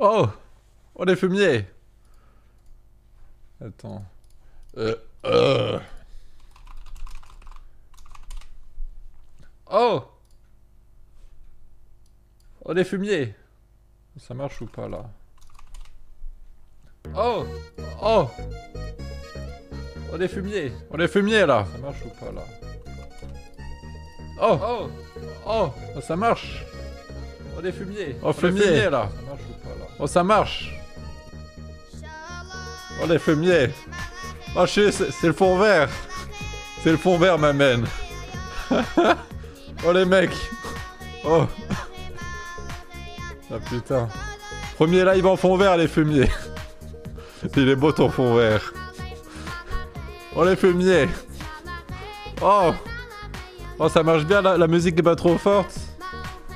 Oh! Oh, des fumiers! Attends. Oh! Oh, des fumiers! Ça marche ou pas, là? Oh! Oh! Oh, des fumiers! Oh, des fumiers, là! Ça marche ou pas, là? Oh! Oh! Oh! Oh, ça marche! Oh, des fumiers! Oh, fumiers, là! Ça marche ou pas, là? Oh, ça marche! Oh, les fumiers! Oh, c'est le fond vert! C'est le fond vert m'amène! Oh, les mecs! Oh! Ah, putain! Premier live en fond vert, les fumiers! Il est beau ton fond vert! Oh, les fumiers! Oh! Oh, ça marche bien, la musique est pas trop forte?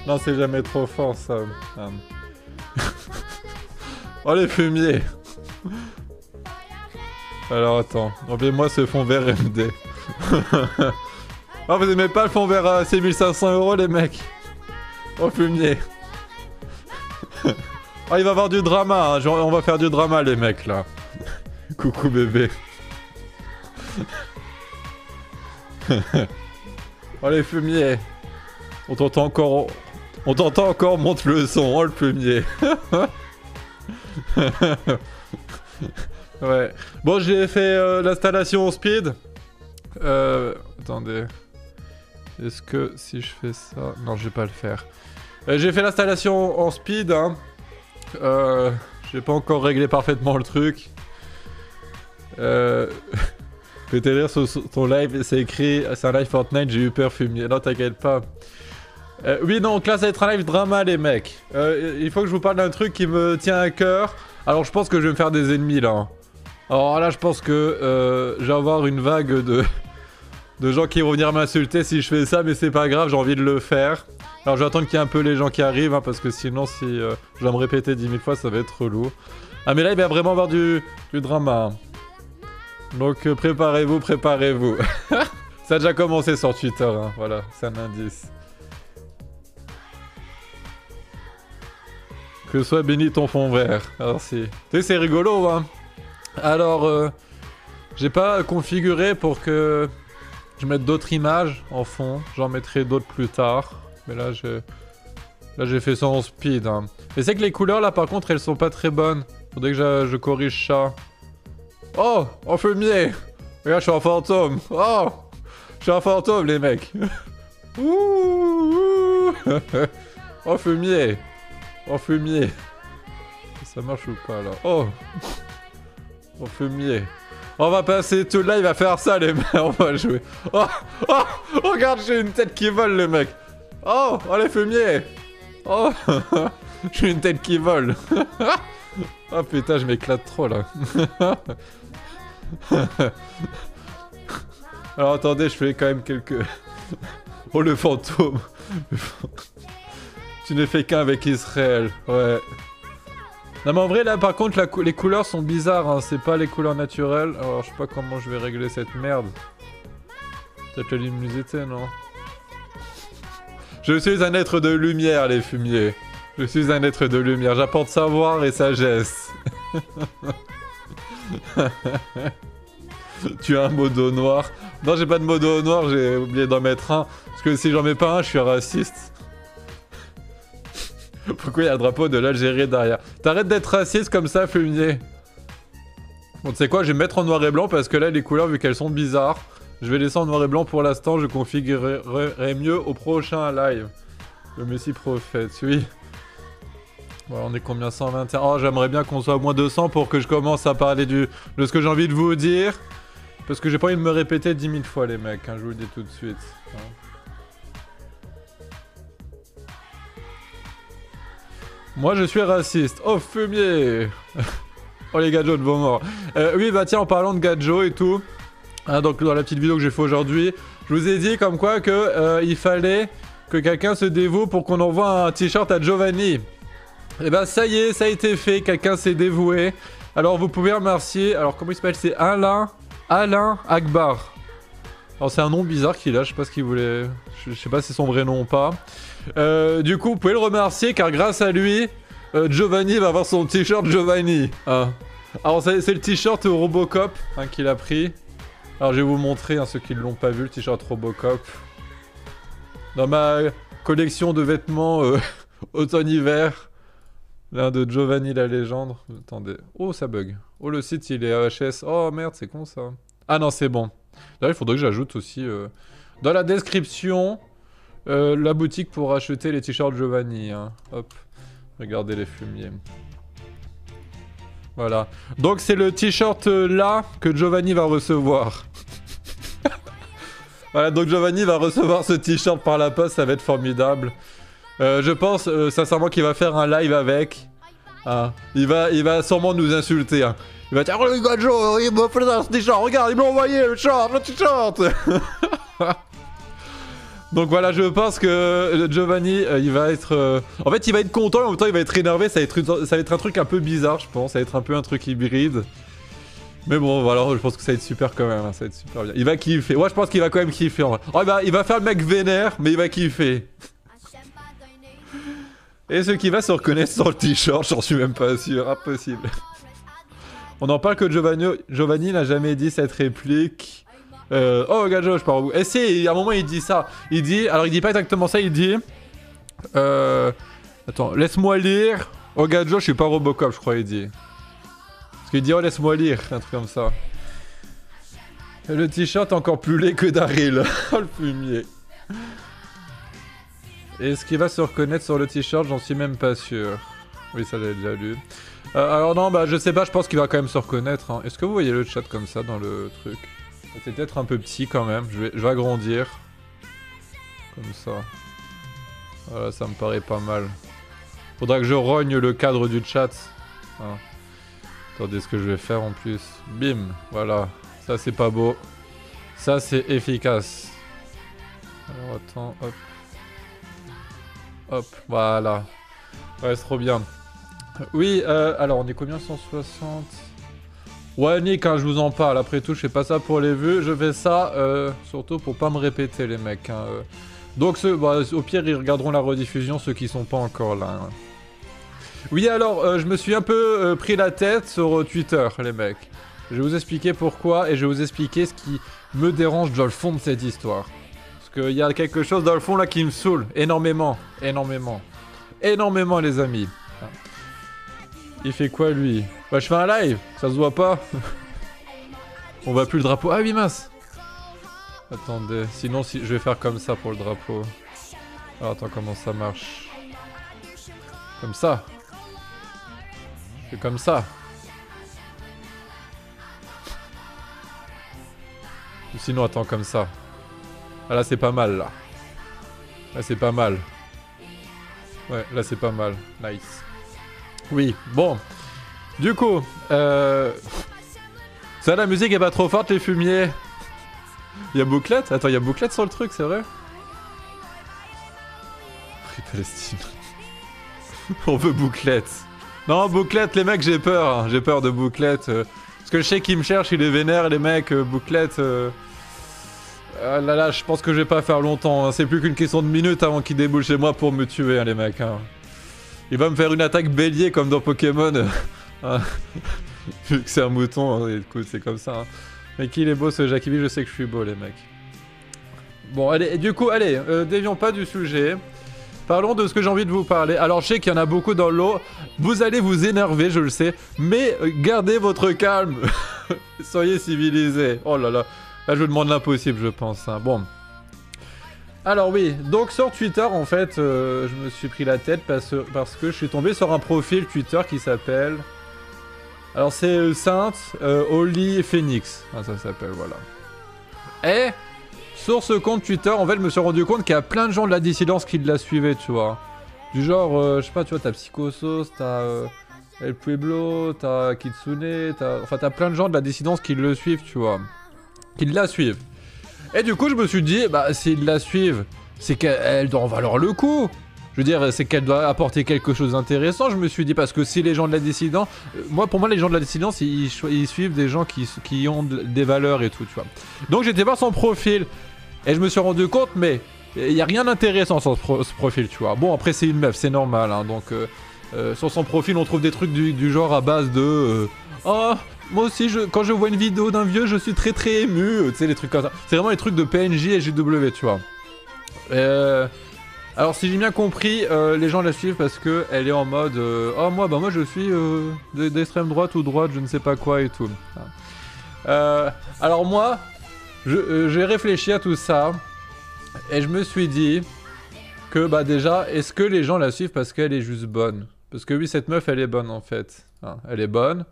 Non, c'est jamais trop fort, ça. Oh, les fumiers! Alors, attends. Enlevez-moi ce fond vert MD. Oh, vous aimez pas le fond vert à 6500 €, les mecs? Oh, fumier! Oh, il va y avoir du drama, hein. On va faire du drama, les mecs, là. Coucou, bébé. Oh, les fumiers! On t'entend encore... On t'entend encore, monte le son. Oh, le fumier! Ouais. Bon, j'ai fait l'installation en speed. Attendez. Est-ce que si je fais ça... Non, je vais pas le faire. J'ai fait l'installation en speed, hein. J'ai pas encore réglé parfaitement le truc. Fais-toi rire sur ton live, c'est écrit... C'est un live Fortnite, j'ai eu peur fumier. Non, t'inquiète pas. Oui, non, donc là, ça va être un live drama, les mecs. Il faut que je vous parle d'un truc qui me tient à cœur. Alors, je pense que je vais me faire des ennemis, là. Hein. Alors là, je pense que je vais avoir une vague de gens qui vont venir m'insulter si je fais ça, mais c'est pas grave, j'ai envie de le faire. Alors, je vais attendre qu'il y ait un peu les gens qui arrivent, hein, parce que sinon, si je dois me répéter 10 000 fois, ça va être relou. Ah, mais là, il va vraiment avoir du drama. Donc, préparez-vous, préparez-vous. Ça a déjà commencé sur Twitter, hein. Voilà, c'est un indice. Que soit béni ton fond vert. Merci. Tu sais, c'est rigolo, hein. Alors, j'ai pas configuré pour que je mette d'autres images en fond. J'en mettrai d'autres plus tard. Mais là, j'ai fait ça en speed. Hein. Mais c'est que les couleurs, là, par contre, elles sont pas très bonnes. Faudrait que je corrige ça. Oh! En fumier! Regarde, je suis un fantôme. Oh! Je suis un fantôme, les mecs. Ouh! Oh, fumier! Oh, fumier! Ça marche ou pas, là? Oh! Oh, fumier! On va passer tout le live à faire ça, les mecs. On va jouer. Oh! Oh! Regarde, j'ai une tête qui vole, les mecs! Oh! Oh, les fumiers! Oh! J'ai une tête qui vole! Oh putain, je m'éclate trop, là. Alors attendez, je fais quand même quelques... Oh, le fantôme! Tu ne fais qu'un avec Israël, ouais. Non mais en vrai là par contre les couleurs sont bizarres, hein. C'est pas les couleurs naturelles. Alors je sais pas comment je vais régler cette merde. Peut-être la luminosité, non? Je suis un être de lumière, les fumiers. Je suis un être de lumière, j'apporte savoir et sagesse. Tu as un modo noir? Non, j'ai pas de modo noir, j'ai oublié d'en mettre un. Parce que si j'en mets pas un, je suis raciste. Pourquoi il y a le drapeau de l'Algérie derrière? T'arrêtes d'être raciste comme ça, fumier. Bon, tu sais quoi, je vais me mettre en noir et blanc parce que là, les couleurs, vu qu'elles sont bizarres, je vais laisser en noir et blanc pour l'instant. Je configurerai mieux au prochain live. Le Messie prophète, oui. Bon, on est combien? 121. Oh, j'aimerais bien qu'on soit au moins 200 pour que je commence à parler de ce que j'ai envie de vous dire. Parce que j'ai pas envie de me répéter 10 000 fois, les mecs, hein, je vous le dis tout de suite. Hein. Moi, je suis raciste. Oh, fumier. Oh, les gadgets de vos morts. Oui, bah tiens, en parlant de gadgets et tout, hein, donc dans la petite vidéo que j'ai fait aujourd'hui, je vous ai dit comme quoi que il fallait que quelqu'un se dévoue pour qu'on envoie un t-shirt à Giovanni. Et bah ça y est, ça a été fait, quelqu'un s'est dévoué. Alors vous pouvez remercier, alors comment il s'appelle? C'est Alain Akbar. Alors c'est un nom bizarre qu'il a, je sais pas ce qu'il voulait... Je sais pas si c'est son vrai nom ou pas. Du coup, vous pouvez le remercier car grâce à lui, Giovanni va avoir son t-shirt Giovanni. Hein. Alors c'est le t-shirt Robocop hein, qu'il a pris. Alors je vais vous montrer, hein, ceux qui ne l'ont pas vu, le t-shirt Robocop. Dans ma collection de vêtements automne-hiver. L'un de Giovanni la légende. Attendez. Oh ça bug. Oh le site il est HS. Oh merde c'est con ça. Ah non c'est bon. Là il faudrait que j'ajoute aussi dans la description la boutique pour acheter les t-shirts Giovanni. Hein. Hop. Regardez les fumiers. Voilà. Donc c'est le t-shirt là que Giovanni va recevoir. Voilà, donc Giovanni va recevoir ce t-shirt par la poste, ça va être formidable. Je pense sincèrement qu'il va faire un live avec. Hein. Il va sûrement nous insulter. Hein. Il va dire oh, regarde Joe, il m'a fait ce t-shirt, regarde, il m'a envoyé le t-shirt. Donc voilà, je pense que Giovanni, il va être... En fait, il va être content et en même temps, il va être énervé. Ça va être un truc un peu bizarre, je pense. Ça va être un peu un truc hybride. Mais bon, voilà, je pense que ça va être super quand même. Hein. Ça va être super bien. Il va kiffer. Ouais, je pense qu'il va quand même kiffer. En vrai. Oh, il va faire le mec vénère, mais il va kiffer. Et ce qui va se reconnaître sur le t-shirt, j'en suis même pas sûr. Impossible. On en parle que Giovanni n'a jamais dit cette réplique. Oh regarde je pars au bout. Et si, à un moment il dit ça. Il dit, alors il dit pas exactement ça, il dit attends, laisse-moi lire. Oh Gadjo, je suis pas Robocop, je crois il dit. Parce qu'il dit oh laisse-moi lire, un truc comme ça. Le t-shirt encore plus laid que Daryl. Oh le fumier. Est-ce qu'il va se reconnaître sur le t-shirt? J'en suis même pas sûr. Oui ça j'avais déjà lu. Alors non bah je sais pas, je pense qu'il va quand même se reconnaître hein. Est-ce que vous voyez le chat comme ça dans le truc? C'est peut-être un peu petit quand même, je vais agrandir. Comme ça. Voilà, ça me paraît pas mal. Faudra que je rogne le cadre du chat. Ah. Attendez ce que je vais faire en plus. Bim, voilà. Ça c'est pas beau. Ça c'est efficace. Alors attends, hop. Hop, voilà. Ouais, c'est trop bien. Oui, alors on est combien? 160. Ouais Nick, hein, je vous en parle, après tout je fais pas ça pour les vues, je fais ça surtout pour pas me répéter les mecs. Hein, Donc bah, au pire ils regarderont la rediffusion ceux qui sont pas encore là. Hein. Oui alors je me suis un peu pris la tête sur Twitter les mecs. Je vais vous expliquer pourquoi et je vais vous expliquer ce qui me dérange dans le fond de cette histoire. Parce qu'il y a quelque chose dans le fond là qui me saoule énormément, énormément. Énormément les amis. Il fait quoi lui? Bah je fais un live, ça se voit pas. On voit plus le drapeau. Ah oui mince. Attendez, sinon si je vais faire comme ça pour le drapeau. Alors attends comment ça marche. Comme ça. Je fais comme ça. Ou sinon attends comme ça. Ah là c'est pas mal là. Là c'est pas mal. Ouais là c'est pas mal. Nice. Oui, bon. Du coup, ça la musique est pas trop forte les fumiers. Il y a Bouclette? Attends, il y a Bouclette sur le truc, c'est vrai? Free Palestine. On veut Bouclette. Non, Bouclette, les mecs, j'ai peur. Hein. J'ai peur de Bouclette. Parce que je sais qu'ils me cherchent, ils les vénèrent, les mecs. Bouclette. Ah là là, je pense que je vais pas faire longtemps. Hein. C'est plus qu'une question de minutes avant qu'ils déboulent chez moi pour me tuer, hein, les mecs. Hein. Il va me faire une attaque bélier comme dans Pokémon. Hein. Vu que c'est un mouton, hein. Écoute, c'est comme ça. Hein. Mais qu'il est beau ce Jackie, je sais que je suis beau, les mecs. Bon, allez, et du coup, allez, dévions pas du sujet. Parlons de ce que j'ai envie de vous parler. Alors, je sais qu'il y en a beaucoup dans l'eau. Vous allez vous énerver, je le sais. Mais gardez votre calme. Soyez civilisés. Oh là là. Là, je vous demande l'impossible, je pense. Hein. Bon. Alors oui, donc sur Twitter, en fait, je me suis pris la tête parce que je suis tombé sur un profil Twitter qui s'appelle... Alors c'est Sainte Holly Phoenix. Ah, ça s'appelle, voilà. Et sur ce compte Twitter, en fait, je me suis rendu compte qu'il y a plein de gens de la dissidence qui la suivaient, tu vois. Du genre, je sais pas, tu vois, t'as Psychosos, t'as El Pueblo, t'as Kitsune, t'as plein de gens de la dissidence qui le suivent, tu vois. Qui la suivent. Et du coup, je me suis dit, bah, s'ils la suivent, c'est qu'elle doit en valoir le coup. Je veux dire, c'est qu'elle doit apporter quelque chose d'intéressant, je me suis dit, parce que si les gens de la dissidence... pour moi, les gens de la dissidence, ils suivent des gens qui ont des valeurs et tout, tu vois. Donc, j'étais voir son profil, et je me suis rendu compte, mais il n'y a rien d'intéressant sur ce profil, tu vois. Bon, après, c'est une meuf, c'est normal, hein, donc... Sur son profil, on trouve des trucs du genre à base de... oh, moi aussi, quand je vois une vidéo d'un vieux, je suis très très ému. Tu sais, les trucs comme ça. C'est vraiment les trucs de PNJ et JW, tu vois. Alors, si j'ai bien compris, les gens la suivent parce qu'elle est en mode... oh, moi je suis d'extrême droite ou droite, je ne sais pas quoi et tout. Alors moi, j'ai réfléchi à tout ça. Et je me suis dit que, bah déjà, est-ce que les gens la suivent parce qu'elle est juste bonne? Parce que oui, cette meuf, elle est bonne en fait. Hein, elle est bonne.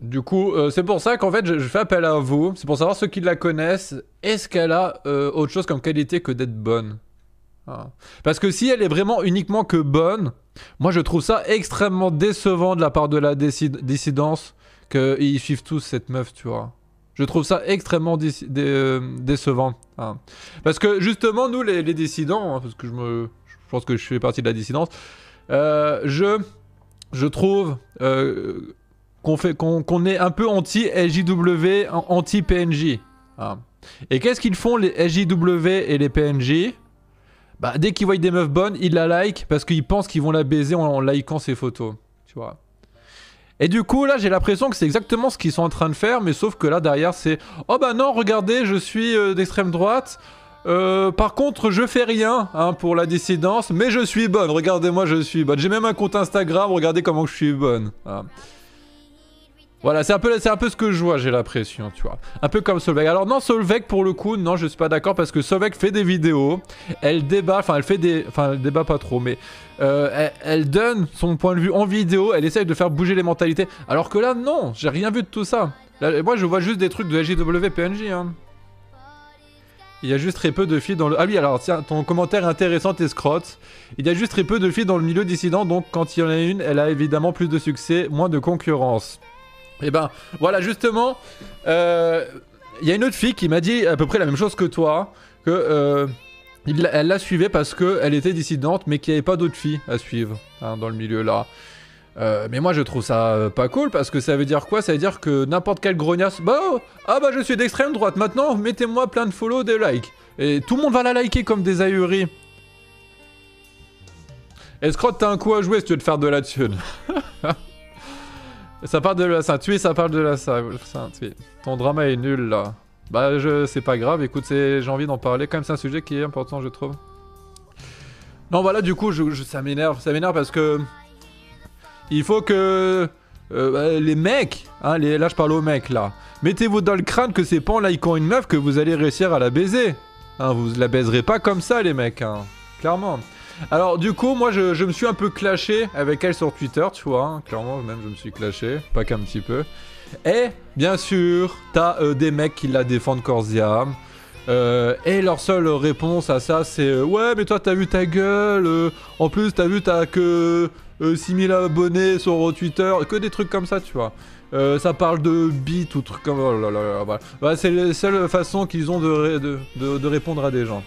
Du coup, c'est pour ça qu'en fait, je fais appel à vous. C'est pour savoir ceux qui la connaissent. Est-ce qu'elle a autre chose comme qualité que d'être bonne? Hein. Parce que si elle est vraiment uniquement que bonne, moi je trouve ça extrêmement décevant de la part de la dissidence qu'ils suivent tous cette meuf, tu vois. Je trouve ça extrêmement décevant. Hein. Parce que justement, nous les dissidents, hein, parce que je pense que je fais partie de la dissidence, je trouve qu'on est un peu anti-SJW, anti-PNJ. Hein. Et qu'est-ce qu'ils font les SJW et les PNJ? Bah, dès qu'ils voient des meufs bonnes, ils la like parce qu'ils pensent qu'ils vont la baiser en likant ses photos. Tu vois. Et du coup, là, j'ai l'impression que c'est exactement ce qu'ils sont en train de faire, mais sauf que là, derrière, c'est... oh bah non, regardez, je suis d'extrême droite. Par contre, je fais rien hein, pour la dissidence, mais je suis bonne. Regardez-moi, je suis bonne. J'ai même un compte Instagram, regardez comment je suis bonne. Hein. Voilà, c'est un peu ce que je vois, j'ai l'impression, tu vois. Un peu comme Solveig. Alors non, Solveig, pour le coup, non, je suis pas d'accord parce que Solveig fait des vidéos, elle débat, enfin, elle débat pas trop, mais elle donne son point de vue en vidéo, elle essaye de faire bouger les mentalités. Alors que là, non, j'ai rien vu de tout ça. Là, moi, je vois juste des trucs de SJW PNJ, hein. Il y a juste très peu de filles dans le... ah oui, alors tiens, ton commentaire est intéressant, tes scrottes. Il y a juste très peu de filles dans le milieu dissident, donc quand il y en a une, elle a évidemment plus de succès, moins de concurrence. Et ben, voilà, justement, il y a une autre fille qui m'a dit à peu près la même chose que toi, que elle la suivait parce qu'elle était dissidente, mais qu'il n'y avait pas d'autres filles à suivre hein, dans le milieu là. Mais moi je trouve ça pas cool parce que ça veut dire quoi? Ça veut dire que n'importe quel grognasse, bah oh, ah bah je suis d'extrême droite, maintenant mettez-moi plein de follow, des likes. Et tout le monde va la liker comme des ahuris. Escrotte, t'as un coup à jouer si tu veux te faire de la thune. Ça parle de la Saint-Tué, ça parle de la Saint-Tué. Ton drama est nul là. Bah c'est pas grave, écoute, j'ai envie d'en parler. Quand même c'est un sujet qui est important je trouve. Non voilà du coup ça m'énerve parce que... il faut que les mecs, hein, là je parle aux mecs là, mettez-vous dans le crâne que c'est pas en likant une meuf que vous allez réussir à la baiser. Hein, vous la baiserez pas comme ça les mecs, hein, clairement. Alors du coup moi je me suis un peu clashé avec elle sur Twitter, tu vois, hein, clairement même je me suis clashé, pas qu'un petit peu. Et bien sûr t'as des mecs qui la défendent corps et âme. Et leur seule réponse à ça c'est ouais mais toi t'as vu ta gueule, en plus t'as vu t'as que 6000 abonnés sur Twitter, que des trucs comme ça tu vois. Ça parle de beat ou trucs comme... oh là là là, voilà. Bah, c'est la seule façon qu'ils ont de répondre à des gens.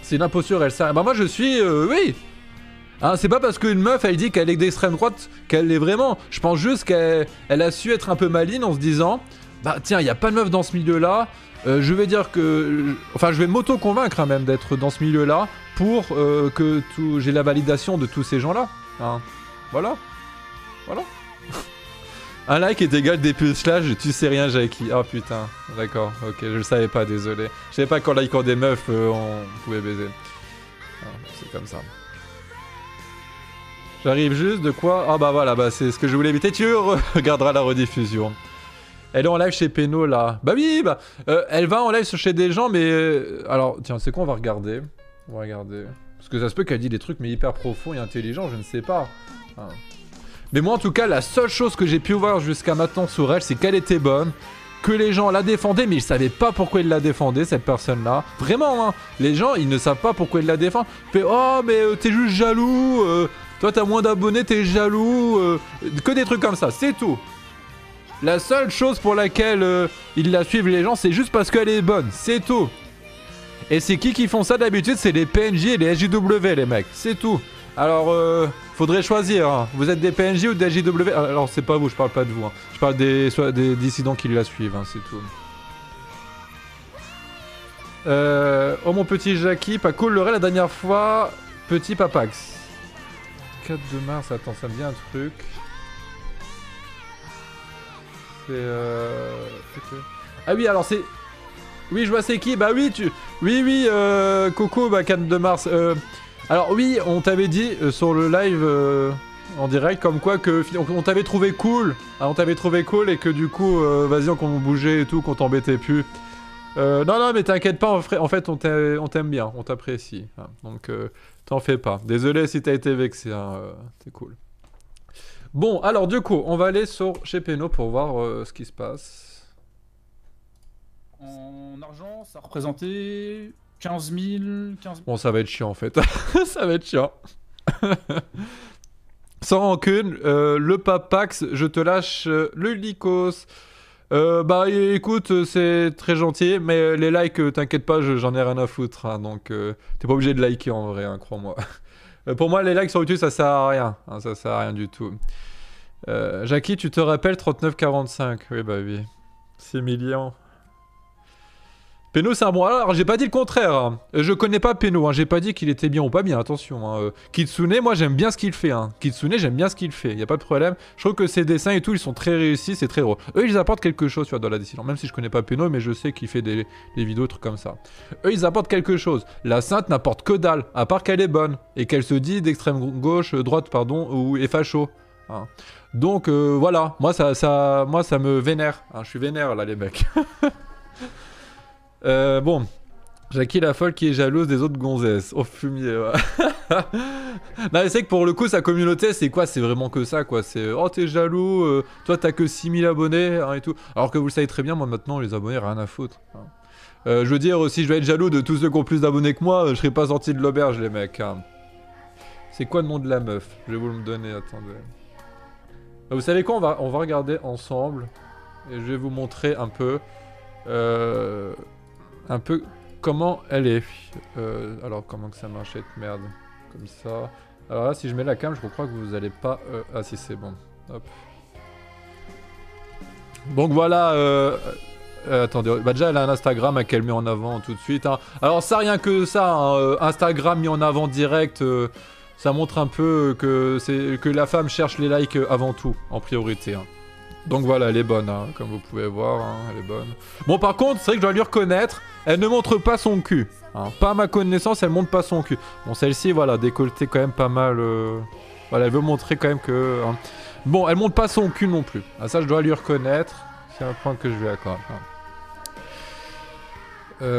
C'est une imposture, elle sert. Bah moi je suis... oui hein, c'est pas parce qu'une meuf elle dit qu'elle est d'extrême droite qu'elle l'est vraiment. Je pense juste qu'elle a su être un peu maligne en se disant bah tiens, il y a pas de meuf dans ce milieu là. Je vais dire que... enfin je vais m'auto-convaincre hein, même d'être dans ce milieu là pour que j'ai la validation de tous ces gens là. Hein. Voilà. Voilà. Un like est égal des plus slash, tu sais rien Jackie. Oh putain, d'accord, ok, je le savais pas, désolé. Je savais pas qu'en likant des meufs, on pouvait baiser. Ah, c'est comme ça. J'arrive juste de quoi... ah bah voilà, bah c'est ce que je voulais éviter, tu regarderas la rediffusion. Elle est en live chez Peno là. Bah oui, bah elle va en live chez des gens, mais... alors, tiens, c'est quoi, on va regarder. On va regarder. Parce que ça se peut qu'elle dit des trucs mais hyper profonds et intelligents, je ne sais pas. Ah. Mais moi en tout cas, la seule chose que j'ai pu voir jusqu'à maintenant sur elle, c'est qu'elle était bonne, que les gens la défendaient, mais ils savaient pas pourquoi ils la défendaient, cette personne-là. Vraiment, hein, les gens, ils ne savent pas pourquoi ils la défendent. Fait, oh, mais t'es juste jaloux, toi t'as moins d'abonnés, t'es jaloux, que des trucs comme ça, c'est tout. La seule chose pour laquelle ils la suivent les gens, c'est juste parce qu'elle est bonne, c'est tout. Et c'est qui font ça d'habitude? C'est les PNJ et les SJW, les mecs, c'est tout. Alors, faudrait choisir, hein. Vous êtes des PNJ ou des SJW? Alors, c'est pas vous, je parle pas de vous. Hein. Je parle des dissidents qui la suivent, hein, c'est tout. Oh, mon petit Jackie, pas cool, le la dernière fois, petit Papax. 4 de mars, attends, ça me dit un truc. C'est Ah oui, alors c'est... Oui, je vois c'est qui. Bah oui, Oui, Coco, bah 4 de mars. Alors oui, on t'avait dit sur le live en direct comme quoi que on t'avait trouvé cool. Ah, on t'avait trouvé cool et que du coup, vas-y, qu'on bougeait et tout, qu'on t'embêtait plus. Non, mais t'inquiète pas, en fait, on t'aime bien, on t'apprécie. Hein, donc, t'en fais pas. Désolé si t'as été vexé, hein, c'est cool. Bon, alors du coup, on va aller chez Peno pour voir ce qui se passe. En argent, ça représentait 15 000... Bon, ça va être chiant en fait. Ça va être chiant. Sans rancune, le Papax, je te lâche le Lycos. Bah écoute, c'est très gentil, mais les likes, t'inquiète pas, j'en ai rien à foutre. Hein, donc t'es pas obligé de liker en vrai, hein, crois-moi. Pour moi, les likes sur YouTube, ça sert à rien. Hein, ça sert à rien du tout. Jackie, tu te rappelles 3945? Oui, bah oui. 6 millions. Peno, c'est un bon... Alors, j'ai pas dit le contraire. Hein. Je connais pas Peno. Hein. J'ai pas dit qu'il était bien ou pas bien. Attention. Hein. Kitsune, moi, j'aime bien ce qu'il fait. Hein. Kitsune, j'aime bien ce qu'il fait. Y a pas de problème. Je trouve que ses dessins et tout, ils sont très réussis. C'est très drôle. Eux, ils apportent quelque chose, tu vois, dans la dessinée. Même si je connais pas Peno, mais je sais qu'il fait des vidéos, trucs comme ça. Eux, ils apportent quelque chose. La Sainte n'apporte que dalle. À part qu'elle est bonne. Et qu'elle se dit d'extrême gauche, droite, pardon, ou est facho. Hein. Donc, voilà. Moi, ça me vénère. Hein. Je suis vénère, là, les mecs. Bon, Jackie la folle qui est jalouse des autres gonzesses. Au fumier, ouais. Non, mais c'est que pour le coup, sa communauté, c'est quoi? C'est vraiment que ça, quoi. C'est oh, t'es jaloux, toi, t'as que 6000 abonnés, hein, et tout. Alors que vous le savez très bien, moi, maintenant, les abonnés, rien à foutre. Hein. Je veux dire, si je vais être jaloux de tous ceux qui ont plus d'abonnés que moi, je serais pas sorti de l'auberge, les mecs. Hein. C'est quoi le nom de la meuf? Je vais vous le donner, attendez. Vous savez quoi? On va regarder ensemble. Et je vais vous montrer un peu comment elle est. Alors comment que ça marche cette merde? Comme ça. Alors là si je mets la cam je crois que vous allez pas... Ah si c'est bon. Hop. Donc voilà. Attendez, bah déjà elle a un Instagram qu'elle met en avant tout de suite. Hein. Alors ça rien que ça, hein, Instagram mis en avant direct, ça montre un peu que la femme cherche les likes avant tout, en priorité. Hein. Donc voilà, elle est bonne, hein, comme vous pouvez voir, hein, elle est bonne. Bon, par contre, c'est vrai que je dois lui reconnaître, elle ne montre pas son cul. Hein. Pas à ma connaissance, elle montre pas son cul. Bon, celle-ci, voilà, décolletée quand même pas mal. Voilà, elle veut montrer quand même que... Hein. Bon, elle montre pas son cul non plus. Ah, ça, je dois lui reconnaître. C'est un point que je lui accorde. Hein.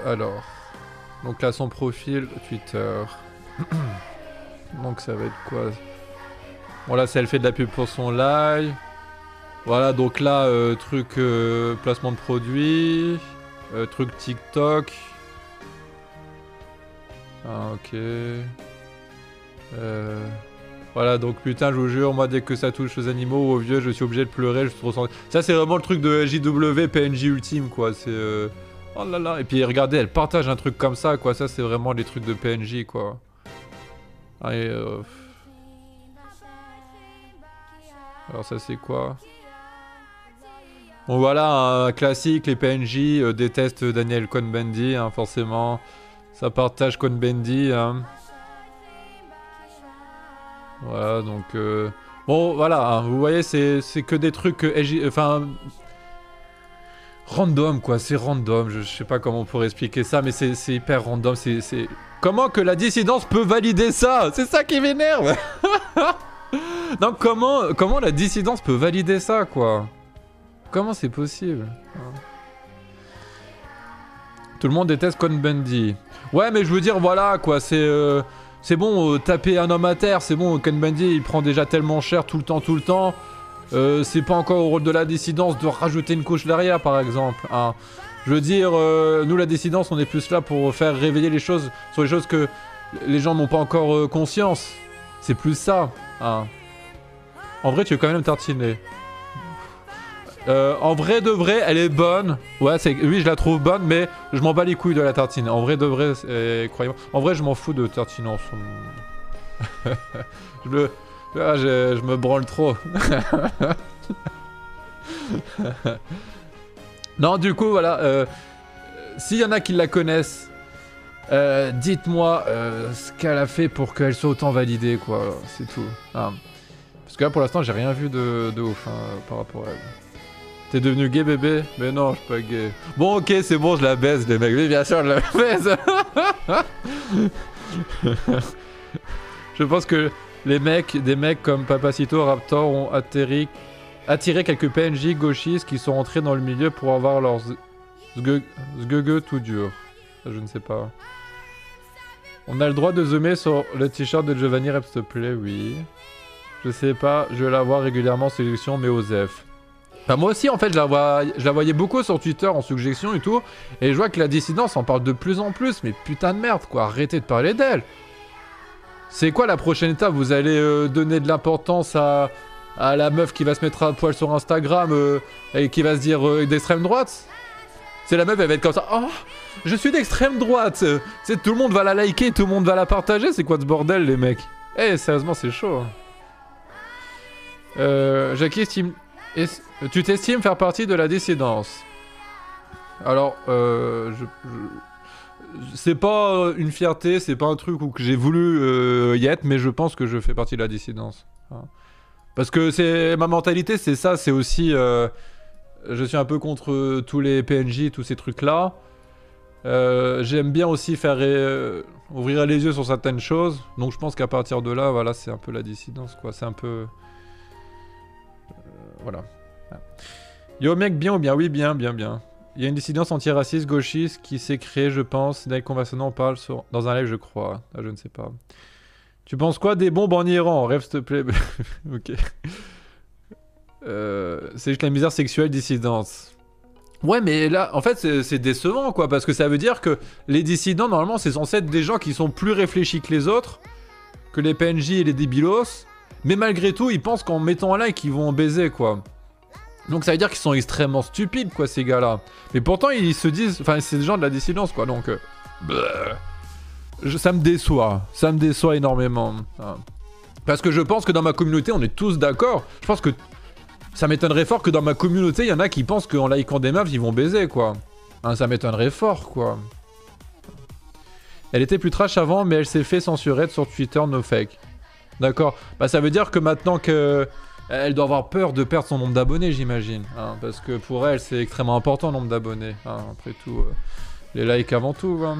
Alors... Donc là, son profil, Twitter. Donc ça va être quoi? Bon, là, c'est elle fait de la pub pour son live. Voilà, donc là, truc placement de produits, truc TikTok. Ah, ok. Voilà, donc putain, je vous jure, moi, dès que ça touche aux animaux ou aux vieux, je suis obligé de pleurer, je ressens... Ça, c'est vraiment le truc de JW, PNJ Ultime, quoi, c'est... Oh là là, et puis regardez, elle partage un truc comme ça, quoi, ça, c'est vraiment les trucs de PNJ, quoi. Allez, alors ça, c'est quoi? Bon voilà, un classique, les PNJ détestent Daniel Cohn-Bendit, hein, forcément. Ça partage Cohn-Bendit. Hein. Voilà, donc... Bon, voilà, hein, vous voyez, c'est que des trucs... Enfin... Random, quoi, c'est random. Je sais pas comment on pourrait expliquer ça, mais c'est hyper random. C'est... Comment que la dissidence peut valider ça? C'est ça qui m'énerve. Non, comment la dissidence peut valider ça, quoi? Comment c'est possible? Tout le monde déteste Cohn-Bendit. Ouais, mais je veux dire, voilà, quoi, c'est bon, taper un homme à terre, c'est bon, Cohn-Bendit, il prend déjà tellement cher tout le temps. C'est pas encore au rôle de la dissidence de rajouter une couche derrière, par exemple. Hein. Je veux dire, nous, la dissidence, on est plus là pour faire réveiller les choses sur les choses que les gens n'ont pas encore conscience. C'est plus ça. Hein. En vrai, tu veux quand même tartiner. En vrai de vrai, elle est bonne. Ouais, oui, je la trouve bonne, mais je m'en bats les couilles de la tartine. En vrai de vrai, croyez-moi. En vrai, je m'en fous de tartiner en son... je me branle trop. Non, du coup, voilà. S'il y en a qui la connaissent, Dites-moi ce qu'elle a fait pour qu'elle soit autant validée, quoi. C'est tout. Ah. Parce que là, pour l'instant, j'ai rien vu de ouf hein, par rapport à elle. T'es devenu gay, bébé? Mais non, je suis pas gay. Bon, ok, c'est bon, je la baise, les mecs. Oui, bien sûr, je la baise. Je pense que des mecs comme Papacito, Raptor ont attiré quelques PNJ gauchistes qui sont rentrés dans le milieu pour avoir leurs zgugue tout dur. Je ne sais pas. On a le droit de zoomer sur le t-shirt de Giovanni Rep, s'il te plaît, oui. Je sais pas, je vais la voir régulièrement en sélection, mais Osef. Enfin, moi aussi, en fait, je la voyais beaucoup sur Twitter en suggestion et tout. Et je vois que la dissidence en parle de plus en plus. Mais putain de merde, quoi. Arrêtez de parler d'elle. C'est quoi la prochaine étape? Vous allez donner de l'importance à la meuf qui va se mettre à poil sur Instagram et qui va se dire d'extrême droite? C'est la meuf, elle va être comme ça. Oh, je suis d'extrême droite. C'est tout le monde va la liker, tout le monde va la partager. C'est quoi ce bordel, les mecs? Eh, sérieusement, c'est chaud. Jackie estime... Tu t'estimes faire partie de la dissidence? Alors, c'est pas une fierté, c'est pas un truc où que j'ai voulu y être, mais je pense que je fais partie de la dissidence. Hein. Parce que c'est ma mentalité, c'est ça, c'est aussi... je suis un peu contre tous les PNJ, tous ces trucs-là. J'aime bien aussi faire ouvrir les yeux sur certaines choses. Donc je pense qu'à partir de là, voilà, c'est un peu la dissidence, quoi. C'est un peu... voilà. Yo mec, bien ou bien? Oui, bien. Il y a une dissidence antiraciste gauchiste qui s'est créée, je pense. Daniel Conversano en parle dans un live, je crois. Ah, je ne sais pas. Tu penses quoi des bombes en Iran? Rêve, s'il te plaît. Ok. C'est juste la misère sexuelle dissidence. Ouais, mais là, en fait, c'est décevant, quoi. Parce que ça veut dire que les dissidents, normalement, c'est censé être des gens qui sont plus réfléchis que les autres, que les PNJ et les débilos. Mais malgré tout, ils pensent qu'en mettant un like, ils vont baiser, quoi. Donc ça veut dire qu'ils sont extrêmement stupides, quoi, ces gars-là. Mais pourtant, ils se disent... Enfin, c'est des gens de la dissidence, quoi, donc... ça me déçoit énormément. Parce que je pense que dans ma communauté, on est tous d'accord. Je pense que ça m'étonnerait fort que dans ma communauté, il y en a qui pensent qu'en likant des meufs, ils vont baiser, quoi. Hein, ça m'étonnerait fort, quoi. Elle était plus trash avant, mais elle s'est fait censurer sur Twitter, no fake. D'accord. Bah ça veut dire que maintenant que... Elle doit avoir peur de perdre son nombre d'abonnés, j'imagine. Hein, parce que pour elle, c'est extrêmement important, le nombre d'abonnés. Hein, après tout, les likes avant tout. Hein.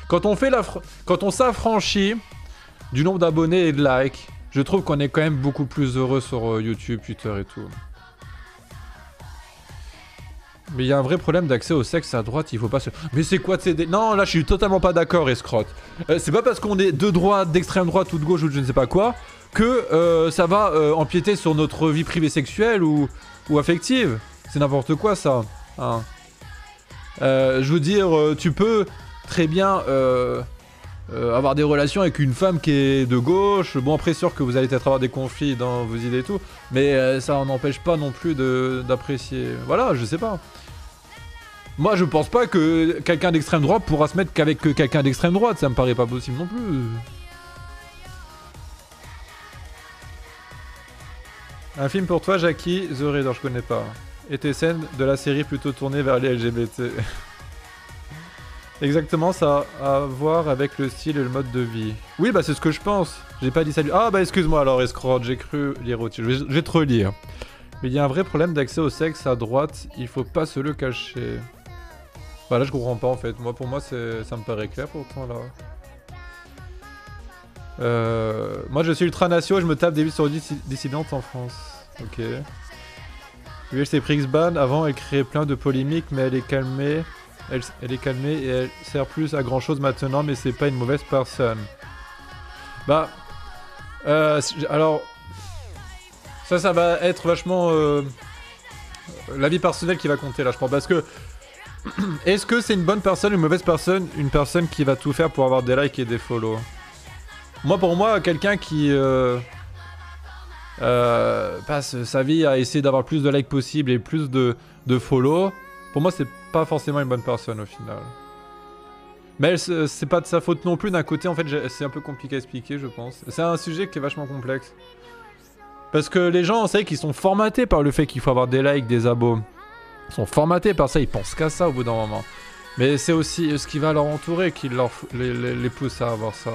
Quand on s'affranchit du nombre d'abonnés et de likes, je trouve qu'on est quand même beaucoup plus heureux sur YouTube, Twitter et tout. Mais il y a un vrai problème d'accès au sexe à droite, il faut pas se... Mais c'est quoi de ces... Non, là je suis totalement pas d'accord, escrotte. C'est pas parce qu'on est de droite, d'extrême droite ou de gauche ou de je ne sais pas quoi, que ça va empiéter sur notre vie privée sexuelle ou affective. C'est n'importe quoi ça. Hein. Je veux dire, tu peux très bien avoir des relations avec une femme qui est de gauche. Bon, après, sûr que vous allez peut-être avoir des conflits dans vos idées et tout, mais ça n'empêche pas non plus d'apprécier. Voilà, je sais pas. Moi, je pense pas que quelqu'un d'extrême droite pourra se mettre qu'avec quelqu'un d'extrême droite. Ça me paraît pas possible non plus. Un film pour toi, Jackie, The Raider, je connais pas. Et tes scènes de la série plutôt tournées vers les LGBT. Exactement, ça a à voir avec le style et le mode de vie. Oui, bah c'est ce que je pense. J'ai pas dit salut. Ah bah excuse-moi alors, escroc, j'ai cru lire au titre. Je vais te relire. Mais il y a un vrai problème d'accès au sexe à droite, il faut pas se le cacher. Bah là je comprends pas en fait. Moi pour moi ça me paraît clair pourtant là. Moi je suis ultra natio, je me tape des vues sur dissidentes en France. Ok. Oui, elle s'est pris X-ban, avant elle créait plein de polémiques mais elle est calmée. Elle est calmée et elle sert plus à grand chose maintenant mais c'est pas une mauvaise personne. Bah... alors... Ça va être vachement... la vie personnelle qui va compter là je pense parce que... Est-ce que c'est une bonne personne, une mauvaise personne, une personne qui va tout faire pour avoir des likes et des follow? Moi, pour moi, quelqu'un qui passe sa vie à essayer d'avoir plus de likes possible et plus de follow, pour moi, c'est pas forcément une bonne personne au final. Mais c'est pas de sa faute non plus. D'un côté, en fait, c'est un peu compliqué à expliquer, je pense. C'est un sujet qui est vachement complexe. Parce que les gens, on sait qu'ils sont formatés par le fait qu'il faut avoir des likes, des abos. Ils sont formatés par ça, ils pensent qu'à ça au bout d'un moment. Mais c'est aussi ce qui va leur entourer qui les pousse à avoir ça.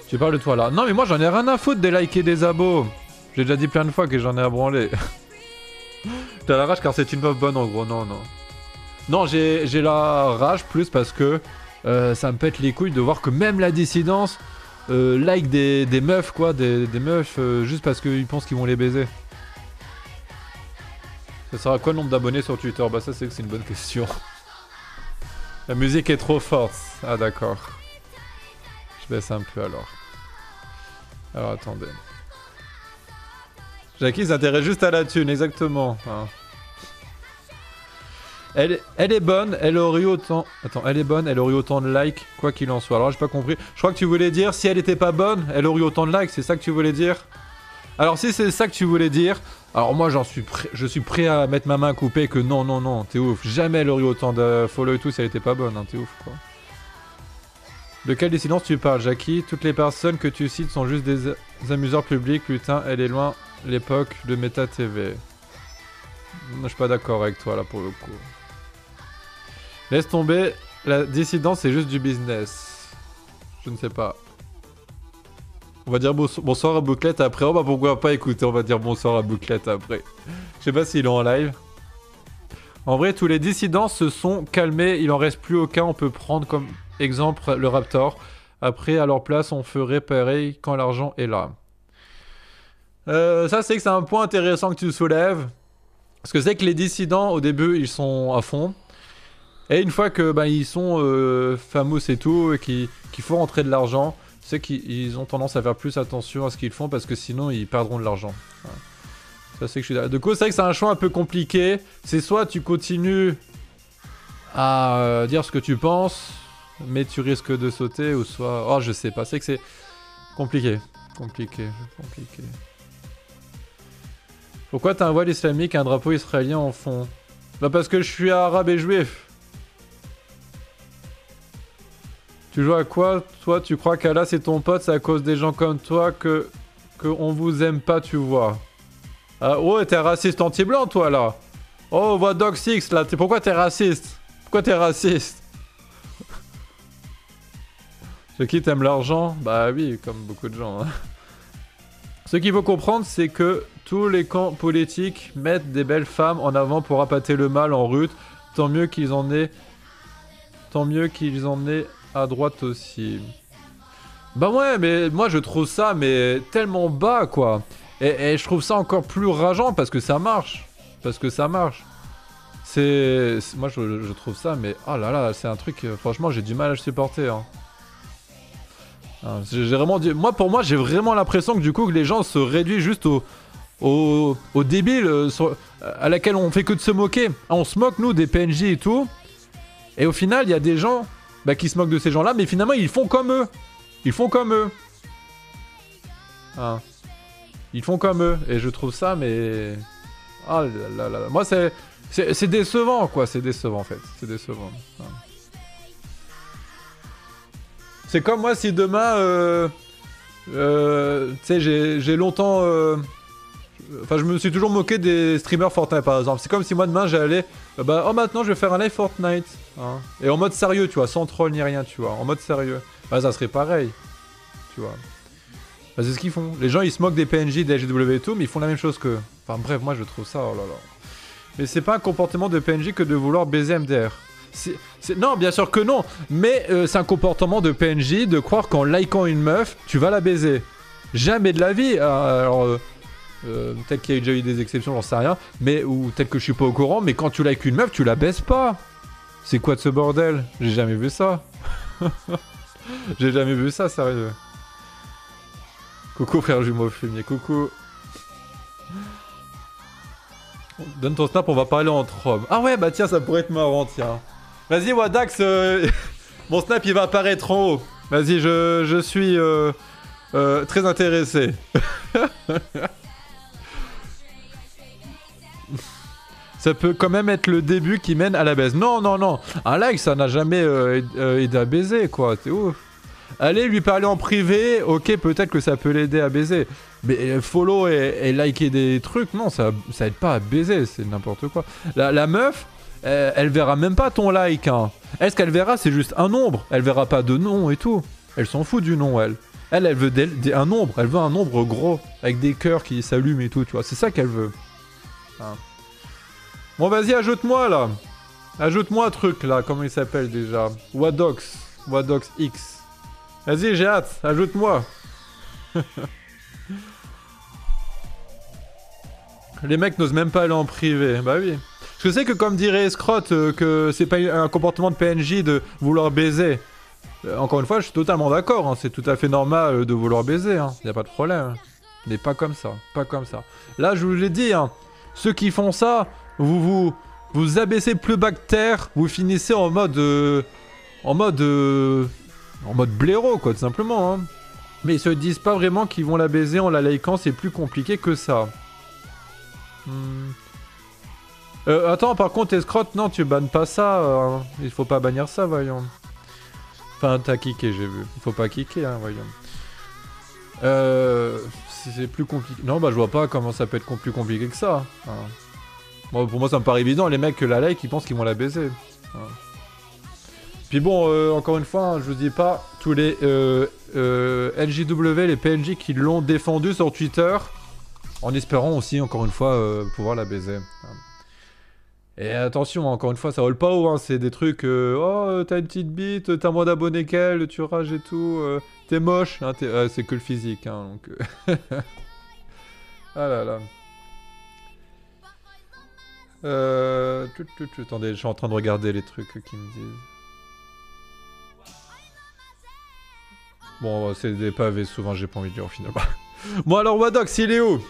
Tu parles de toi là. Non mais moi j'en ai rien à foutre des likes et des abos. J'ai déjà dit plein de fois que j'en ai à branler. T'as la rage car c'est une meuf bonne en gros, non. Non, j'ai la rage plus parce que ça me pète les couilles de voir que même la dissidence like des meufs quoi, des meufs juste parce qu'ils pensent qu'ils vont les baiser. Ça sera quoi le nombre d'abonnés sur Twitter? Bah ça c'est une bonne question. La musique est trop forte. Ah d'accord. Je baisse un peu alors. Alors attendez. Jackie s'intéresse juste à la thune, exactement. Hein. Elle est bonne, elle aurait eu autant... Attends, elle est bonne, elle aurait eu autant de likes, quoi qu'il en soit. Alors j'ai pas compris. Je crois que tu voulais dire, si elle était pas bonne, elle aurait eu autant de likes, c'est ça que tu voulais dire? Alors si c'est ça que tu voulais dire, alors moi je suis prêt à mettre ma main à couper que non, t'es ouf. Jamais elle aurait eu autant de follow et tout si elle était pas bonne, hein, t'es ouf quoi. De quelle dissidence tu parles, Jackie? Toutes les personnes que tu cites sont juste des amuseurs publics, putain, elle est loin l'époque de Meta TV. Je suis pas d'accord avec toi là pour le coup. Laisse tomber, la dissidence c'est juste du business. Je ne sais pas. On va dire bonsoir à Bouclette après. Oh bah pourquoi pas écouter, on va dire bonsoir à Bouclette après. Je sais pas s'il est en live. En vrai, tous les dissidents se sont calmés, il en reste plus aucun. On peut prendre comme exemple le Raptor. Après, à leur place, on ferait pareil quand l'argent est là. Ça, c'est que c'est un point intéressant que tu soulèves. Parce que c'est que les dissidents, au début, ils sont à fond. Et une fois que ils sont famous et tout, et qu'il faut rentrer de l'argent, c'est qu'ils ont tendance à faire plus attention à ce qu'ils font parce que sinon ils perdront de l'argent. Ouais. Ça c'est que je suis. Du coup c'est vrai que c'est un choix un peu compliqué. C'est soit tu continues à dire ce que tu penses, mais tu risques de sauter, ou soit... Oh je sais pas, c'est que c'est compliqué. Compliqué. Pourquoi t'as un voile islamique et un drapeau israélien en fond? Bah parce que je suis arabe et juif. Tu joues à quoi? Toi, tu crois qu'Allah c'est ton pote, c'est à cause des gens comme toi que on vous aime pas, tu vois. Oh, t'es raciste anti-blanc, toi, là. Oh, voit Doc Six, là. Pourquoi t'es raciste? Pourquoi t'es raciste? Ceux qui t'aiment l'argent? Bah oui, comme beaucoup de gens. Hein. Ce qu'il faut comprendre, c'est que tous les camps politiques mettent des belles femmes en avant pour appâter le mal en route. Tant mieux qu'ils en aient à droite aussi. Bah ouais, mais moi je trouve ça tellement bas quoi. Et je trouve ça encore plus rageant parce que ça marche. Moi je trouve ça mais oh là là, c'est un truc franchement j'ai du mal à le supporter hein. J'ai vraiment dit pour moi j'ai vraiment l'impression que du coup que les gens se réduisent juste au débile à laquelle on fait que de se moquer. On se moque nous des PNJ et tout. Et au final, il y a des gens qui se moquent de ces gens-là, mais finalement, ils font comme eux. Hein. Ils font comme eux. Et je trouve ça, mais... Ah là là là. Moi, c'est décevant, quoi. C'est décevant, en fait. C'est décevant. Hein. C'est comme moi, si demain... tu sais, j'ai longtemps... Enfin, je me suis toujours moqué des streamers Fortnite, par exemple. C'est comme si moi, demain, j'allais... oh, maintenant, je vais faire un live Fortnite. Hein. Et en mode sérieux, tu vois. Sans troll ni rien, tu vois. En mode sérieux. Bah, ça serait pareil. Tu vois. Bah, c'est ce qu'ils font. Les gens, ils se moquent des PNJ, des LGW et tout, mais ils font la même chose qu'eux. Enfin, bref, moi, je trouve ça... Oh là là. Mais c'est pas un comportement de PNJ que de vouloir baiser MDR. Non, bien sûr que non. Mais c'est un comportement de PNJ de croire qu'en likant une meuf, tu vas la baiser. Jamais de la vie. Alors... peut-être qu'il y a déjà eu des exceptions, j'en sais rien. Mais, ou peut-être que je suis pas au courant, mais quand tu likes une meuf, tu la baises pas. C'est quoi de ce bordel? J'ai jamais vu ça. J'ai jamais vu ça, sérieux. Coucou frère jumeau fumier, coucou. Donne ton snap, on va parler entre hommes. Ah ouais, bah tiens, ça pourrait être marrant, tiens. Vas-y, Wadax, mon snap il va apparaître en haut. Vas-y, je suis très intéressé. Ça peut quand même être le début qui mène à la baise. Non, non, non. Un like, ça n'a jamais aidé à baiser, quoi. T'es ouf. Allez lui parler en privé, ok, peut-être que ça peut l'aider à baiser. Mais follow et liker des trucs, non, ça aide pas à baiser, c'est n'importe quoi. La meuf, elle verra même pas ton like. Hein. Elle, ce qu'elle verra, c'est juste un nombre. Elle verra pas de nom et tout. Elle s'en fout du nom, elle. Elle veut un nombre. Elle veut un nombre gros, avec des cœurs qui s'allument et tout, tu vois. C'est ça qu'elle veut. Hein. Bon, vas-y, ajoute-moi, là. Ajoute-moi un truc, là. Comment il s'appelle, déjà? Wadox. Wadox X. Vas-y, j'ai hâte. Ajoute-moi. Les mecs n'osent même pas aller en privé. Bah oui. Je sais que comme dirait Escrotte, que c'est pas un comportement de PNJ de vouloir baiser. Encore une fois, je suis totalement d'accord. Hein. C'est tout à fait normal de vouloir baiser. Hein. Y a pas de problème. Mais pas comme ça. Pas comme ça. Là, je vous l'ai dit. Hein. Ceux qui font ça, vous abaissez plus bas que terre. Vous finissez en mode... en mode blaireau, quoi, tout simplement. Hein. Mais ils se disent pas vraiment qu'ils vont la baiser en la likant. C'est plus compliqué que ça. Attends, par contre, escrotte, non, tu bannes pas ça. Il faut pas bannir ça, voyons. Enfin, t'as kické, j'ai vu. Il faut pas kicker, hein, voyons. C'est plus compliqué. Non, bah, je vois pas comment ça peut être plus compliqué que ça. Hein. Bon, pour moi, ça me paraît évident. Les mecs, la like, ils pensent qu'ils vont la baiser. Hein. Puis bon, encore une fois, hein, je vous dis pas, tous les LJW, les PNJ qui l'ont défendu sur Twitter, en espérant aussi, encore une fois, pouvoir la baiser. Et attention, encore une fois, ça vole pas haut, hein, c'est des trucs, oh, t'as une petite bite, t'as moins d'abonnés qu'elle, tu rages et tout, t'es moche, hein, c'est que le physique, hein, donc... ah là là. Attendez, je suis en train de regarder les trucs qu'ils me disent. Bon, c'est des pavés, souvent j'ai pas envie de dire finalement. Bon alors Wadox, il est où?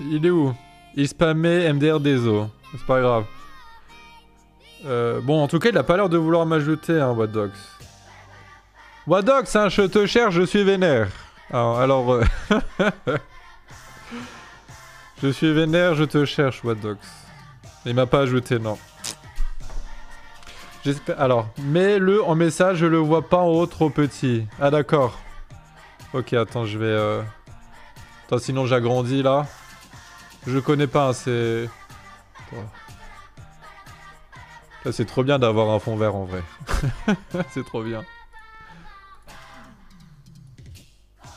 Il est où? Il spammait MDR des eaux. C'est pas grave. Bon, en tout cas, il a pas l'air de vouloir m'ajouter, hein, Wadox. Wadox, hein, je te cherche, je suis vénère. Alors je suis vénère, je te cherche, Wadox. Il m'a pas ajouté, non. J'espère... Alors, mets-le en message, je le vois pas en haut, trop petit. Ah, d'accord. Ok, attends, je vais... Attends, sinon j'agrandis, là. Je connais pas, hein, c'est... Là, c'est trop bien d'avoir un fond vert, en vrai. C'est trop bien.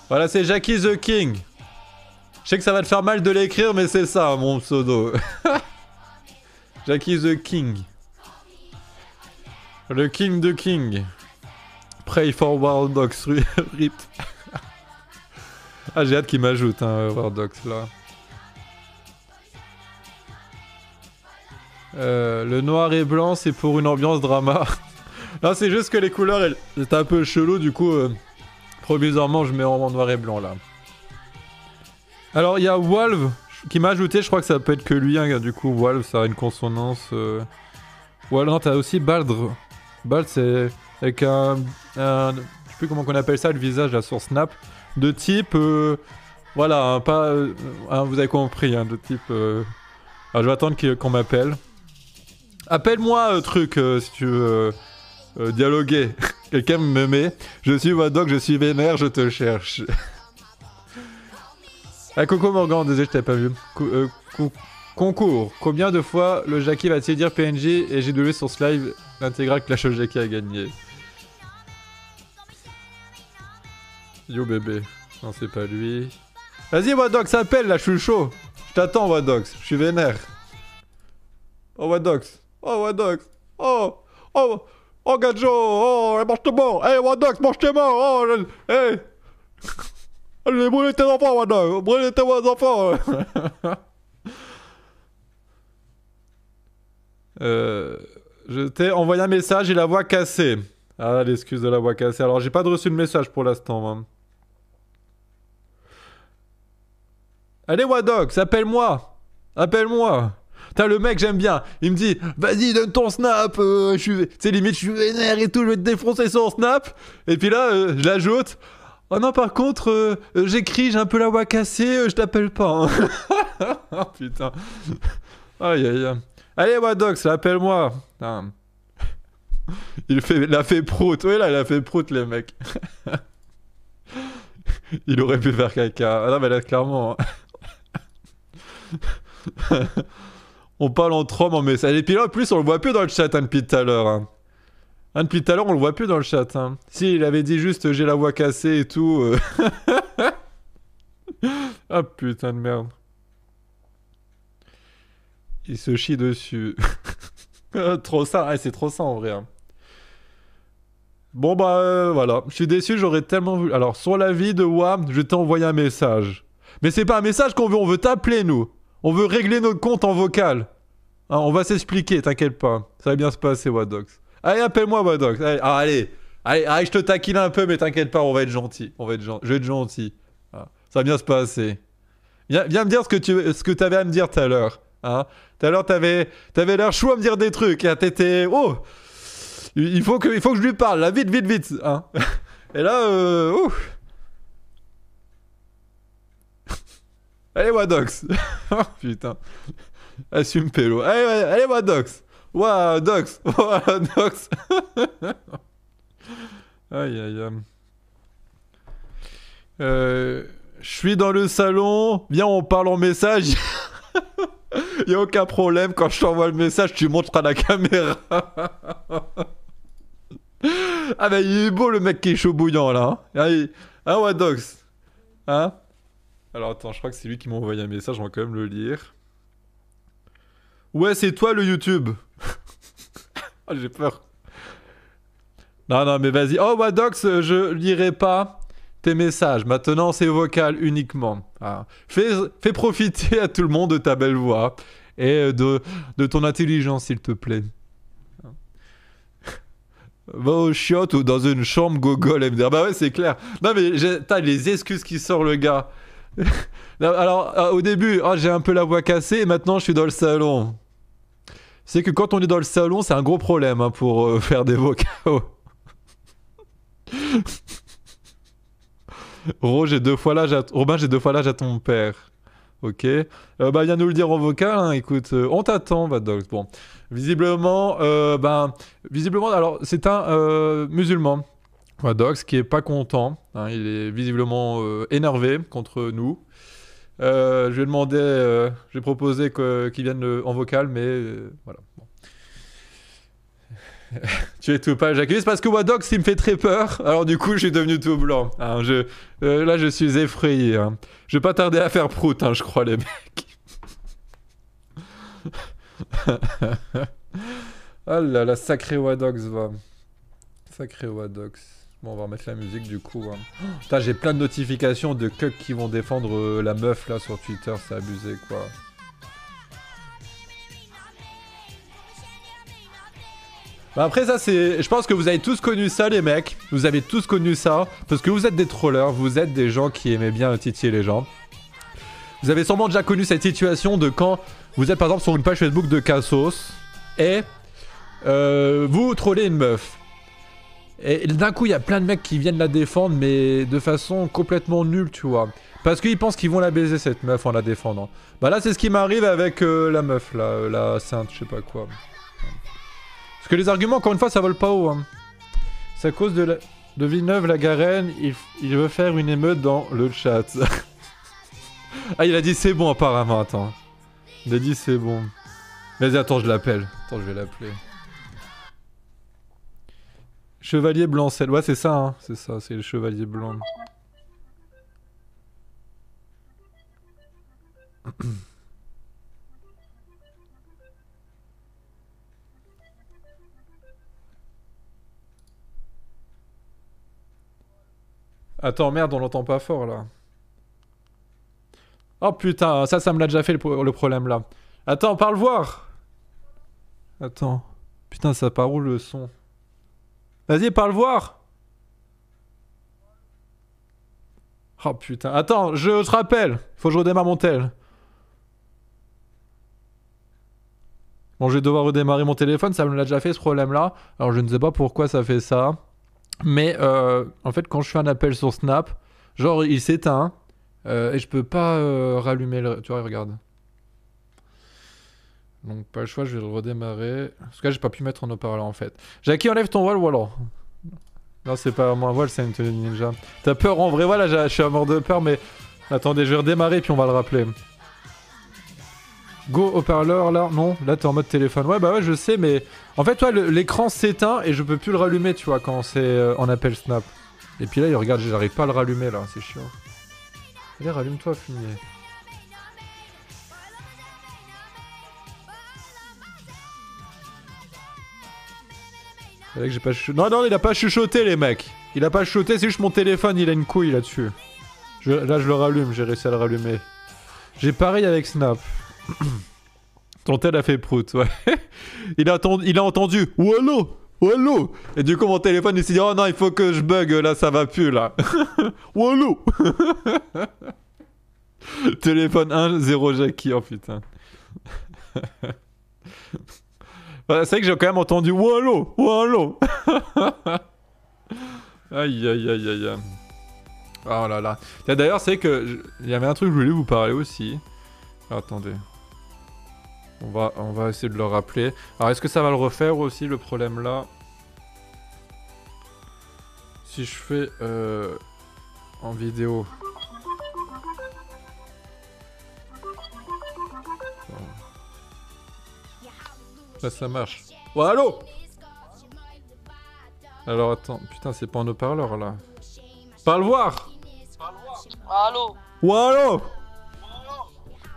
Voilà, c'est Jackie the King. Je sais que ça va te faire mal de l'écrire, mais c'est ça, mon pseudo. Jackie the King. Le King de King. Pray for Wardox, rip. Ah, j'ai hâte qu'il m'ajoute, hein, Wardox, là. Le noir et blanc, c'est pour une ambiance drama. Non, c'est juste que les couleurs, elles c'est un peu chelou, du coup, provisoirement, je mets en noir et blanc, là. Alors, il y a Wolf qui m'a ajouté, je crois que ça peut être que lui, hein, du coup, Wolf, ça a une consonance... Ou alors, t'as aussi Baldr. Bald, c'est avec un... Je sais plus comment on appelle ça, le visage, là, sur Snap. De type... voilà, hein, pas... hein, vous avez compris, hein, de type... Alors, je vais attendre qu'on m'appelle. Appelle-moi, truc, si tu veux... dialoguer. Quelqu'un me met. Je suis Wadox, je suis vénère, je te cherche. Ah, Coco Morgan, désolé, je t'avais pas vu. Concours. Combien de fois le Jackie va-t-il dire PNJ et GW sur ce live l'intégral Clash of Jackie a gagné? Yo bébé. Non, c'est pas lui. Vas-y, Wadox, appelle là, je suis chaud. Je t'attends, Wadox, je suis vénère. Oh, Wadox. Oh, Wadox. Oh. Oh. Oh, Gadjo. Oh, mange-toi mort. Hey, Wadox, mange-toi mort. Oh, hey. Allez, brûlez tes enfants, Wadox. Brûlez tes enfants. Je t'ai envoyé un message et la voix cassée. Ah, l'excuse de la voix cassée. Alors, j'ai pas reçu de message pour l'instant. Hein. Allez, Wadox, appelle-moi. Appelle-moi. T'as le mec, j'aime bien. Il me dit, vas-y, donne ton snap. Tu sais, limite, je suis vénère et tout, je vais te défoncer sur snap. Et puis là, je l'ajoute. Oh non, par contre, j'écris, j'ai un peu la voix cassée, je t'appelle pas. Hein. Oh putain. Aïe aïe aïe. Allez, Wadox, appelle-moi. Ah. Il a fait prout. Oui, là, il a fait prout, les mecs. Il aurait pu faire caca. Ah non, mais là, clairement. On parle entre hommes en message. Et puis là, en plus, on le voit plus dans le chat hein, depuis tout à l'heure. Hein. Hein, depuis tout à l'heure, on le voit plus dans le chat. Hein. Si, il avait dit juste j'ai la voix cassée et tout. Ah putain de merde. Il se chie dessus. Trop ça, ah, c'est trop ça en vrai. Hein. Bon bah voilà, je suis déçu, j'aurais tellement voulu... Alors sur la vie de WAM, je t'ai envoyé un message. Mais c'est pas un message qu'on veut, on veut t'appeler nous. On veut régler notre compte en vocal. Hein, on va s'expliquer, t'inquiète pas. Ça va bien se passer Wadox. Allez, appelle-moi Wadox. Allez, allez, je te taquine un peu, mais t'inquiète pas, on va être gentil. Je vais être gentil. Ah, ça va bien se passer. Viens me dire ce que t'avais à me dire tout à l'heure. Hein. Tout à l'heure, t'avais l'air chou à me dire des trucs. Hein. T'étais... Oh, il faut que je lui parle, là, vite, vite, vite. Hein. Et là, Allez, Wadox. Oh, putain. Assume Pélo. Allez, Wadox. Wadox. Wadox. Aïe, aïe, aïe. Je suis dans le salon. Viens, on parle en message. Y'a aucun problème. Quand je t'envoie le message, tu montres à la caméra. Ah, bah, il est beau le mec qui est chaud bouillant là. Hein, hein Wadox. Hein? Alors attends, je crois que c'est lui qui m'a envoyé un message, on va quand même le lire. Ouais, c'est toi le YouTube. Oh, j'ai peur. Non, mais vas-y. Oh, Wadox, je lirai pas tes messages. Maintenant, c'est vocal uniquement. Ah. Fais profiter à tout le monde de ta belle voix et de ton intelligence, s'il te plaît. Va au chiottes ou dans une chambre gogol et me dire bah ouais, c'est clair. Non, mais t'as les excuses qui sortent, le gars. Alors, au début, j'ai un peu la voix cassée et maintenant je suis dans le salon. C'est que quand on est dans le salon, c'est un gros problème hein, pour faire des vocaux. Robin, j'ai 2 fois l'âge à ton père. Ok. Bah, viens nous le dire en vocal. Hein. Écoute, on t'attend, Vadox. Bon. Visiblement, alors, c'est un musulman. Wadox qui est pas content, hein, il est visiblement énervé contre nous. Je lui ai demandé, j'ai proposé qu'il vienne en vocal, mais voilà. Bon. Tu es tout pas éjaculé, c'est parce que Wadox il me fait très peur, alors du coup je suis devenu tout blanc. Hein, là je suis effrayé. Hein. Je vais pas tarder à faire prout, hein, je crois les mecs. Oh là là, sacré Wadox va. Sacré Wadox. Bon, on va remettre la musique du coup. Hein. Oh, putain, j'ai plein de notifications de cucks qui vont défendre la meuf là sur Twitter, c'est abusé quoi. Bah après ça c'est... Je pense que vous avez tous connu ça les mecs. Vous avez tous connu ça. Parce que vous êtes des trollers, vous êtes des gens qui aimaient bien titiller les gens. Vous avez sûrement déjà connu cette situation de quand vous êtes par exemple sur une page Facebook de Cassos et vous trollez une meuf. Et d'un coup, il y a plein de mecs qui viennent la défendre, mais de façon complètement nulle, tu vois. Parce qu'ils pensent qu'ils vont la baiser, cette meuf, en la défendant. Bah là, c'est ce qui m'arrive avec la meuf, là, la sainte, je sais pas quoi. Parce que les arguments, encore une fois, ça vole pas haut. Hein. C'est à cause de Villeneuve-la-Garenne, il veut faire une émeute dans le chat. Ah, il a dit c'est bon, apparemment, attends. Il a dit c'est bon. Vas-y, attends, je l'appelle. Attends, je vais l'appeler. Chevalier blanc, ouais c'est ça, hein. C'est ça, c'est le chevalier blanc. Attends, merde, on l'entend pas fort là. Oh putain, ça me l'a déjà fait le problème là. Attends, parle voir. Attends. Putain, ça part où le son? Vas-y, parle voir. Oh putain. Attends, je te rappelle. Faut que je redémarre mon tel. Bon, je vais devoir redémarrer mon téléphone. Ça me l'a déjà fait ce problème-là. Alors, je ne sais pas pourquoi ça fait ça. Mais, en fait, quand je fais un appel sur Snap, genre, il s'éteint. Et je peux pas rallumer le... Tu vois, regarde. Donc pas le choix, je vais le redémarrer. Parce que là, j'ai pas pu mettre en haut-parleur en fait. Jackie, enlève ton voile ou alors? Non, c'est pas moi un voile, c'est une tenue ninja. T'as peur en vrai? Voilà, je suis à mort de peur, mais... Attendez, je vais redémarrer puis on va le rappeler. Go haut-parleur là, non, là t'es en mode téléphone. Ouais bah ouais je sais mais en fait toi l'écran s'éteint et je peux plus le rallumer tu vois quand c'est en appel Snap. Et puis là regarde j'arrive pas à le rallumer là, c'est chiant. Allez rallume-toi fumier. Que j'ai pas non non il a pas chuchoté les mecs. Il a pas chuchoté, c'est juste mon téléphone, il a une couille là-dessus. Là je le rallume, j'ai réussi à le rallumer. J'ai pareil avec Snap. Ton tel a fait prout, ouais. il a entendu Wallo, Wallo. Et du coup mon téléphone il s'est dit oh non il faut que je bug là ça va plus là. Wallo. Téléphone 1 0 Jackie oh putain. C'est vrai que j'ai quand même entendu Wallo, Wallo. Aïe aïe aïe aïe aïe. Oh là là. D'ailleurs c'est que il y avait un truc que je voulais vous parler aussi. Attendez. On va essayer de le rappeler. Alors est-ce que ça va le refaire aussi le problème là? Si je fais en vidéo. Là ça marche. Oh allô? Alors attends, putain c'est pas en haut-parleur là. Pas le voir. Allô? Oh allô?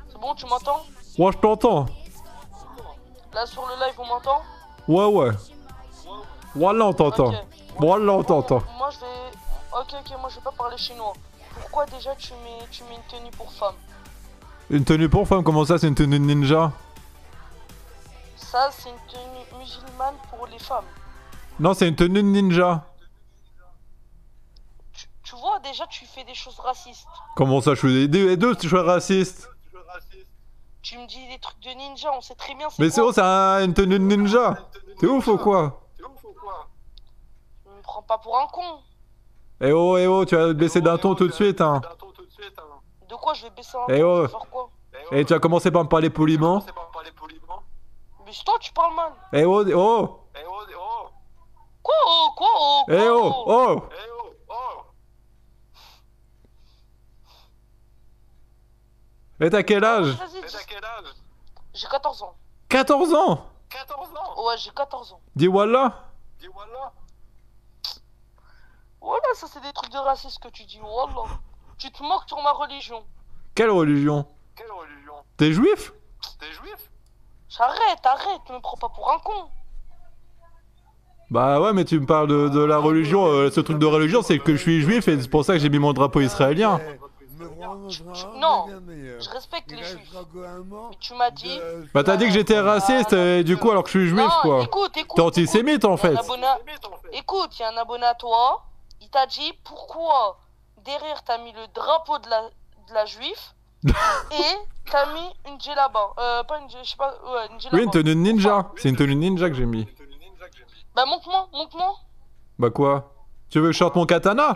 C'est bon, tu m'entends? Ouais je t'entends. Là sur le live, on m'entend? Ouais ouais. Voilà on t'entend. Ok. Voilà on t'entend. Bon, moi je vais... Ok, moi je vais pas parler chinois. Pourquoi déjà tu mets une tenue pour femme? Une tenue pour femme, comment ça c'est une tenue de ninja? Ça c'est une tenue musulmane pour les femmes. Non c'est une tenue de ninja. Tu vois déjà tu fais des choses racistes. Comment ça je fais des deux je suis raciste? Tu me dis des trucs de ninja, on sait très bien c'est Mais quoi. c'est bon c'est une tenue de ninja. T'es ouf ou quoi? Tu me prends pas pour un con. Eh oh, tu vas te baisser d'un ton tout de suite hein. De quoi je vais baisser un Eh ton, oh. je vais faire quoi? Et tu vas commencer par me parler poliment. Mais c'est toi tu parles mal. Eh oh. Quoi oh? Eh oh. Et t'as quel âge? Vas-y, j'ai 14 ans. 14 ans? Ouais, j'ai 14 ans. Dis voilà. Voilà, ça c'est des trucs de racisme que tu dis, wallah. Tu te moques sur ma religion. Quelle religion? T'es juif? Arrête, tu me prends pas pour un con. Bah ouais mais tu me parles de la religion, ce truc de religion c'est que je suis juif et c'est pour ça que j'ai mis mon drapeau israélien. Non, je respecte les juifs. Mais tu m'as dit... Bah t'as dit que j'étais raciste et du coup alors que je suis juif Non, quoi. écoute. T'es antisémite en fait. Écoute, il y a un abonné à toi, il t'a dit pourquoi derrière t'as mis le drapeau de la juif et t'as mis une djellaba. Pas une djellaba, je sais pas, ouais, une djellaba. Oui une tenue de ninja, c'est une tenue de ninja que j'ai mis. Bah montre-moi. Bah quoi? Tu veux que je sorte mon katana?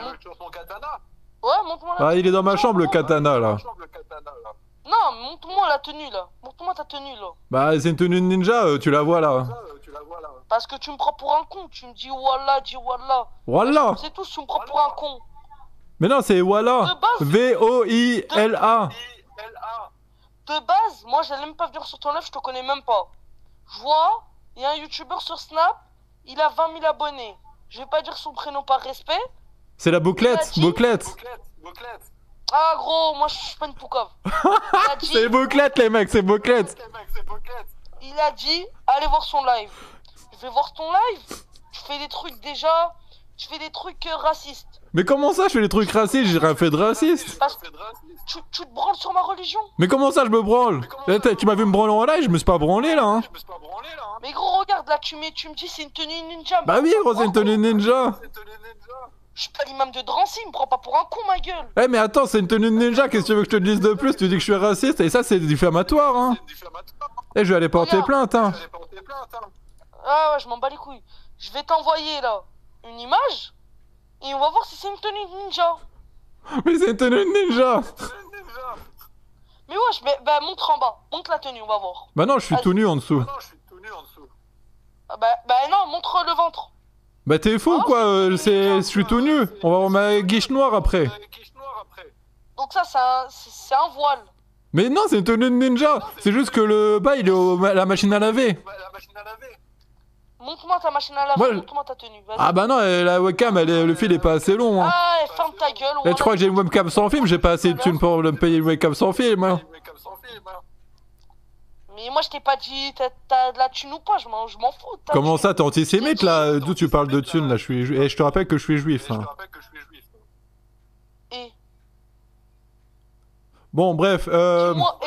Ouais, montre-moi Ah il est dans ma chambre le katana là. Non, montre-moi la tenue là. Montre-moi ta tenue là. Bah c'est une tenue de ninja, tu la vois là. Parce que tu me prends pour un con. Tu me dis wallah, dis wallah. Voilà. C'est tout, tu me prends pour un con. Mais non c'est voilà. De base. V-O-I-L-A. De base, moi j'allais même pas venir sur ton live, je te connais même pas. Je vois, il y a un youtubeur sur Snap, il a 20 000 abonnés. Je vais pas dire son prénom par respect. C'est la bouclette, bouclette. Ah gros, moi je suis pas une poucave. C'est bouclette les mecs, c'est bouclette. Il a dit, allez voir son live. Je vais voir ton live. Tu fais des trucs déjà, tu fais des trucs racistes. Mais comment ça je fais des trucs racistes? J'ai rien fait de raciste. Parce que tu te branles sur ma religion. Mais comment ça je me branle? Tu m'as vu me branler en live, je me suis pas branlé là hein. Mais gros regarde là, tu me dis c'est une tenue ninja. Bah oui gros c'est une tenue ninja. Je suis pas l'imam de Drancy, il me prend pas pour un con ma gueule. Eh mais attends c'est une tenue de ninja, qu'est-ce que tu veux que je te dise de plus? Tu dis que je suis raciste et ça c'est diffamatoire hein. Eh je vais aller porter plainte hein. Ah ouais je m'en bats les couilles. Je vais t'envoyer là une image et on va voir si c'est une tenue de ninja. Mais c'est une tenue de ninja. Mais wesh, bah montre en bas, montre la tenue, on va voir. Bah non je suis tout nu en dessous. Ah bah non, montre le ventre. Bah t'es fou quoi, je suis tout nu. On va avoir ma guiche noire après. Donc ça c'est un voile. Mais non, c'est une tenue de ninja. C'est juste que le bas, il est à la machine à laver. Montre-moi ta machine à laver, Moi, montre-moi ta tenue. Vas-y. Ah bah non, la webcam, le fil est pas assez long. Hein. Ah, ferme ta gueule. Et tu crois que j'ai une webcam sans film? J'ai pas assez de thunes pour me payer une webcam sans film. Hein. Mais moi, je t'ai pas dit t'as de la thune ou pas, je m'en fous. Comment ça, t'es antisémite là? D'où tu parles de thunes là? Et je te rappelle que je suis juif. Hein. Et Bon, bref. dis-moi,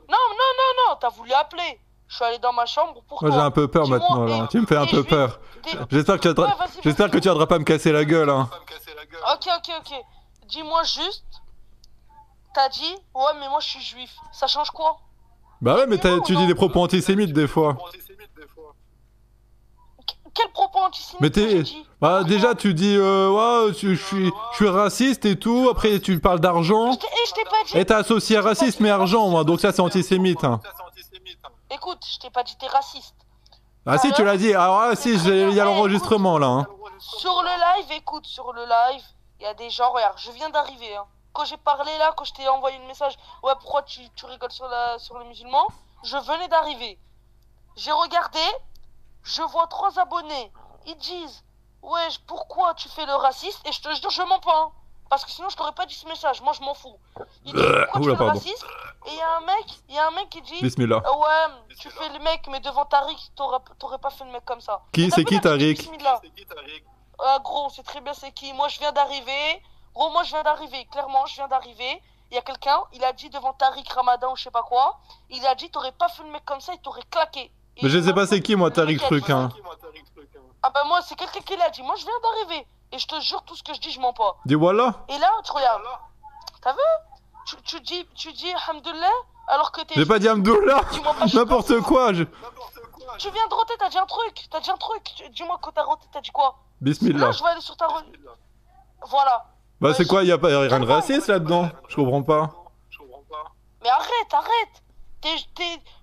non, t'as voulu appeler. Je suis allé dans ma chambre pour Moi toi. j'ai un peu peur Dis-moi, maintenant là. Tu me fais un peu juif, peur. J'espère que Ouais, vas-y, j'espère que tu viendras pas me casser la gueule. Hein. Ok. Dis-moi juste. T'as dit, ouais, mais moi je suis juif. Ça change quoi? Bah ouais, mais Dis-moi tu ou dis non des propos antisémites des fois. Quel propos antisémite Mais que j'ai t'es. dit? Bah déjà tu dis ouais, je suis raciste et tout. Après tu parles d'argent. Je t'ai pas dit. Et t'as associé racisme et argent, moi. Donc ça c'est antisémite. Hein. Écoute, je t'ai pas dit t'es raciste. Ah si tu l'as dit. Alors là si il y a l'enregistrement là. Hein. Sur le live, écoute, sur le live, il y a des gens, regarde, je viens d'arriver. Hein. Quand j'ai parlé là, quand je t'ai envoyé le message, ouais, pourquoi tu rigoles sur les musulmans? Je venais d'arriver. J'ai regardé, je vois 3 abonnés. Ils disent, ouais, pourquoi tu fais le raciste? Et je te jure, je mens pas. Hein. Parce que sinon, je t'aurais pas dit ce message. Moi, je m'en fous. Ils disent, pourquoi tu fais le raciste? Et il y a un mec qui dit, Bismillah. ouais, tu fais le mec, mais devant Tariq, t'aurais pas fait le mec comme ça. C'est qui Tariq? Ah gros, c'est très bien c'est qui. Moi je viens d'arriver. Gros, moi je viens d'arriver. Clairement, je viens d'arriver. Il y a quelqu'un, il a dit devant Tariq Ramadan ou je sais pas quoi. Il a dit t'aurais pas fait le mec comme ça, il t'aurait claqué. Et Mais je sais pas c'est qui moi Tariq truc hein. Ah bah moi c'est quelqu'un qui l'a dit. Moi je viens d'arriver. Et je te jure tout ce que je dis je mens pas. Dis voilà. Et là tu regardes. T'as vu? Tu dis Alhamdoulilah alors que t'es. J'ai pas dit Amdoullah. N'importe quoi. Tu viens de roter, t'as dit un truc. Dis-moi quand t'as roté, t'as dit quoi? Bismillah. Là je vais aller sur ta Voilà. Bah c'est quoi, y'a rien de raciste là-dedans? Je comprends pas. Mais arrête.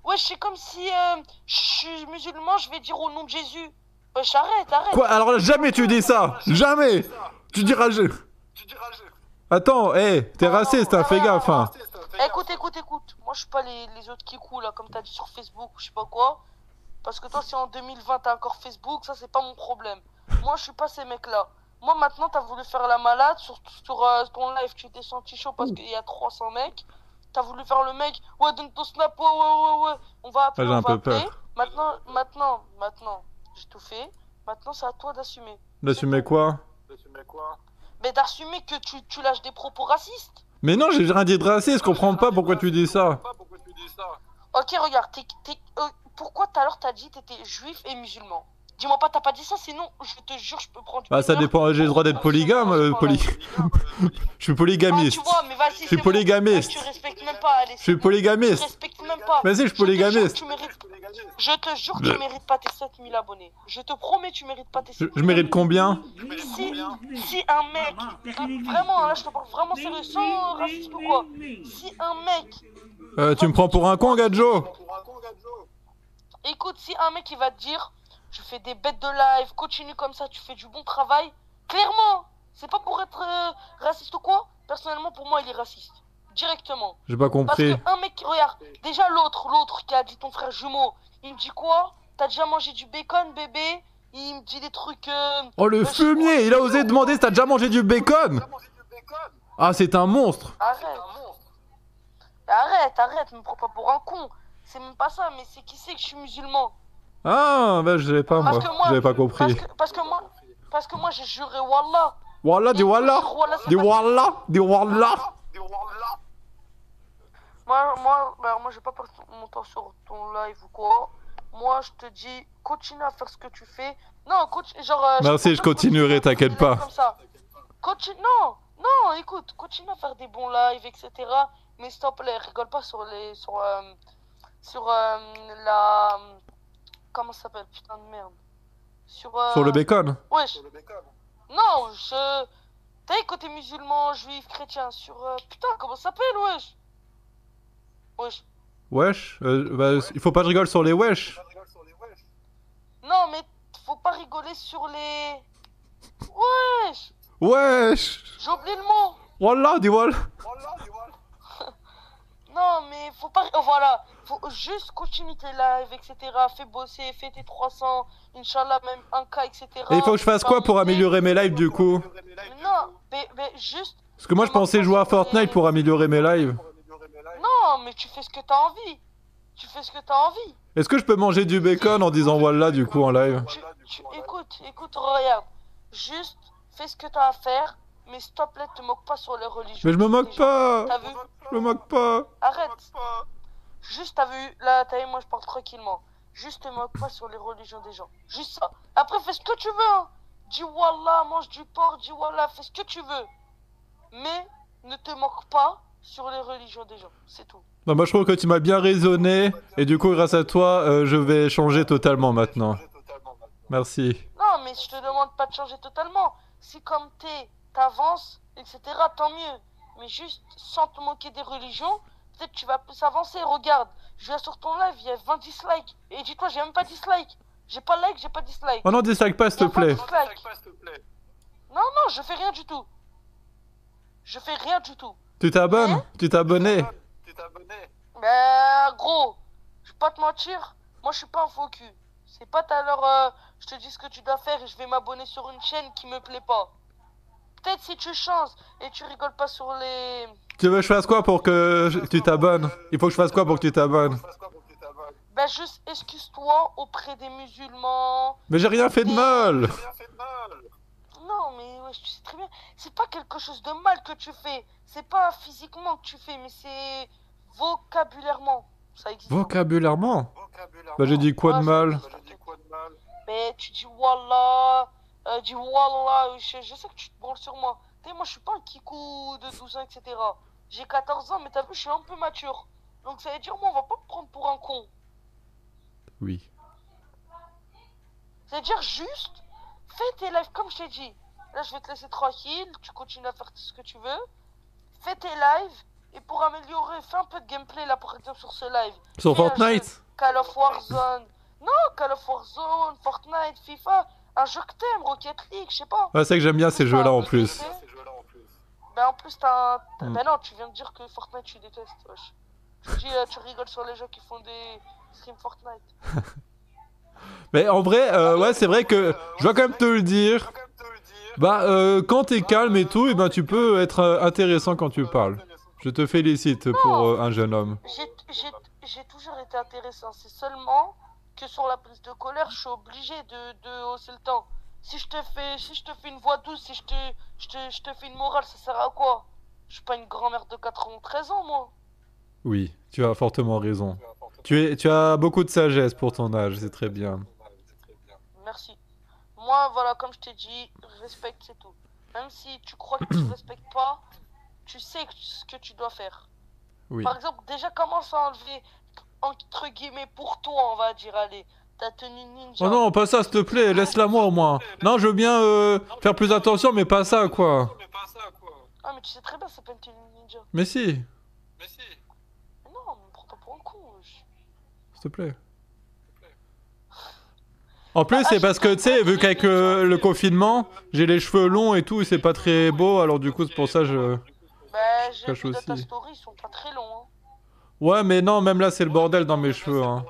Ouais, c'est comme si je suis musulman, je vais dire au nom de Jésus. Wesh, arrête. Quoi? Alors jamais tu dis ça. Jamais. Tu diras Attends, t'es raciste, hein, fais gaffe. Hein. Écoute. Moi, je suis pas les autres qui coulent, là, comme t'as dit sur Facebook ou je sais pas quoi. Parce que toi, si en 2020 t'as encore Facebook, ça, c'est pas mon problème. Moi, je suis pas ces mecs-là. Moi, maintenant, t'as voulu faire la malade sur ton live, tu t'es senti chaud parce qu'il y a 300 mecs. T'as voulu faire le mec, ouais, donne ton snap, ouais. On va appeler, J'ai un peu peur. Maintenant, j'ai tout fait. Maintenant, c'est à toi d'assumer. D'assumer quoi? Mais d'assumer que tu lâches des propos racistes. Mais non, j'ai rien dit de raciste, je comprends pas pourquoi tu dis ça. Ok, regarde, pourquoi tout à l'heure t'as dit t'étais juif et musulman? Dis-moi pas, t'as pas dit ça, sinon je te jure, je peux prendre. Ah, ça dépend, j'ai le droit d'être polygame. Je suis polygamiste. Tu vois, mais vas-y, je suis polygamiste. Tu respectes même pas, allez. Je suis polygamiste. Tu respectes même pas. Vas-y, je suis polygamiste. Je te jure, tu mérites pas tes 7000 abonnés. Je te promets, tu mérites pas tes 7000 Je mérite combien? Si un mec, vraiment, là je te parle vraiment sérieux, sans racisme ou quoi. Si un mec. Tu me prends pour un con, Gadjo? Écoute, si un mec il va te dire, tu fais des bêtes de live, continue comme ça, tu fais du bon travail, clairement, c'est pas pour être raciste ou quoi. Personnellement, pour moi, il est raciste. Directement. J'ai pas compris. Parce qu'un mec, regarde, déjà l'autre qui a dit ton frère jumeau, il me dit quoi? T'as déjà mangé du bacon, bébé? Il me dit des trucs. Oh, le fumier! Il a osé demander si t'as déjà mangé du bacon! Ah, c'est un monstre! Arrête, me prends pas pour un con. C'est même pas ça, mais c'est qui sait que je suis musulman. Ah, bah je l'avais pas, moi. J'avais pas compris. Parce que moi, j'ai juré Wallah. Wallah, dis Wallah! Dis Wallah! Dis Wallah! Moi, j'ai pas perdu mon temps sur ton live ou quoi. Moi, je te dis, continue à faire ce que tu fais. Non, merci, je continuerai, t'inquiète pas. Non, écoute, continue à faire des bons lives, etc. Mais s'il te plaît, rigole pas sur la... Comment ça s'appelle? Putain de merde. Sur le bacon? Wesh. Non, t'as côté musulman, juif, chrétien, sur... Putain, comment ça s'appelle, wesh? Il faut pas que je rigole sur les wesh. Non, mais faut pas rigoler sur les... Wesh. Wesh. J'ai oublié le mot. Wallah, dis Wallah. Non, mais faut pas. Voilà, faut juste continuer tes lives, etc. Fais bosser, fais tes 300, Inch'Allah, même 1K, etc. Et il faut que je fasse quoi pour améliorer mes lives du coup? Non, mais juste. Parce que moi je pensais jouer à Fortnite pour améliorer mes lives. Non, mais tu fais ce que t'as envie. Tu fais ce que t'as envie. Est-ce que je peux manger du bacon en disant voilà du coup en live? Écoute, regarde. Juste, fais ce que t'as à faire, mais s'il te plaît, te moque pas sur les religions. Mais je me moque pas! T'as vu? Je me moque pas! Arrête. Juste, t'as vu? Là, t'as vu, moi je parle tranquillement. Juste, te moque pas sur les religions des gens. Juste ça. Après, fais ce que tu veux, hein. Dis Wallah, mange du porc, dis Wallah, fais ce que tu veux. Mais ne te moque pas sur les religions des gens. C'est tout. Bah moi je trouve que tu m'as bien raisonné et du coup grâce à toi je vais changer totalement maintenant. Merci. Non, mais je te demande pas de changer totalement. Si comme t'avances, etc., tant mieux. Mais juste sans te moquer des religions, peut-être tu vas plus avancer. Regarde, je viens sur ton live, il y a 20 dislikes. Et dis-toi, j'ai même pas dislike. J'ai pas like, j'ai pas dislike. Oh non, dislike pas s'il te plaît. Non, non, je fais rien du tout. Je fais rien du tout. Tu t'abonnes? Tu t'es abonné? Ben, gros, je vais pas te mentir, moi je suis pas un faux cul. C'est pas tout à l'heure, je te dis ce que tu dois faire et je vais m'abonner sur une chaîne qui me plaît pas. Peut-être si tu changes et tu rigoles pas sur les... Tu veux que je fasse quoi pour que tu t'abonnes? Il faut que je fasse quoi pour que tu t'abonnes? Ben, juste excuse-toi auprès des musulmans. Mais j'ai rien fait de mal! Non, mais ouais, tu sais très bien, c'est pas quelque chose de mal que tu fais. C'est pas physiquement que tu fais, mais c'est vocabulairement. Ça existe. Vocabulairement? Bah j'ai dit quoi de mal? Mais tu dis Wallah, dis Wallah, je sais que tu te branles sur moi. Tu sais, moi je suis pas un kikou de 12 ans, etc. J'ai 14 ans, mais t'as vu, je suis un peu mature. Donc ça veut dire, moi, on va pas me prendre pour un con. Oui. C'est-à-dire juste, fais tes lives comme je t'ai dit. Là, je vais te laisser tranquille, tu continues à faire ce que tu veux. Fais tes lives, et pour améliorer, fais un peu de gameplay, là, par exemple, sur ce live. Sur Fais un Fortnite? jeu, Call of Warzone. Non, Call of Warzone, Fortnite, FIFA. Un jeu que t'aimes, Rocket League, je sais pas. Ouais, c'est que j'aime bien ces jeux-là en plus. Ben en plus, ben non, tu viens de dire que Fortnite, tu détestes, wesh. Tu dis, tu rigoles sur les gens qui font des streams Fortnite. Mais en vrai, ouais, c'est vrai que je dois quand même te le dire. Bah, quand t'es calme et tout, et ben tu peux être intéressant quand tu parles. Je te félicite pour un jeune homme. J'ai toujours été intéressant. C'est seulement que sur la prise de colère, je suis obligé de hausser le temps. Si je te fais une voix douce, si je te fais une morale, ça sert à quoi? Je suis pas une grand-mère de 93 ans, moi. Oui, tu as fortement raison. Tu as beaucoup de sagesse pour ton âge, c'est très bien. Merci. Moi, voilà, comme je t'ai dit, respecte, c'est tout. Même si tu crois que tu respectes pas, tu sais ce que tu dois faire. Oui. Par exemple, déjà commence à enlever, entre guillemets, pour toi, on va dire, allez, ta tenue ninja. Oh non, pas ça, s'il te plaît, laisse-la moi au moins. Non, je veux bien faire plus attention, mais pas ça, quoi. Ah, mais tu sais très bien, c'est pas une tenue ninja. Mais si, Mais non, me prends pas pour un con, wesh. s'il te plaît. En plus, c'est parce que, tu sais, vu qu'avec le confinement, j'ai les cheveux longs et tout, et c'est pas très beau, alors du coup, c'est pour ça que je... Bah, j'ai cache vu dans ta aussi. story, ils sont pas très longs, hein. Ouais, mais non, même là, c'est le bordel dans mes cheveux, hein.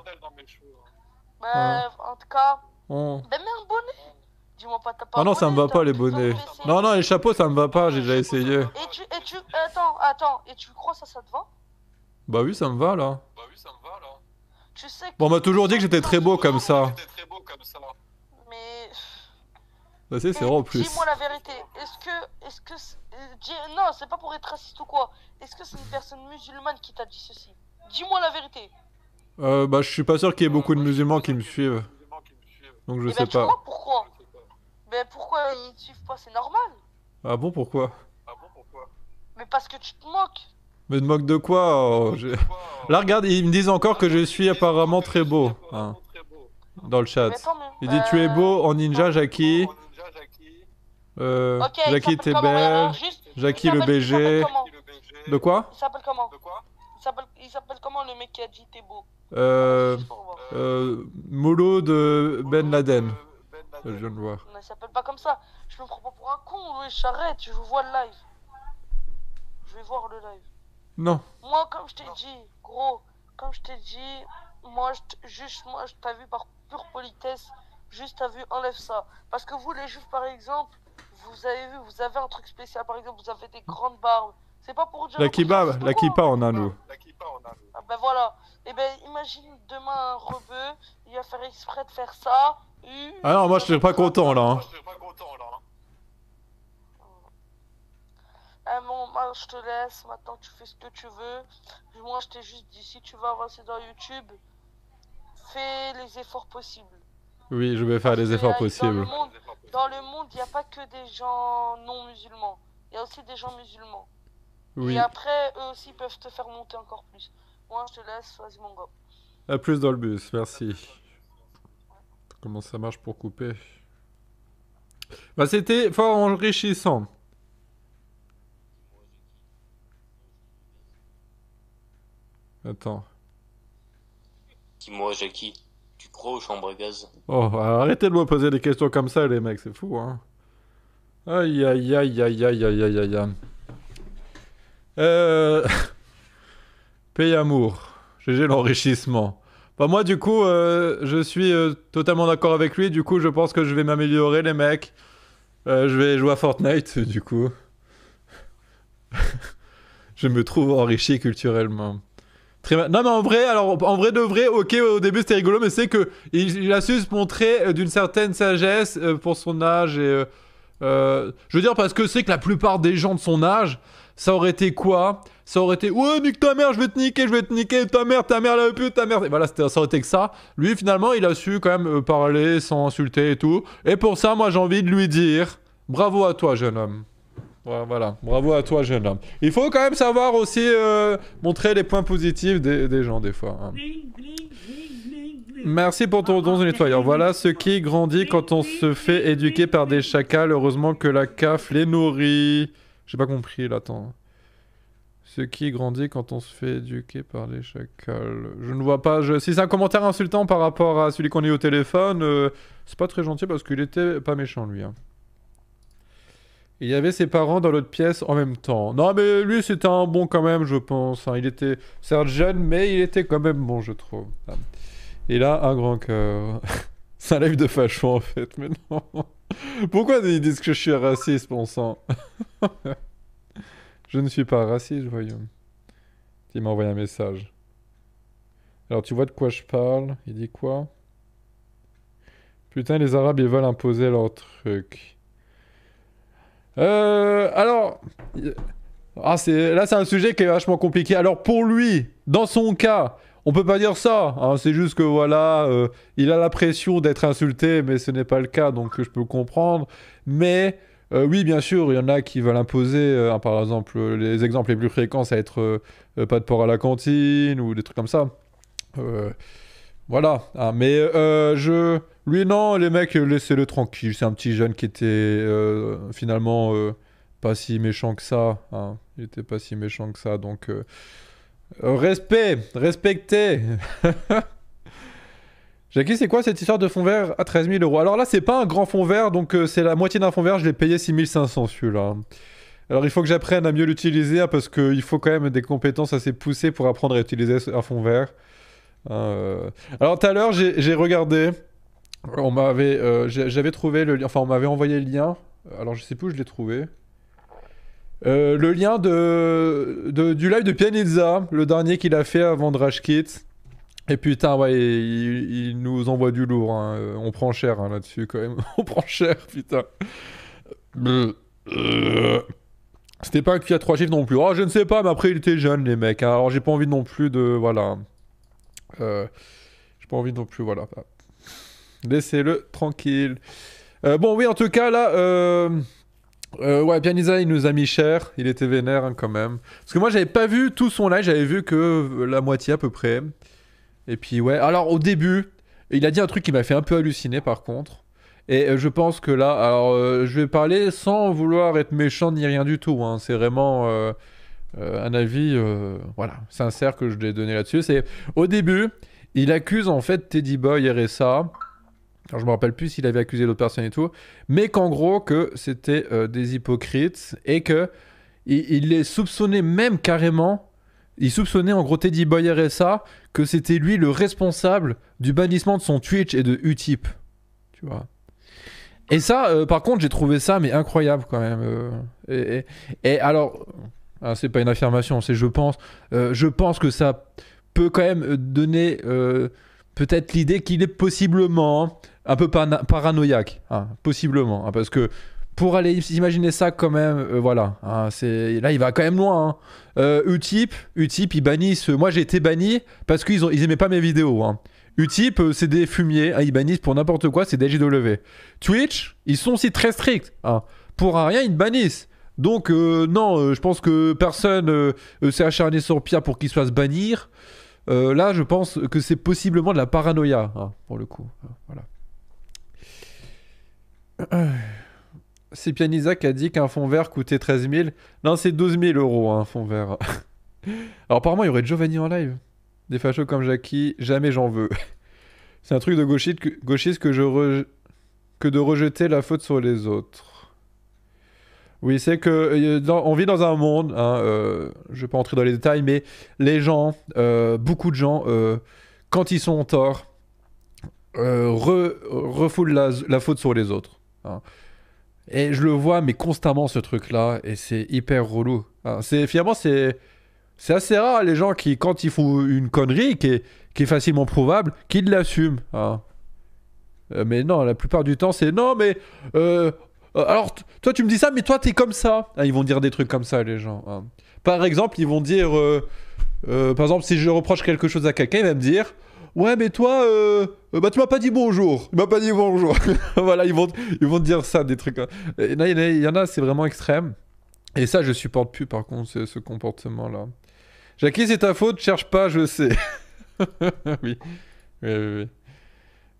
Bah, en tout cas, On- bah, mets un bonnet. Dis-moi pas, t'as pas Ah un non, ça me va bonnet, pas, les t'as un bonnets. truc Non, non, les chapeaux, ça me va pas, j'ai déjà essayé. Attends, et tu crois ça te va? Bah oui, ça me va, là. Tu sais que... Bon, on m'a toujours dit que j'étais très beau comme ça. Mais... Bah c'est vrai en plus. Dis-moi la vérité, non, c'est pas pour être raciste ou quoi. Est-ce que c'est une personne musulmane qui t'a dit ceci? Dis-moi la vérité. Bah je suis pas sûr qu'il y ait beaucoup de musulmans qui me suivent. Donc je Eh sais ben, tu pas. vois pourquoi? Ben pourquoi ils te suivent pas, c'est normal. Ah bon, pourquoi? Mais parce que tu te moques. Mais de moque de quoi? Là regarde, ils me disent encore que je suis apparemment très beau. Hein, dans le chat. Mais tant mieux. Il dit tu es beau en ninja, Jackie. Ok, il Jackie, s'appelle t'es comment, belle. regarde, juste, Jackie il le s'appelle- il BG. s'appelle comment De quoi? Il s'appelle comment? Il s'appelle comment le mec qui a dit t'es beau? Juste pour voir. Molo de Ben Laden. Je viens de voir. Non, il s'appelle pas comme ça. Je me prends pas pour un con, oui, j'arrête, je vois le live. Je vais voir le live. Non. Moi, comme je t'ai dit, gros, comme je t'ai dit, je t'ai vu par pure politesse, juste t'as vu, enlève ça. Parce que vous, les juifs, par exemple, vous avez vu, vous avez un truc spécial, par exemple, vous avez des grandes barbes. C'est pas pour dire... La kippa on a, nous. Ah ben voilà. Et ben, imagine demain un rebeu, il va faire exprès de faire ça. Ah non, moi je serais pas content là. Hein. Ah bon, moi je te laisse, maintenant tu fais ce que tu veux. Moi je t'ai juste dit, si tu veux avancer dans YouTube, fais les efforts possibles. Oui, je vais faire les efforts possibles. Dans le monde, il n'y a pas que des gens non musulmans. Il y a aussi des gens musulmans. Oui. Et après, eux aussi peuvent te faire monter encore plus. Moi je te laisse, vas-y mon gars. A plus dans le bus, merci. Comment ça marche pour couper? Bah c'était fort enrichissant. Attends. Dis-moi, Jackie, tu crois aux chambres à gaz? Oh, arrêtez de me poser des questions comme ça, les mecs, c'est fou, hein. Aïe, aïe, aïe, aïe, aïe, aïe, aïe, aïe. Paix amour. GG l'enrichissement. Bah moi, du coup, je suis totalement d'accord avec lui. Du coup, je pense que je vais m'améliorer, les mecs. Je vais jouer à Fortnite, du coup. Je me trouve enrichi culturellement. Non mais en vrai, alors en vrai de vrai, ok, au début c'était rigolo, mais c'est que il a su se montrer d'une certaine sagesse pour son âge et je veux dire parce que c'est que la plupart des gens de son âge, ça aurait été quoi? Ça aurait été ouais nique ta mère, je vais te niquer, ta mère la pute, ta mère. Et voilà, ça aurait été que ça. Lui finalement, il a su quand même parler sans insulter et tout. Et pour ça, moi j'ai envie de lui dire bravo à toi, jeune homme. Voilà, bravo à toi, jeune homme. Il faut quand même savoir aussi montrer les points positifs des gens, des fois. Hein. Merci pour ton don de nettoyeur. Voilà ce qui grandit quand on se fait éduquer par des chacals. Heureusement que la CAF les nourrit. J'ai pas compris, là, attends. Ce qui grandit quand on se fait éduquer par des chacals. Je ne vois pas... Si c'est un commentaire insultant par rapport à celui qu'on a eu au téléphone, c'est pas très gentil parce qu'il était pas méchant, lui. Hein. Il y avait ses parents dans l'autre pièce en même temps. Non, mais lui, c'était un bon quand même, je pense. Hein. Il était certes jeune, mais il était quand même bon, je trouve. Il a un grand cœur. C'est un live de facho, en fait, mais non. Pourquoi ils disent que je suis raciste, bon sang? Je ne suis pas raciste, voyons. Il m'a envoyé un message. Alors, tu vois de quoi je parle? Il dit quoi? Putain, les Arabes, ils veulent imposer leur truc. Alors... là, c'est un sujet qui est vachement compliqué. Alors, pour lui, dans son cas, on peut pas dire ça. Hein, c'est juste que, voilà, il a la pression d'être insulté, mais ce n'est pas le cas, donc je peux comprendre. Mais, oui, bien sûr, il y en a qui veulent imposer, par exemple, les exemples les plus fréquents, ça va être pas de porc à la cantine, ou des trucs comme ça. Voilà. Hein, mais, lui, non, les mecs, laissez-le tranquille. C'est un petit jeune qui était finalement pas si méchant que ça. Hein. Il était pas si méchant que ça. Donc, respectez. Jackie, c'est quoi cette histoire de fond vert à 13 000 €? Alors là, c'est pas un grand fond vert, donc c'est la moitié d'un fond vert. Je l'ai payé 6 500 celui-là. Alors il faut que j'apprenne à mieux l'utiliser hein, parce qu'il faut quand même des compétences assez poussées pour apprendre à utiliser un fond vert. Alors tout à l'heure, j'ai regardé. On m'avait, j'avais trouvé le lien, enfin on m'avait envoyé le lien, alors je sais plus où je l'ai trouvé. Le lien du live de Pianizza, le dernier qu'il a fait avant de Rage Kit. Et putain, ouais, il nous envoie du lourd, hein. On prend cher hein, là-dessus quand même, on prend cher, putain. C'était pas un cul à 3 chiffres non plus, oh je ne sais pas, mais après il était jeune les mecs, hein. Alors j'ai pas envie non plus de, voilà. J'ai pas envie non plus, voilà. Laissez-le tranquille. Bon, oui, en tout cas, là... ouais, Pianizza, il nous a mis cher. Il était vénère, hein, quand même. Parce que moi, j'avais pas vu tout son live. J'avais vu que la moitié, à peu près. Et puis, ouais. Alors, au début, il a dit un truc qui m'a fait un peu halluciner, par contre. Et je pense que là... Alors, je vais parler sans vouloir être méchant ni rien du tout. Hein. C'est vraiment... un avis, voilà, sincère que je lui ai donné là-dessus. C'est... Au début, il accuse, en fait, Teddy Boy RSA... Alors je me rappelle plus s'il avait accusé d'autres personnes et tout, mais qu'en gros que c'était des hypocrites et que il les soupçonnait même carrément il soupçonnait en gros Teddy Boy RSA que c'était lui le responsable du bannissement de son Twitch et de Utip. Tu vois. Et ça, par contre, j'ai trouvé ça mais incroyable quand même. Et alors, c'est pas une affirmation, c'est je pense que ça peut quand même donner peut-être l'idée qu'il est possiblement un peu paranoïaque, hein, possiblement, hein, parce que pour aller imaginer ça quand même, voilà, hein, là il va quand même loin. Hein. Utip, ils bannissent. Moi j'ai été banni parce qu'ils aimaient pas mes vidéos. Hein. Utip, c'est des fumiers, hein, ils bannissent pour n'importe quoi, c'est des JW. Twitch, ils sont aussi très stricts. Hein. Pour rien, ils bannissent. Donc non, je pense que personne s'est acharné sur Pierre pour qu'il se fasse bannir. Là, je pense que c'est possiblement de la paranoïa, hein, pour le coup. Voilà. C'est Pianiza qui a dit qu'un fond vert coûtait 13 000. Non, c'est 12 000 euros, un fond vert. Alors, apparemment, il y aurait Giovanni en live. Des fachos comme Jackie, jamais j'en veux. C'est un truc de gauchiste que de rejeter la faute sur les autres. Oui, c'est que on vit dans un monde, hein, je vais pas entrer dans les détails, mais les gens, beaucoup de gens, quand ils sont en tort, refoulent la faute sur les autres. Hein. Et je le vois, mais constamment, ce truc-là, et c'est hyper relou. Hein. Finalement, c'est assez rare, les gens qui, quand ils font une connerie qui est facilement prouvable, qu'ils l'assument. Hein. Mais non, la plupart du temps, c'est non, mais... alors, toi, tu me dis ça, mais toi, t'es comme ça. Ah, ils vont dire des trucs comme ça, les gens. Hein. Par exemple, ils vont dire... par exemple, si je reproche quelque chose à quelqu'un, il va me dire... Ouais, mais toi, bah, tu m'as pas dit bonjour. Il m'a pas dit bonjour. Voilà, ils vont te dire ça, des trucs. Il y en a, c'est vraiment extrême. Et ça, je supporte plus, par contre, ce comportement-là. Jackie, c'est ta faute, cherche pas, je sais. Oui. Oui.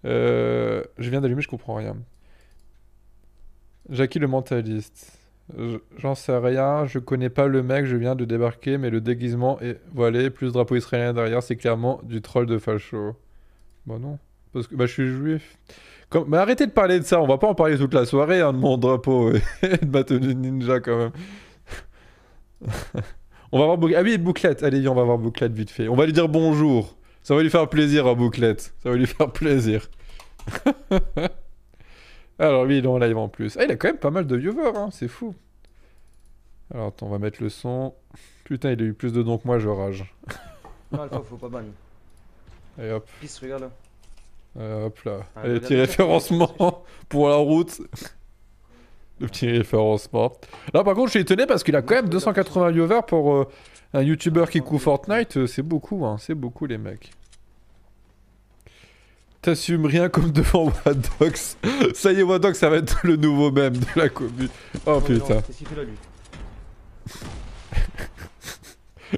Je viens d'allumer, je comprends rien. Jackie le mentaliste. J'en sais rien, je connais pas le mec, je viens de débarquer, mais le déguisement est voilé, plus drapeau israélien derrière, c'est clairement du troll de facho. Bah non, parce que je suis juif. Mais arrêtez de parler de ça, on va pas en parler toute la soirée, hein, de mon drapeau et de ma tenue de ninja quand même. On va voir Bouclette. Ah oui, Bouclette, allez, on va voir Bouclette vite fait. On va lui dire bonjour, ça va lui faire plaisir à Bouclette, ça va lui faire plaisir. Alors lui, il est en live en plus. Ah, il a quand même pas mal de viewers, hein, c'est fou. Alors attends, on va mettre le son. Putain, il a eu plus de dons que moi, je rage. Non, Alpha, faut pas ban. Et hop. Pisse, regarde là. Hop là. Ah, Allez, regarde petit ça, référencement pour la route. Le petit référencement. Là, par contre, je suis étonné parce qu'il a quand même 280 viewers pour un YouTuber qui couvre Fortnite. C'est beaucoup, hein. C'est beaucoup, les mecs. T'assumes rien comme devant Wadox. Ça y est, Wadox, ça va être le nouveau mème de la commune. Oh putain. Qu'est-ce qu'il fait là, lui?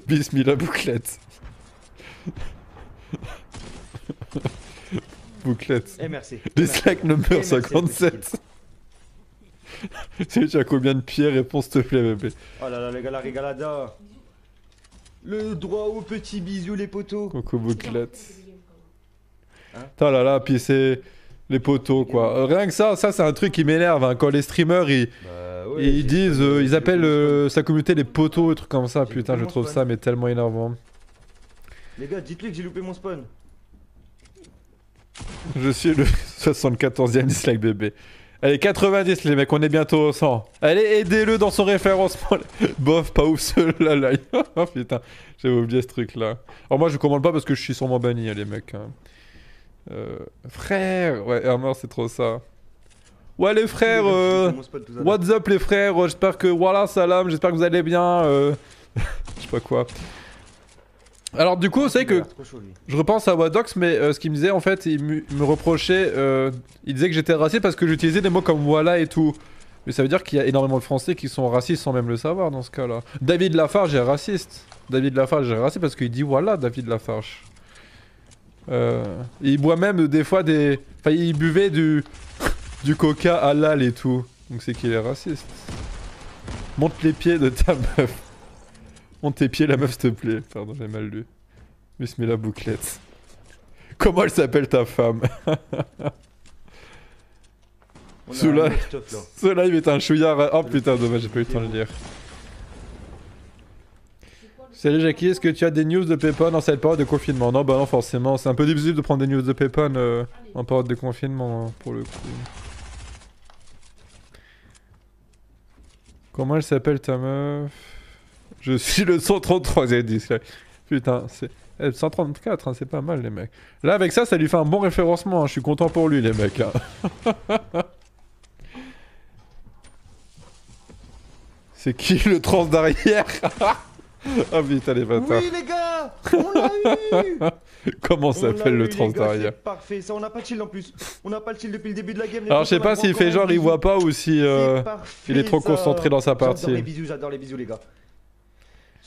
Bismillah Bouclette. Bouclette. Eh, merci. Dislike number 57. Tu as combien de pieds? Réponse s'il te plaît, bébé. Oh là là, les gars, la régalada. Le droit au petit bisou, les potos. Coucou Bouclette. Hein? Putain là là, puis c'est les poteaux quoi. Rien que ça c'est un truc qui m'énerve. Hein. Quand les streamers ils disent, ils appellent sa communauté les poteaux et trucs comme ça. Putain, je trouve ça mais tellement énervant. Les gars, dites-lui que j'ai loupé mon spawn. Je suis le 74e dislike bébé. Allez, 90 les mecs, on est bientôt au 100. Allez, aidez-le dans son référencement. Bof, pas ouf celui-là là. Oh putain, j'avais oublié ce truc là. Alors moi je commande pas parce que je suis sûrement banni les mecs. Hein. Frère, ouais, Armor c'est trop ça. Ouais les frères, what's up les frères, j'espère que, voilà, salam, j'espère que vous allez bien, je sais pas quoi. Alors du coup, vous savez que, je repense à Wadox, mais ce qu'il me disait en fait, il me reprochait, il disait que j'étais raciste parce que j'utilisais des mots comme voilà et tout. Mais ça veut dire qu'il y a énormément de Français qui sont racistes sans même le savoir dans ce cas-là. David Lafarge est raciste. David Lafarge est raciste parce qu'il dit voilà David Lafarge. Il boit même des fois des... Enfin, il buvait du coca halal et tout. Donc c'est qu'il est raciste. Monte les pieds de ta meuf. Monte tes pieds la meuf s'il te plaît. Pardon, j'ai mal lu. Bismillah Bouclette. Comment elle s'appelle ta femme? Ce live est un chouillard... Oh putain, dommage, j'ai pas eu le temps de le lire. Salut Jackie, est-ce que tu as des news de Pépon dans cette période de confinement? Non, bah non, forcément. C'est un peu difficile de prendre des news de Pépon en période de confinement, hein, pour le coup. Comment elle s'appelle ta meuf? Je suis le 133, vous avez dit. Putain, c'est... 134, hein, c'est pas mal les mecs. Là, avec ça, ça lui fait un bon référencement. Hein. Je suis content pour lui, les mecs. Hein. C'est qui le trans d'arrière? Ah putain, les bâtards. Oui, les gars, on l'a eu. Comment ça s'appelle le trans les gars, d'arrière? c'est parfait, ça, on n'a pas de shield en plus. On n'a pas le shield depuis le début de la game. Les Alors, je sais potos, on pas a s'il encore fait genre un il bisou. voit pas ou si C'est parfait, il est trop ça. concentré dans sa partie. J'adore les bisous, les gars.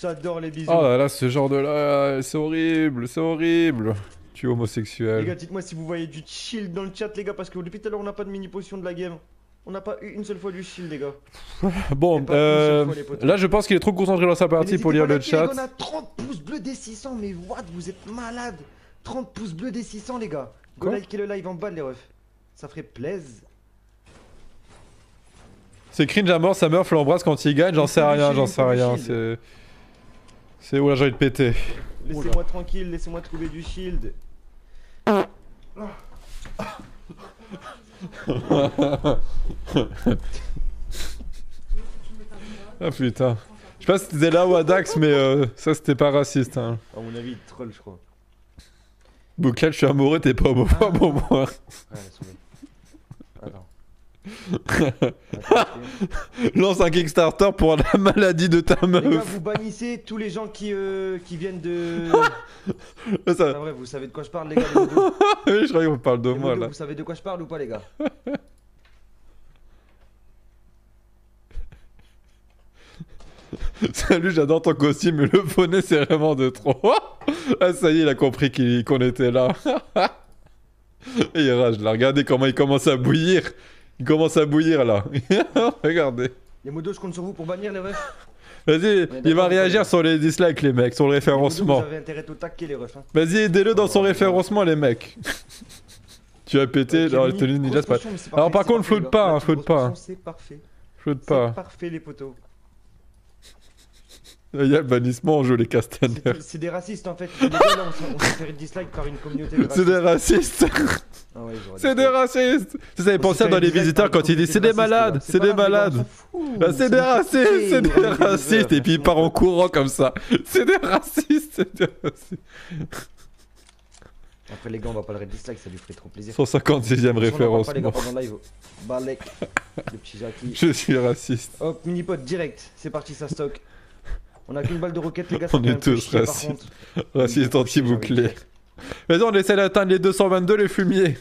J'adore les bisous. Oh là là, ce genre de là, c'est horrible, c'est horrible. Tu es Les homosexuel. gars, dites-moi si vous voyez du shield dans le chat, les gars, parce que depuis tout à l'heure, on n'a pas de mini potion de la game. On n'a pas eu une seule fois du shield, les gars. Bon, Et pas une seule fois, les potos. là je pense qu'il est trop concentré dans sa partie pour lire le chat. On a 30 pouces bleus des 600, mais what? Vous êtes malades. 30 pouces bleus des 600, les gars. Go Quoi? liker le live en bas, les refs. Ça ferait plaisir. C'est cringe à mort, sa meuf l'embrasse quand il gagne, j'en sais rien, j'en sais rien. C'est où là, j'ai envie de péter. Laissez-moi tranquille, laissez-moi trouver du shield. Ah putain. Je sais pas si c'était là ou à Dax, mais ça c'était pas raciste. Hein. À mon avis, troll, je crois. Bouclette, je suis amoureux, t'es pas homophobe au moins. Ouais, laisse-moi. Attends. Lance un Kickstarter pour la maladie de ta Les gars, meuf. vous bannissez tous les gens qui viennent de... Ça... Ah, vrai, vous savez de quoi je parle, les gars, les modos. Oui, je croyais qu'on parle de Les moi modos, là. vous savez de quoi je parle ou pas, les gars? Salut, j'adore ton costume, mais le poney c'est vraiment de trop. Ah ça y est, il a compris qu'on était là. Et il rage là, regardez comment il commence à bouillir. Il commence à bouillir là. Regardez. Les modos, je compte sur vous pour bannir les refs. Vas-y, il va réagir sur les dislikes les mecs, sur le Les modos, référencement. vous avez intérêt à tout taquer, les refs. Hein. Vas-y, aidez-le dans son référencement les mecs. Tu as pété dans la tenue ninja, c'est pas... Alors par contre, flotte pas, hein, flotte pas. C'est parfait. Flotte C'est pas. parfait, les potos. Il y a le bannissement en jeu les castaners. C'est des racistes en fait. Les gars, là, on s'est fait dislike par une communauté de C'est des racistes. racistes. Ah ouais, j'aurais C'est dû des faire. racistes. Ça fait On penser s'est à dans fait les dislike visiteurs par quand une il dit c'est communauté des de racistes, malades, les gars. c'est des pas grave, les gars, malades. on s'en fout. Bah, c'est Ça des nous fait racistes, kiffer, c'est nous, des on est des racistes. losers, Et puis il part en franchement. courant comme ça. C'est des racistes, c'est des racistes. Après les gars, on va pas le dislike, ça lui ferait trop plaisir. 156e Franchement, on en parle pas, les gars, référencement. pendant le live. Balek, le petit Jackie. Je suis raciste. Hop, mini-pot direct, c'est parti, ça stock. On a qu'une balle de roquette, les gars. On est tous racistes. Raciste anti-bouclé. Vas-y, on essaie d'atteindre les 222 les fumiers.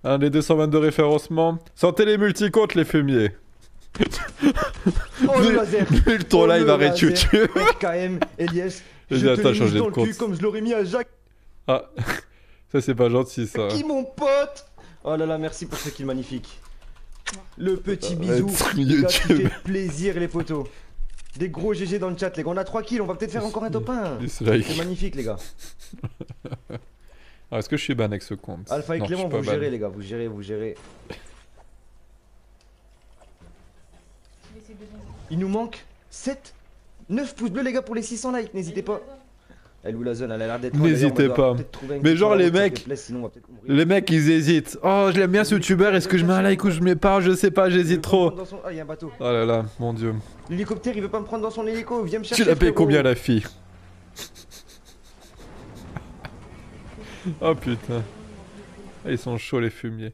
Hein, les 222 référencements. Sentez les multicomptes les fumiers. Oh le laser. Nul ton Oh, live le arrête laser. YouTube. RKM, Elias. Vas-y, Je te attends, l'ai changer mis de dans le compte. cul comme je l'aurais mis à Jacques. Ah, ça c'est pas gentil ça. Qui mon pote? Oh là là, merci pour ce kill magnifique. Le petit Ouais, bisou. sur Les gars, qui YouTube. fait plaisir les potos. Des gros GG dans le chat, les gars. On a 3 kills, on va peut-être faire encore un top 1. Dislike. C'est magnifique, les gars. Alors est-ce que je suis ban avec ce compte? Alpha et Non, je Clément, suis pas vous ban. gérez, les gars. Vous gérez, vous gérez. Il nous manque 7, 9 pouces bleus, les gars, pour les 600 likes. N'hésitez pas. Elle ou la zone, elle a l'air d'être. N'hésitez pas. Mais genre, les mecs- Les mecs ils hésitent. Oh je l'aime bien ce youtubeur, est-ce que je mets un like ou je mets pas? Je sais pas, j'hésite trop. Ah, il y a un bateau. Oh là là, mon dieu. L'hélicoptère, il veut pas me prendre dans son hélico. Viens me chercher. Tu l'as payé frérot. combien la fille? Oh putain. Ah, ils sont chauds les fumiers.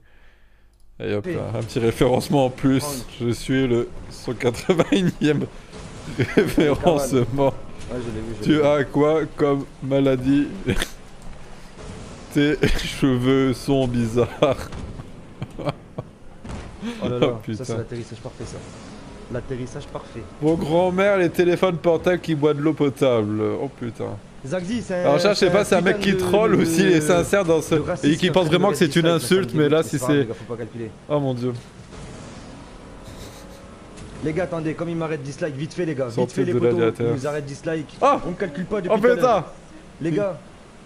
Et hop là, un petit référencement en plus. Je suis le 181e référencement. Ouais, je l'ai vu, je l'ai Tu vu. as quoi comme maladie? Tes cheveux sont bizarres. Oh là là, Oh, putain. ça c'est l'atterrissage parfait ça. L'atterrissage parfait. Vos grands-mères, les téléphones portables qui boivent de l'eau potable. Oh putain. Zagzi, c'est un. Alors ça, je sais pas, c'est un mec qui troll ou s'il est sincère dans ce... Et qui pense vraiment que c'est une insulte, mais là, si c'est... Faut pas calculer. Oh mon dieu. Les gars, attendez, comme il m'arrête dislike, vite fait les gars, vite Sortez fait les de potos, l'aviateur. il nous arrête dislike. Ah On me calcule pas depuis Oh tout à l'heure. putain. Les gars,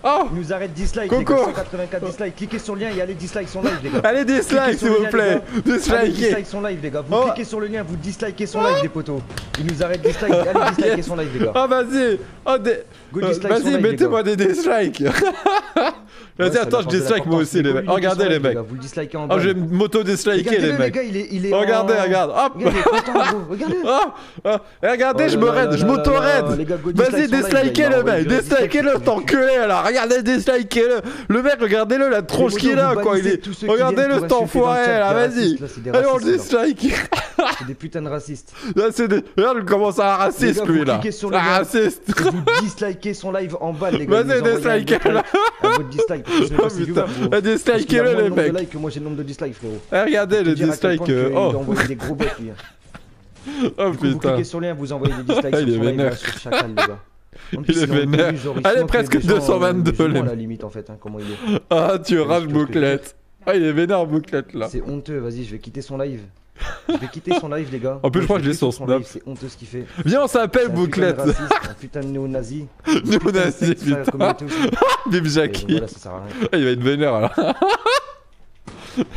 Oh Il nous arrête dislike, Coco. les gars, 184 dislikes. Cliquez sur le lien et allez dislike son live, les gars. Allez, dislike Cliquez s'il sur le vous lien, plaît. les gars. Allez, Dislikez. dislike son live, les gars. Vous Oh. cliquez sur le lien, vous dislikez son live, les potos. Il nous arrête dislike, allez disliker son live, les gars. Oh, vas-y. Oh, Go dislike son vas-y, live, mettez-moi des dislikes. Ouais, Vas-y, ça attends, la je force de dislike moi l'importance. aussi, les Go mecs. liker Regardez, son les live, mecs. gars, vous le dislikez en Oh, bas. je vais m'auto-disliker, les Regardez-le, les mecs. gars, il est Regardez, en... regarde. Hop. Regarde, il est content, gros. Regardez. Oh, et regardez, Oh je là me là raid, là je là m'auto-raid. là, les gars, go Vas-y, dislike son live, dislikez il a le envoyé mec, du dislike, dislikez-le, c'est cet enculé là. Regardez, dislikez-le. Le mec, regardez-le, la tronche qu'il a, quoi. Il est. Regardez-le, cet enfoiré là, vas-y. Allez, on le dislike. C'est des putains de racistes. Là, c'est des. Regarde comment ça un Les raciste, gars, lui vous là. cliquez sur le Un lien. raciste. Et vous dislikez son live en bas, les gars. Vas-y, dislikez-le. Votre dislike, parce que ce n'est Oh pas si putain, vivable, gros. dislikez-le, Parce qu'il a moins les de nombre de mecs. likes que moi j'ai le nombre de dislikes, frérot. Eh, regardez Je le peux dire à quel dislike. point qu'il Oh, a envoyé des gros bots, lui. oh Du coup, vous putain. cliquez sur le lien, vous envoyez des dislikes Ah, sur il est son live vénère. là, sur Chacal, les gars. En Il plus, est est en vénère. tenue, genre, il Allez, se moque presque des gens, 222, musulmans, les à la mecs. limite, en fait, hein, comment il est. Ah, tu rages je te le fais. bouclette. Ah, il est vénère bouclette là. C'est honteux, vas-y, je vais quitter son live. Je vais quitter son live, les gars. En plus, je crois que j'ai vais son quitter snap. live, c'est honteux ce qu'il fait. Viens, on C'est s'appelle un putain de bouclette. raciste, un putain de néo-nazi. Néo-nazi, Putain, putain. communauté aussi. Bim Et donc, Jackie. voilà, ça sert à rien. Ah, il va être vénère là.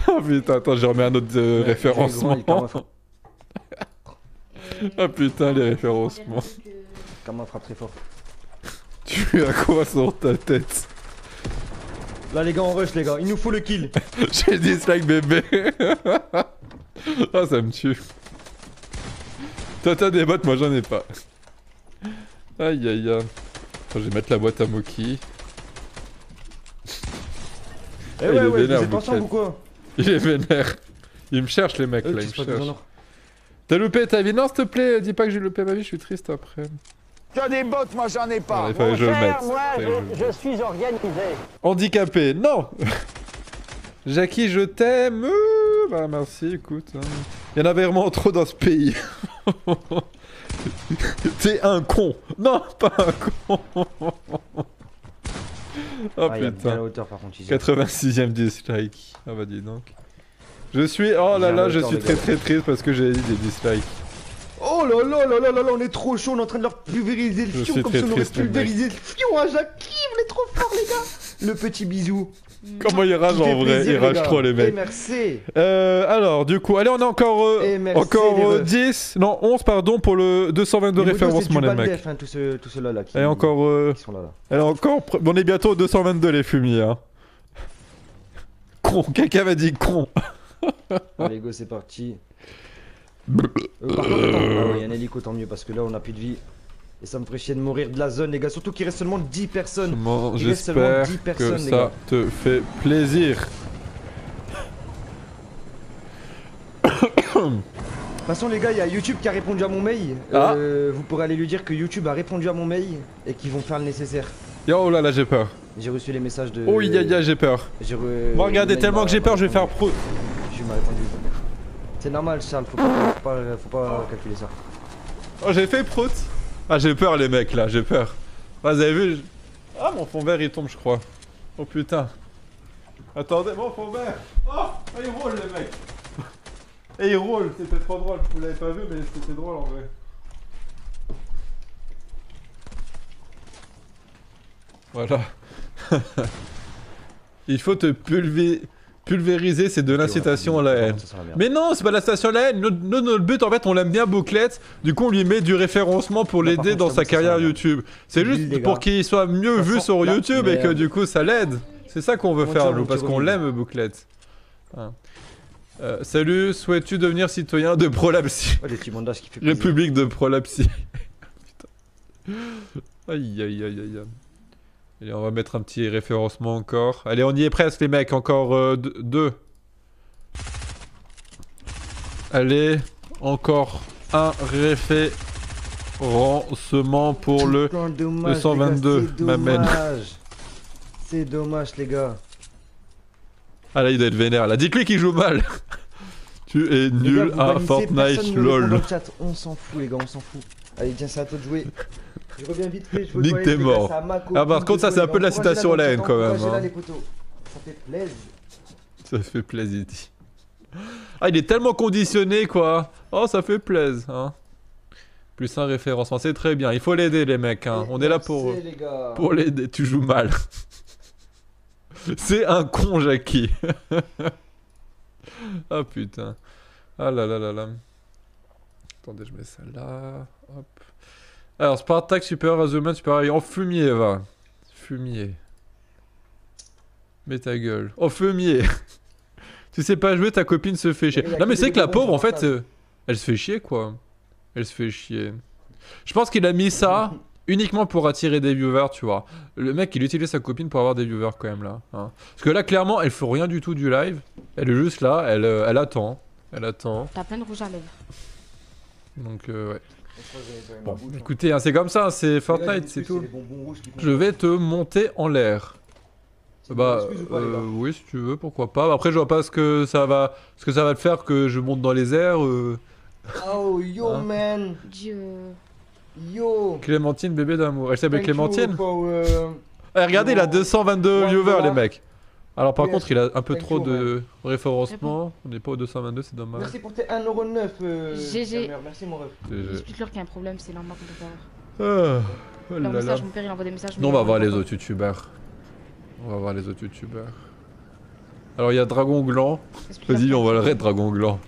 Oh putain, attends, je remets un autre référencement. Ah putain, les référencements. Karma frappe très fort. Tu as quoi sur ta tête? Là, les gars, on rush, les gars. Il nous faut le kill. J'ai dislike bébé. Ah, ça me tue. Toi, t'as des bottes, moi j'en ai pas. Aïe aïe aïe. Attends, je vais mettre la boîte à Moki. Eh il est ouais, ouais, vous vénère, êtes ensemble Bouclette. ou quoi? Il est vénère. Il me cherche, les mecs là, il me cherche. T'as loupé ta vie? Non, s'il te plaît, dis pas que j'ai loupé ma vie, je suis triste après. T'as des bottes, moi j'en ai pas. Il fallait que je le mette. Moi, Fallait que je le mette. je suis organisé. Handicapé, non. Jackie, je t'aime. Bah merci, écoute. Hein. Il y en avait vraiment trop dans ce pays. T'es un con. Non, pas un con. Oh Ah, il y a bien putain. la hauteur, par contre. 86ème dislike. Ah bah dis donc. Je suis... Oh là Bien là, la je hauteur, suis les très gars. très triste parce que j'ai dit des dislikes. Oh là là là là là là, on est trop chaud, on est en train de leur pulvériser Je le suis fion comme très si on aurait triste, les pulvérisé le fion à Jackie, on est trop fort, les gars. Le petit bisou. Comment il rage Qui fait en vrai? plaisir, Il rage gars. trop les Et mecs. merci. Alors, du coup, allez, on a encore, Et merci, encore les refs. 10, non 11 pardon pour le 222 Les motos, référencements c'est les du mecs. Baldef, hein, tous ceux-là là, qui, Et encore, qui sont là. elle est encore, on est bientôt au 222 les fumiers. Hein. Con, quelqu'un m'a dit con. Allez go, c'est parti. Par contre, attends, ah ouais, y a un hélico, tant mieux, parce que là on a plus de vie. Et ça me ferait chier de mourir de la zone, les gars, surtout qu'il reste seulement 10 personnes. Bon, Il reste seulement j'espère 10 que personnes, les ça gars. te fait plaisir. De toute façon, les gars, il y a YouTube qui a répondu à mon mail. Ah. Vous pourrez aller lui dire que YouTube a répondu à mon mail et qu'ils vont faire le nécessaire. Oh là là, j'ai peur. J'ai reçu les messages de. Oh, j'ai peur. Moi, regardez, le mail tellement que j'ai m'a peur, je vais faire répondu. pro. Je m'a répondu. C'est normal, Charles, faut pas calculer ça. Oh, j'ai fait prout. Ah, j'ai peur, les mecs, là, j'ai peur. Ah, vous avez vu Ah, mon fond vert, il tombe, je crois. Oh, putain. Attendez, mon fond vert. Oh, il roule, les mecs. Et il roule, c'était trop drôle. Vous l'avez pas vu, mais c'était drôle, en vrai. Voilà. Il faut te pulvériser, c'est de l'incitation à la haine. Ça sera bien. Mais non, c'est pas l'incitation à la haine. Notre but, en fait, on l'aime bien Bouclette. Du coup, on lui met du référencement pour Là, par l'aider contre, dans ça sa va, ça carrière sera bien. YouTube. C'est Lui, juste les pour gars. qu'il soit mieux De vu toute sur façon, là, YouTube et que merde. du coup, ça l'aide. C'est ça qu'on veut Mon faire, Dieu, nous, mon parce Dieu, qu'on mon Dieu. l'aime, Bouclette. Hein. Salut, souhaites-tu devenir citoyen de Prolapsie? Oh, les petits bandages qui fait plaisir. République de Prolapsie. Putain. Aïe, aïe, aïe, aïe. Allez, on va mettre un petit référencement encore. Allez, on y est presque, les mecs. Encore 2. Allez, encore un référencement pour le... Putain, dommage, 222, les gars, c'est m'amène. dommage. C'est dommage, les gars. Ah là, il doit être vénère. Là, dites-lui qu'il joue mal. Tu es Les gars, nul vous à bannissez, Fortnite, personne ne répond dans lol. le chat. On s'en fout, les gars, on s'en fout. Allez, tiens, c'est à toi de jouer. Je reviens vite fait, je veux Nick, jouer, t'es les gars, mort. c'est à ma Ah, copine par contre, ça, de c'est un jouer, peu de la encouragez-la citation à la dans le haine, chat, quand même, encouragez-la, hein. les potos. Ça fait plaisir. Ça fait plaisir. Ah, il est tellement conditionné, quoi. Oh, ça fait plaisir, hein. Plus un référencement, c'est très bien. Il faut l'aider les mecs, hein. On est là pour l'aider. Tu joues mal. C'est un con, Jackie. Ah putain. Ah là là là là. Attendez, je mets ça là. Hop. Alors, Spartak, Super Azuman, Super en fumier, va. Fumier. Mets ta gueule. Oh, fumier. Tu sais pas jouer, ta copine se fait chier. Non, mais c'est que la pauvre, en fait, elle se fait chier, quoi. Elle se fait chier. Je pense qu'il a mis ça uniquement pour attirer des viewers, tu vois. Le mec, il utilise sa copine pour avoir des viewers, quand même, là. Hein. Parce que là, clairement, elle fait rien du tout du live. Elle est juste là, elle attend. Elle attend. T'as plein de rouge à lèvres. Donc, ouais. Bon, écoutez, hein, c'est comme ça, c'est Fortnite, c'est tout. Je vais te monter en l'air. Bah, oui, si tu veux, pourquoi pas. Après, je vois pas ce que ça va te faire que je monte dans les airs. Oh, yo, hein? Man. Dieu. Yo. Clémentine, bébé d'amour. Elle s'appelle Clémentine. Regardez, il a 222 viewers, les mecs. Alors, par contre, il a un peu trop de référencement. On n'est pas au 222, c'est dommage. Merci pour tes 1,9€. GG. Merci, mon ref. Explique-leur qu'il y a un problème, c'est normal qu'on peut faire. Leur message, mon père, il envoie des messages. Non, on va voir les autres youtubeurs. On va voir les autres youtubeurs. Alors, il y a Dragon Gland. Vas-y, on va le raid Dragon Gland.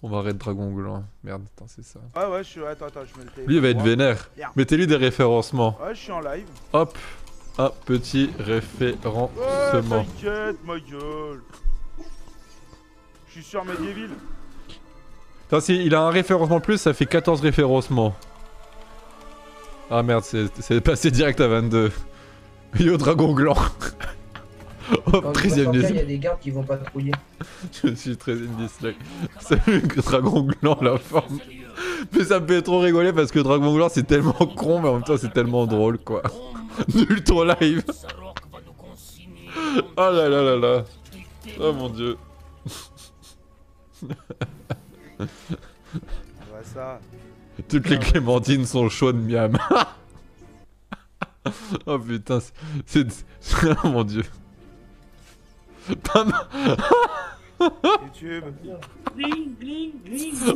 On va raid Dragon Gland. Merde, attends, c'est ça. Ah ouais, je suis. Attends, je mets le téléphone. Lui, il va être vénère. Mettez-lui des référencements. Ouais, je suis en live. Hop. Un petit référencement. Ouais, t'inquiète, ma gueule. Je suis sur Medieval. Attends, si il a un référencement plus, ça fait 14 référencements. Ah merde, c'est passé direct à 22. Yo, Dragon Gland. Hop, 13ème dislike. Il y a des gardes qui vont patrouiller. Je suis 13ème dislike. Salut, Dragon Gland, la forme. Mais ça me fait trop rigoler parce que Dragon Gland c'est tellement con, mais en même temps c'est tellement drôle, quoi. Nul ton live. Oh là là là là. Oh mon dieu. Ça. Toutes les clémentines sont chaudes miam. Oh putain, c'est... Oh mon dieu. YouTube.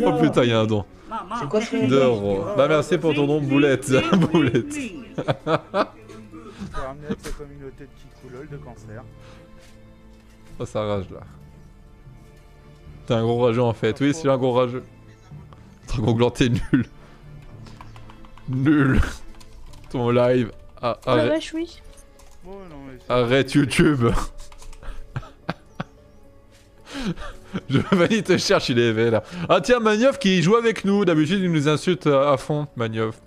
Oh putain, y'a un don. C'est quoi ce 2 euros. Bah merci pour ton don, Boulette. Boulette. Pour ramener avec sa communauté de Kikoulol de cancer. Oh, ça rage là. T'es un gros rageux en fait. Oui, c'est un gros rageux. Dragon Gland, t'es nul. Nul. Ton live. Ah, arrête. Wesh, oui. Bon, non, mais Arrête YouTube. Je valide te cherche, il est éveillé là. Ah tiens, Maniof qui joue avec nous. D'habitude, il nous insulte à fond, Maniof.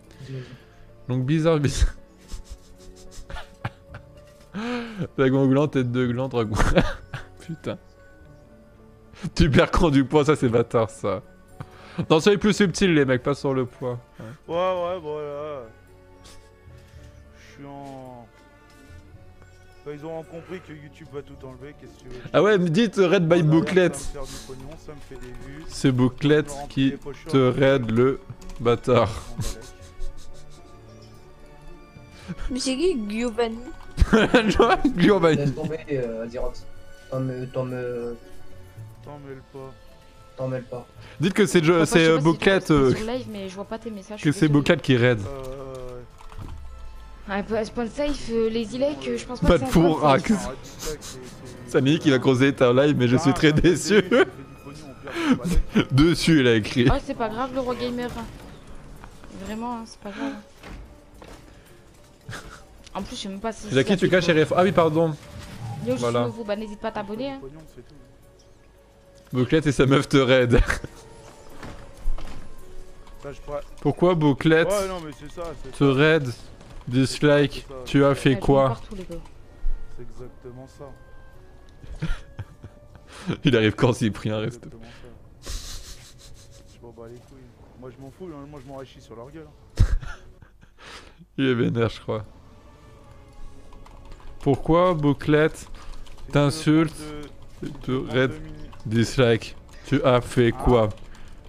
Donc bizarre. Dragon Gland, tête de gland, Dragon. Putain. Tu perds quand du poids, ça c'est bâtard ça. Non, ça est plus subtil les mecs, pas sur le poids. ouais, voilà. Je suis en... Quand ils auront compris que YouTube va tout enlever, qu'est-ce que tu veux? Ah ouais, dites raid by Bouclette. Ça me fait du pognon, ça me fait des vues. C'est Bouclette qui te raid le bâtard. Mais c'est qui Giovanni? Giovanni. Laisse tomber, Azirox. T'en mêles pas. T'en mêles pas. Dites que c'est Bouclette. Que c'est Bouclette qui raid. Spawn safe, Lazy Lake, je pense pas Pas que de c'est four, Axe. Samy qui va creuser ta live, mais je suis très déçu. Dessus, il a écrit. Ah, c'est pas grave, le roi gamer. Vraiment, hein, c'est pas grave. En plus, je sais même pas si. Jackie, tu caches RF. Ah oui, pardon. Yo, Voilà. je suis nouveau, bah n'hésite pas à t'abonner. Hein. Bouclette et sa meuf te raid. Pourquoi Bouclette Ouais, non, mais c'est ça, te raid? Dislike, tu as fait quoi? Partout, les gars. C'est exactement ça. Il arrive quand Cyprien reste. Je m'en bats les couilles. Moi je m'en fous, moi je m'en réchis sur leur gueule. Il est vénère, je crois. Pourquoi Bouclette t'insulte et te raid? Dislike, tu as fait quoi?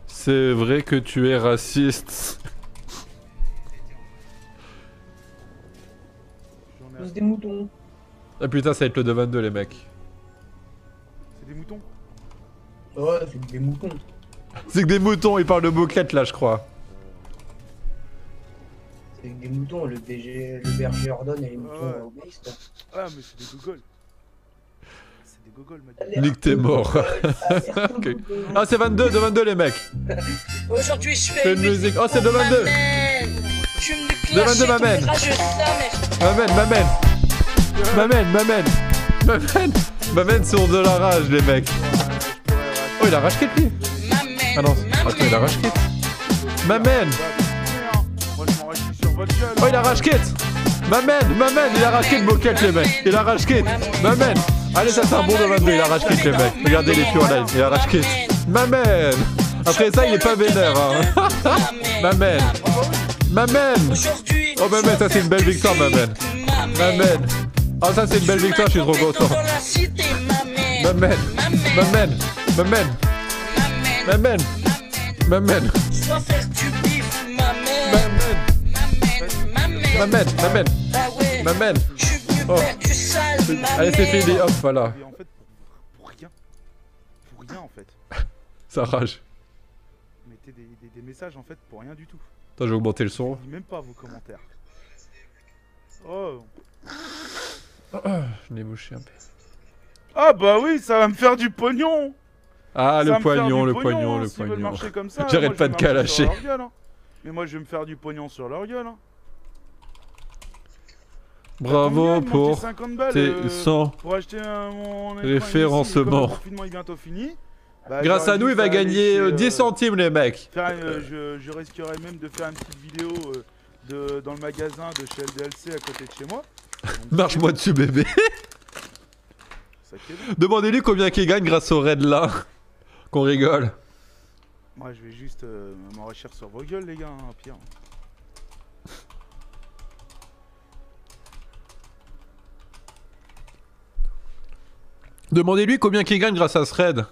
C'est vrai que tu es raciste. C'est des moutons. Ah putain, ça va être le 2-22 les mecs. C'est des moutons? Ouais, c'est des moutons. C'est que des moutons, ils parlent de Bouclette là, je crois. C'est des moutons, le berger ordonne et les moutons obéissent. Ah, mais c'est des gogoles. C'est des gogoles, m'a dit. Nick, t'es mort. Okay. Ah, c'est 22, de 22 les mecs. Aujourd'hui, je Fais fais une musique. Oh, c'est de 22. De 22 m'amène. M'amène sur de la rage, les mecs. Oh, il a rage quit lui. Ah non, attends, il a rage quit. M'amène. Oh, il a rage quit. M'amène, il a rage quit moquette, les mecs. Il a rage quit. M'amène. Allez, ça c'est un bon de 22, il a rage quit, les mecs. Regardez les pions en live, il a rage quit. M'amène. Après ça, il est pas vénère, hein. M'amène. Oh, m'amène, ça c'est une belle victoire, m'amène. Oh, ça c'est une belle victoire, je suis trop content. M'amène. Oh. Allez, c'est fini, hop, voilà. Et en fait, pour rien. Pour rien, en fait. Ça rage. Mettez des messages, en fait, pour rien du tout. Attends, j'ai augmenté le son. Je lis même pas vos commentaires. Oh. Je l'ai mouché un peu. Ah bah oui, ça va me faire du pognon. Ah, Ça le va me faire poignon, du le pognon, poignon, hein, le s'ils veulent poignon. marcher comme ça, J'arrête moi, pas je de vais marcher sur calacher. leur gueule, hein. Mais moi, je vais me faire du pognon sur leur gueule. Hein. Bravo Combien, pour 50 balles, tes 100 pour acheter mon écran référencement. ici, comme le confinement est bientôt fini. Bah, Grâce à nous, il va gagner 10 centimes. centimes, les mecs. Je risquerais même de faire une petite vidéo dans le magasin de chez LDLC à côté de chez moi. Marche-moi dessus, bébé. Ça qui est bien. Demandez-lui combien qu'il gagne grâce au raid là. Qu'on rigole. Moi, je vais juste m'enrichir sur vos gueules, les gars, hein, pire. Demandez-lui combien qu'il gagne grâce à ce raid.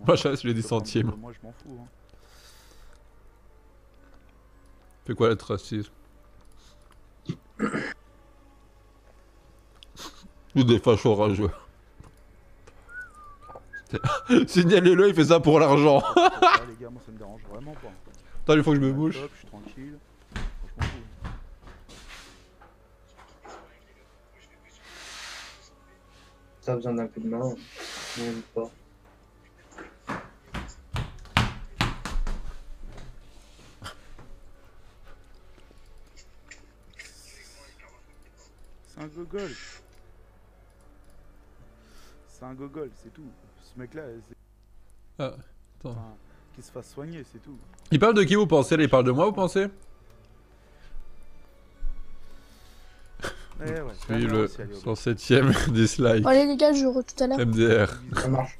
Moi, je laisse les 10 centimes. Moi, je m'en fous. Hein. Fais quoi l'être raciste? Ou des fachos rageux. Signalez-le, il fait ça pour l'argent. Ouais, les gars, moi, ça me dérange vraiment pas. Attends, il faut que je me bouge. Top, je suis tranquille. Je m'en fous. Ça a besoin d'un coup de main, n'hésite pas. C'est un gogol. C'est un gogol, c'est tout. Ce mec-là, c'est... Ah, attends. Enfin, qu'il se fasse soigner, c'est tout. Il parle de qui vous pensez là? Il parle de moi, vous pensez? Eh ouais, Je suis le 107ème dislike. Allez les gars, je re tout à l'heure. MDR. Ça marche.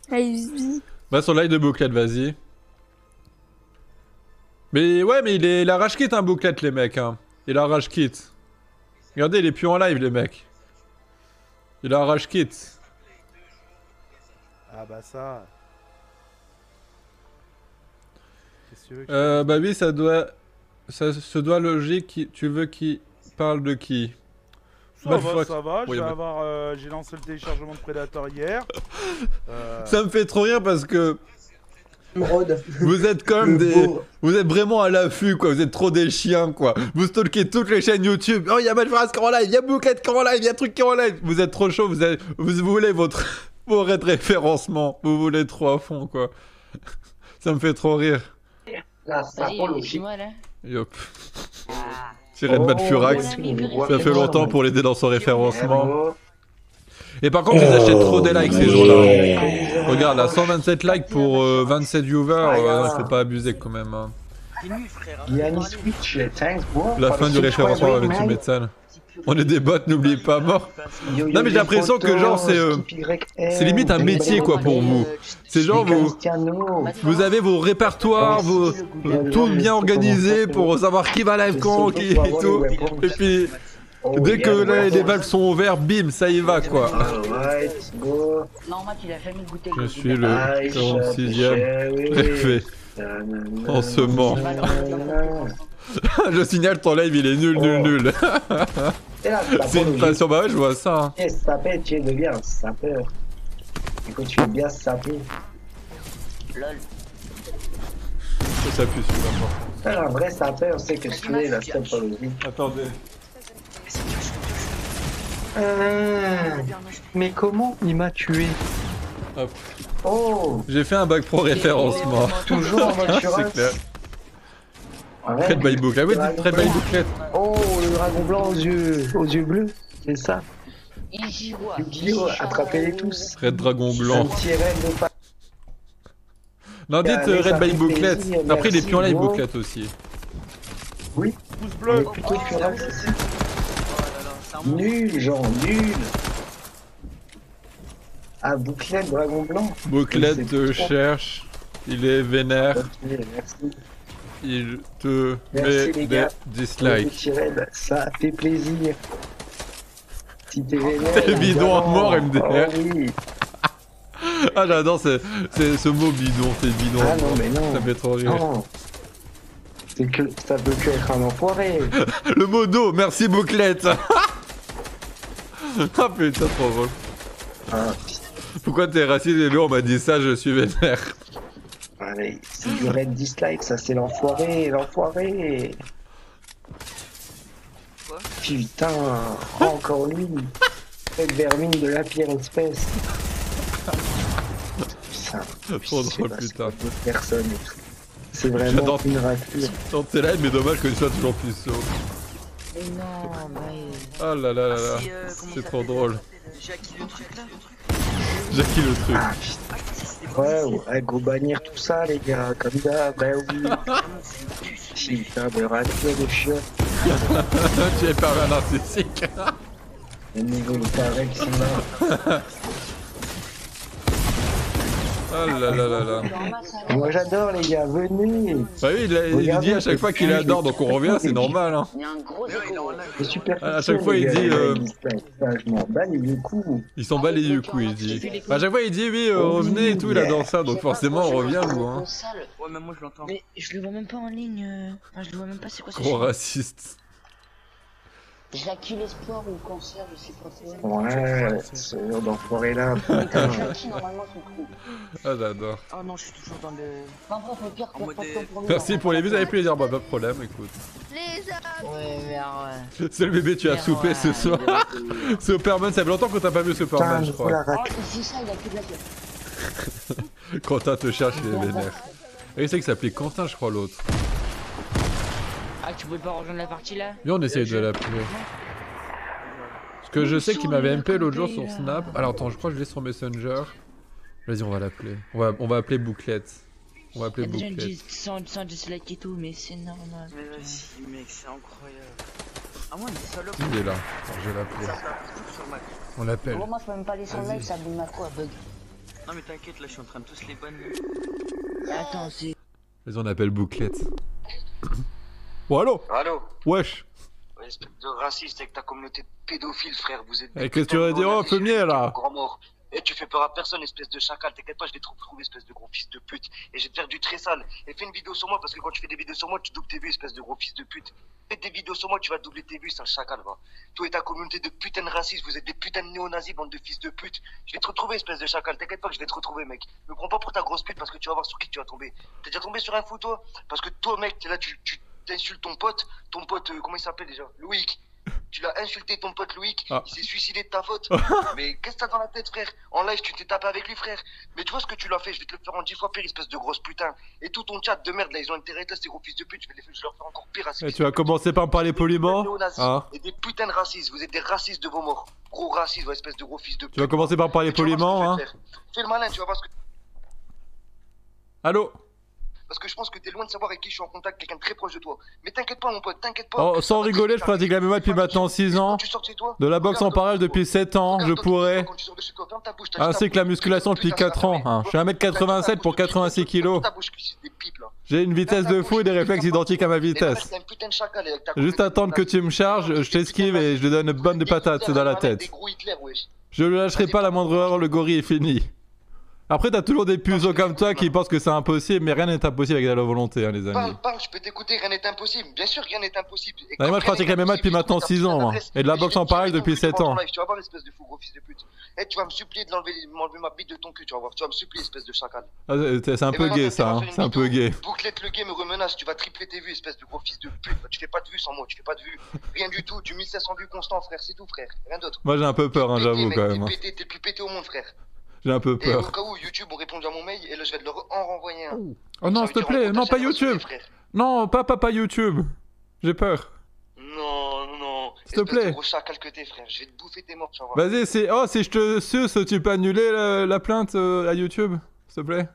Allez, bisous. Va sur live de bouclette, vas-y. Mais ouais, mais il a rage kit un bouclette, les mecs. Hein. Il a rage kit. Regardez, il est plus en live, les mecs. Il a rage kit. Ah bah ça... Qu'est-ce que tu veux que Bah oui, ça se doit logique. Tu veux qu'il parle de qui? Ça va, ça va, Oui, j'ai lancé le téléchargement de Predator hier. Ça me fait trop rire parce que Rod. vous êtes comme des... Vous êtes vraiment à l'affût, quoi. Vous êtes trop des chiens, quoi. Vous stalkez toutes les chaînes YouTube. Oh, il y a Malfaras qui est en live, il y a Bouclette qui est en live, il y a truc qui est en live. Vous êtes trop chaud, vous voulez vos référencements. Vous voulez trop à fond, quoi. Ça me fait trop rire. Là, ça Vas-y, prend dis-moi là. Yop. Sirène Mad Furax. Ça fait longtemps pour l'aider dans son référencement. Et par contre, ils achètent trop des likes ces jours-là. Regarde, là, 127 likes pour 27 viewers. Faut pas abuser quand même. Hein. La fin du référencement avec le médecin. On est des bots, n'oubliez pas, mort. Non, mais j'ai l'impression que genre c'est limite un métier quoi pour vous. C'est genre vous avez vos répertoires, tout bien organisé pour savoir qui va live quand, qui et tout. Et puis dès que les valves sont ouvertes, bim, ça y va quoi. Je suis le 46ème réfé. En ce moment. Je signale ton live, il est nul. C'est une passion, bah ouais, je vois ça. Hein. Saper, tu deviens un sapeur. Et quand tu es bien sapé. Lol. Ça pue celui-là. Alors, en vrai, ça après, on sait que tu es la stop aussi. Attendez. Mais comment il m'a tué? Hop. Oh! J'ai fait un bac pro référencement. Toujours en mode C'est clair. Trade by book. Ah oui, trade by booklet. Oh, le dragon blanc aux yeux bleus, c'est ça? Yu-Gi-Oh! Attrapez-les tous. Red dragon blanc. Un petit raid de pas. Non, dites Allez, ça Red by fait booklet. plaisir, Après, il est merci, plus en live gros. booklet aussi. Oui. Pouce bleu. Plutôt curax. Nul, genre nul. Ah, bouclet, dragon blanc. Booklet C'est te trop. cherche. Il est vénère. Ok, merci. Il te Merci, met les des gars. dislikes. Petit raid, ça fait plaisir. Si t'es vénère. T'es bidon à mort, MDR. Oh oui. Ah, j'adore ce mot bidon. T'es bidon. Ah non, mais non. Ça me fait trop rire. Non. C'est que ça peut que être un enfoiré. Le mot d'eau, merci bouclette. Ah putain, trop drôle. Ah, Pourquoi t'es raciste et lui on m'a dit ça, je suis vénère. allez, c'est du raid dislike, ça c'est l'enfoiré, l'enfoiré. Putain, encore lui. Cette vermine de la pire espèce. Putain, Trop drôle, putain. Personne et tout. C'est vraiment J'adore. une raclure. Tant t'es là, mais dommage que tu sois toujours puceau. Mais non, bah. Oh là là là là, c'est trop drôle. Jackie le truc là. Jackie le truc. Ah putain. Ouais, go bannir tout ça les gars, comme ça, bah oui. Putain de raclure de chiottes. Tu es pas un narcissique. Les niveaux de tarés qui sont là. Oh là là là là. Moi j'adore les gars, venez. Bah oui, il dit à chaque fois qu'il adore, donc on revient, c'est normal hein. Il y a un gros écho. C'est super. À chaque fois il dit... Je m'en bats les coups. Il s'en bat les coups, il dit. À chaque fois il dit oui, revenez et tout, il adore ça, donc forcément on revient nous hein. Ouais, mais moi je l'entends. Mais je le vois même pas en ligne. Enfin, je le vois même pas, c'est quoi ce Gros raciste. Jackie l'espoir ou cancer, je sais pas trop. Ouais, ce genre d'enfoiré là. Jackie normalement son coup. Ah j'adore. Oh non, je suis toujours dans le. Enfin bref, le pire, Merci pour les vues, avec plaisir, bah pas de problème, écoute. Ouais, merde, ouais. C'est le bébé, tu as soupé ce soir. Superman, ça fait longtemps que t'as pas vu Superman, je crois. Oh, c'est ça, il a plus de la gueule. Quentin te cherche, il est vénère. Et c'est que ça s'appelait Quentin, je crois, l'autre. Ah, tu pouvais pas rejoindre la partie là? Viens, on essaye de l'appeler. Parce que je sais qu'il m'avait MP l'autre jour sur Snap. Alors attends, je crois que je l'ai sur Messenger. Vas-y, on va l'appeler. On va appeler Bouclette. On va appeler Déjà, Bouclette. sans dislike et tout, mais c'est normal. Mais vas-y, mec, c'est incroyable. Ah, moi, mais salope. Il est là. Attends, je vais l'appeler. On l'appelle. Moi, je peux même pas aller sur live, ça boule ma quoi, bug. Non, mais t'inquiète, là, je suis en train de tous les bonnes. Attends, c'est. Vas-y, on appelle Bouclette. Bon, allô? Allô? Wesh. Ouais, espèce de raciste avec ta communauté de pédophiles, frère, vous êtes... Et qu'est-ce que tu aurais dit? Oh, fumier, là. Grand mort. Et tu fais peur à personne, espèce de chacal, t'inquiète pas, je vais te retrouver, espèce de gros fils de pute. Et je vais te faire du très sale. Et fais une vidéo sur moi, parce que quand tu fais des vidéos sur moi, tu doubles tes vues, espèce de gros fils de pute. Fais des vidéos sur moi, tu vas doubler tes vues, sale chacal, va. Toi et ta communauté de putains de racistes, vous êtes des putains de néo-nazis, bande de fils de pute. Je vais te retrouver, espèce de chacal, t'inquiète pas que je vais te retrouver, mec. Me prends pas pour ta grosse pute, parce que tu vas voir sur qui tu vas tomber. T'es déjà tombé sur un fou, toi? Parce que toi, mec, t'es là, tu t'insultes ton pote, comment il s'appelle déjà? Loïc. Tu l'as insulté ton pote Loïc, il s'est suicidé de ta faute. Mais qu'est-ce que t'as dans la tête, frère? En live, tu t'es tapé avec lui, frère. Mais tu vois ce que tu l'as fait, je vais te le faire en 10 fois pire, espèce de grosse putain. Et tout ton chat de merde, là, ils ont intérêt là, ces gros fils de pute, je vais leur faire encore pire à ces Et tu vas commencer par me parler poliment hein? Et des putains de racistes, vous êtes des racistes de vos morts. Gros racistes, espèce de gros fils de pute. Tu vas commencer par me parler poliment hein? Fais le malin, tu vas voir ce que... Allô? Parce que je pense que t'es loin de savoir avec qui je suis en contact, quelqu'un de très proche de toi. Mais t'inquiète pas, mon pote, t'inquiète pas. Oh, sans rigoler, je pratique la MMA depuis maintenant 6 ans. De la boxe en parallèle depuis 7 ans, je pourrais. Ainsi que la musculation depuis 4 ans. Hein. Je suis 1m87 pour 86 kg. J'ai une vitesse de fou et des réflexes identiques à ma vitesse. Juste attendre que tu me charges, je t'esquive et je te donne une bonne de patates dans la tête. Je ne lâcherai pas la moindre erreur, le gorille est fini. Après, t'as toujours des puceaux comme toi qui pensent que c'est impossible, mais rien n'est impossible avec de la volonté, hein, les amis. Parle, je peux t'écouter, rien n'est impossible. Bien sûr, rien n'est impossible. Non, moi, je pratique la MMA depuis maintenant 6 ans, moi. Et de la boxe en parallèle depuis 7 ans. Tu vas voir, espèce de fou gros fils de pute. Eh, tu vas me supplier de m'enlever ma bite de ton cul, tu vas voir. Tu vas me supplier, espèce de chacal. Ah, c'est un peu gay, ça, hein. C'est un peu gay. Bouclette le gay me remenace, tu vas tripler tes vues, espèce de gros fils de pute. Tu fais pas de vues sans moi, tu fais pas de vues. Rien du tout, du 1500 vues constant, frère, c'est tout, frère. Rien d'autre. Moi, j'ai un peu peur, hein, j'avoue, quand même. T'es le plus pété au monde, frère. J'ai un peu peur. Et au cas où YouTube ont répondu à mon mail, et là je vais leur en renvoyer un. Oh non, s'il te plaît, non, pas YouTube. Non, pas YouTube. J'ai peur. Non. S'il te plaît. Gros chacal que t'es, frère. Je vais te bouffer tes morts, tu vas voir. Vas-y, si je te suce, tu peux annuler la plainte à YouTube, s'il te plaît.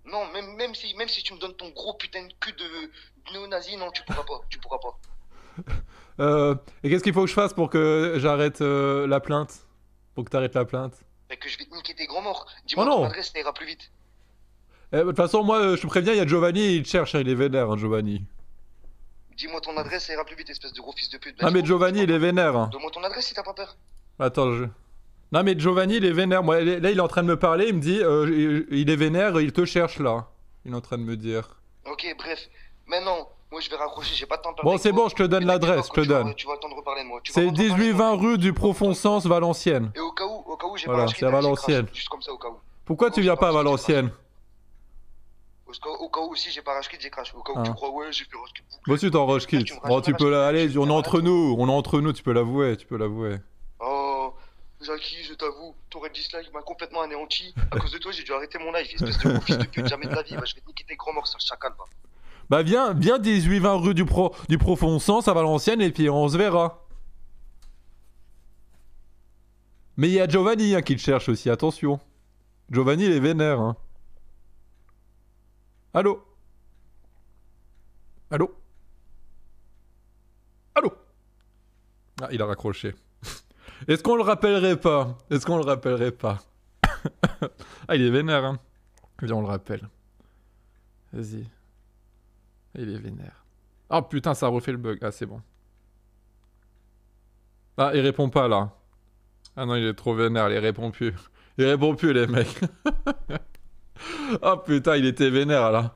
Non, même si tu me donnes ton gros putain de cul de néo-nazi, non, tu pourras pas. Et qu'est-ce qu'il faut que je fasse pour que j'arrête la plainte? Pour que t'arrêtes la plainte? Fait que je vais te niquer tes grands morts. Dis-moi ton adresse, ça ira plus vite. De toute façon, moi, je te préviens, il y a Giovanni, il te cherche, il est vénère, hein, Giovanni. Dis-moi ton adresse, ça ira plus vite, espèce de gros fils de pute. Ah, mais Giovanni, il est vénère. Hein. Donne-moi ton adresse si t'as pas peur. Attends, Non, mais Giovanni, il est vénère. Moi, là, il est en train de me parler, il me dit, il est vénère, il te cherche, là. Il est en train de me dire. Ok, bref. Maintenant, moi, je vais raccrocher, j'ai pas de temps de Bon, c'est bon, je te donne l'adresse, je te donne. Tu vas attendre de reparler de moi. C'est 18-20 rue du Profond Sens, Valenciennes. Et au cas où, j'ai pas voilà, c'est à Valenciennes. Juste comme ça, au cas où. Pourquoi tu viens pas à Valenciennes? Au cas où, si j'ai pas rage kit, j'ai crash. Au cas où tu crois, ouais, j'ai fait rage kit. Moi aussi, t'en rage kit. Bon, tu peux aller, on est entre nous, tu peux l'avouer, Oh, Jackie, je t'avoue, ton dislike m'a complètement anéanti. À cause de toi, j'ai dû arrêter mon live, espèce de gros fils de pute, jamais de la vie. Bah, je vais te niquer tes grands morts, ça chacal, va. Bah, viens 18-20 rue du Profond Sens à Valenciennes et puis on se verra. Mais il y a Giovanni hein, qui te cherche aussi, attention. Giovanni, il est vénère. Hein. Allô? Ah, il a raccroché. Est-ce qu'on le rappellerait pas? Ah, il est vénère, hein. Viens, on le rappelle. Vas-y. Il est vénère. Oh putain, ça a refait le bug. Ah, c'est bon. Ah, il répond pas, là. Ah non, il est trop vénère, il répond plus. Il répond plus, les mecs. Oh putain, il était vénère, là.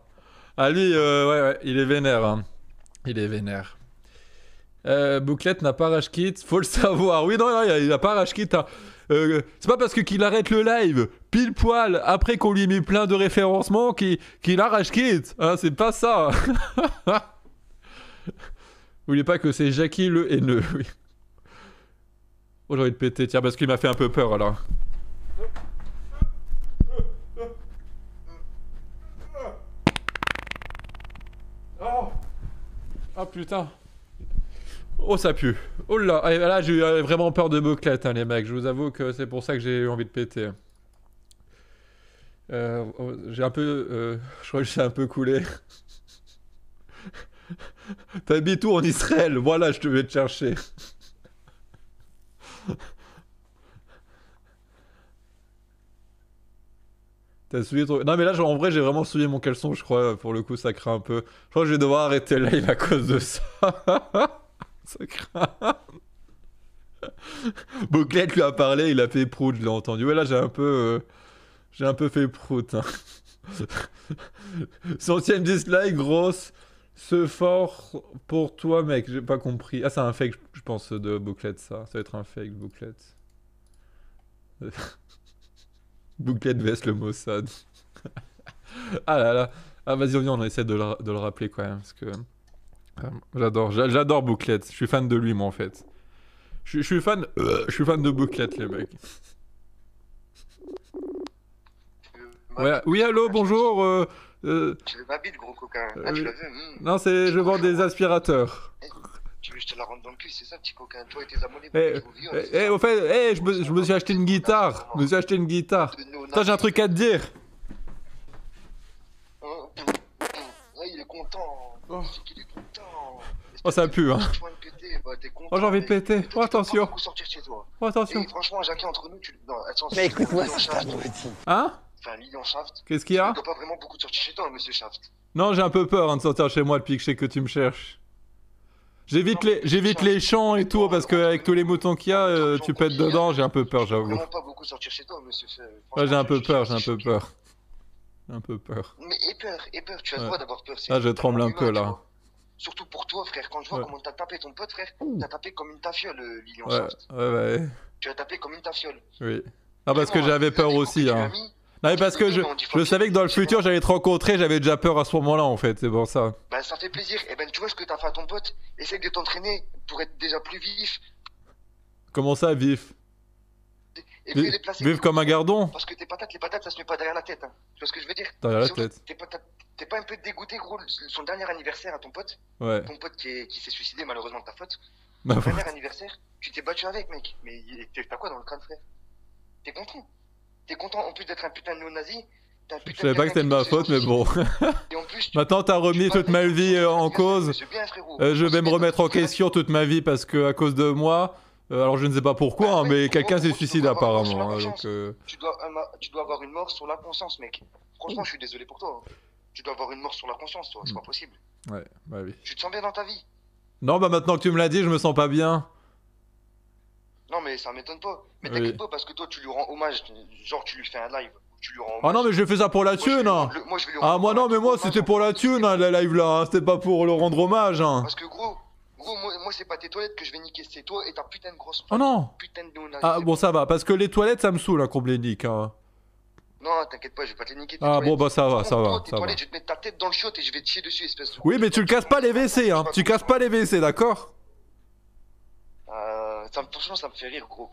Ah, lui, ouais, il est vénère, hein. Il est vénère. Bouclette n'a pas rage kit, faut le savoir. Oui, non, il a pas rage kit. Hein. C'est pas parce qu'il arrête le live pile poil après qu'on lui met plein de référencements qu'il a rage kit. Hein, c'est pas ça. N'oubliez pas que c'est Jackie le haineux. Oui. Oh, j'ai envie de péter, tiens, parce qu'il m'a fait un peu peur alors. Oh putain. Oh ça pue. Oh là, là j'ai eu vraiment peur de Bouclette hein, les mecs. Je vous avoue que c'est pour ça que j'ai eu envie de péter. J'ai un peu... je crois que j'ai un peu coulé. T'habites où en Israël? Voilà, je te vais te chercher. T'as souillé ton... Non mais là en vrai j'ai vraiment souillé mon caleçon je crois. Pour le coup ça craint un peu. Je crois que je vais devoir arrêter le live à cause de ça. Ça craint. Bouclette lui a parlé, il a fait prout, je l'ai entendu. Ouais là j'ai un peu fait prout. Hein. Centième dislike, grosse. Ce fort pour toi mec, j'ai pas compris. Ah c'est un fake je pense de Bouclette ça. Ça va être un fake Bouclette. Bouclette vs le Mossad. Ah là là. Ah vas-y on essaie de le rappeler quand même parce que... J'adore Bouclette. Je suis fan de lui moi en fait. Je suis fan de Bouclette les mecs. Ouais, oui allô bonjour. Tu veux ma bite gros coquin? Ah tu l'as vu? Non c'est je vends des aspirateurs. Tu veux que je te la rentre dans le cul, c'est ça petit coquin? Toi et tes abonnés. Au fait, je me suis acheté une guitare. Toi j'ai un truc à te dire. Il est content. Il est content. Oh ça pue hein. Oh j'ai envie de péter. Oh attention. Oh attention. Franchement Jackie entre nous tu... Non attends. Mais écoute-moi Hein? Enfin Lilian Shaft. Qu'est-ce qu'il y a? Il doit pas vraiment beaucoup de sortir chez toi monsieur Shaft. Non j'ai un peu peur hein, de sortir chez moi depuis que je sais que tu me cherches. J'évite les champs et tout parce qu'avec tous les moutons qu'il y a, tu peux être dedans, j'ai un peu peur, j'avoue. Vraiment pas beaucoup sortir chez toi, monsieur. Ouais, j'ai un peu peur. Mais aie peur, tu as le droit d'avoir peur. Ah, je tremble un peu là. Surtout pour toi, frère, quand je vois comment t'as tapé ton pote, frère, t'as tapé comme une tafiole, Lilian. Ouais. Tu as tapé comme une tafiole. Oui. Ah, parce que j'avais peur aussi, hein. Non mais parce que je savais que dans le futur j'allais te rencontrer, j'avais déjà peur à ce moment-là en fait, c'est pour ça. Bah ça fait plaisir, et ben tu vois ce que t'as fait à ton pote, essaye de t'entraîner pour être déjà plus vif. Comment ça vif? Vif comme un gardon? Parce que les patates ça se met pas derrière la tête, hein. Tu vois ce que je veux dire? Derrière la tête. T'es pas un peu dégoûté gros, son dernier anniversaire à ton pote? Ouais. Ton pote qui s'est suicidé malheureusement de ta faute. Son dernier anniversaire, tu t'es battu avec mec, mais t'as quoi dans le crâne frère? T'es content? T'es content en plus d'être un putain de néo-nazi? Je savais pas que c'était de ma faute, mais bon. Maintenant, t'as remis toute ma vie en cause. Je vais me remettre en question toute ma vie parce que à cause de moi. Alors je ne sais pas pourquoi, mais quelqu'un s'est suicidé apparemment. Donc, tu dois avoir une mort sur la conscience, mec. Franchement, je suis désolé pour toi. Tu dois avoir une mort sur la conscience, toi. C'est pas possible. Ouais, bah oui. Tu te sens bien dans ta vie? Non, bah maintenant que tu me l'as dit, je me sens pas bien. Non mais ça m'étonne pas. Mais t'inquiète pas parce que toi tu lui rends hommage, genre tu lui fais un live, tu lui rends hommage. Ah non mais j'ai fait ça pour la thune hein. Ah moi non mais moi c'était pour la thune hein, la live là, hein. C'était pas pour le rendre hommage hein. Parce que gros moi c'est pas tes toilettes que je vais niquer, c'est toi et ta putain de grosse. Oh non. Putain de néo-nazi. Ah bon ça va, parce que les toilettes ça me saoule hein, qu'on me les nique hein. Non t'inquiète pas, je vais pas te les niquer. Ah bon bah ça va. Tes toilettes, je vais te mettre ta tête dans le chiotte et je vais te chier dessus espèce de. Oui mais tu le casses pas les WC hein, tu casses pas les WC d'accord? Franchement, ça me fait rire, gros.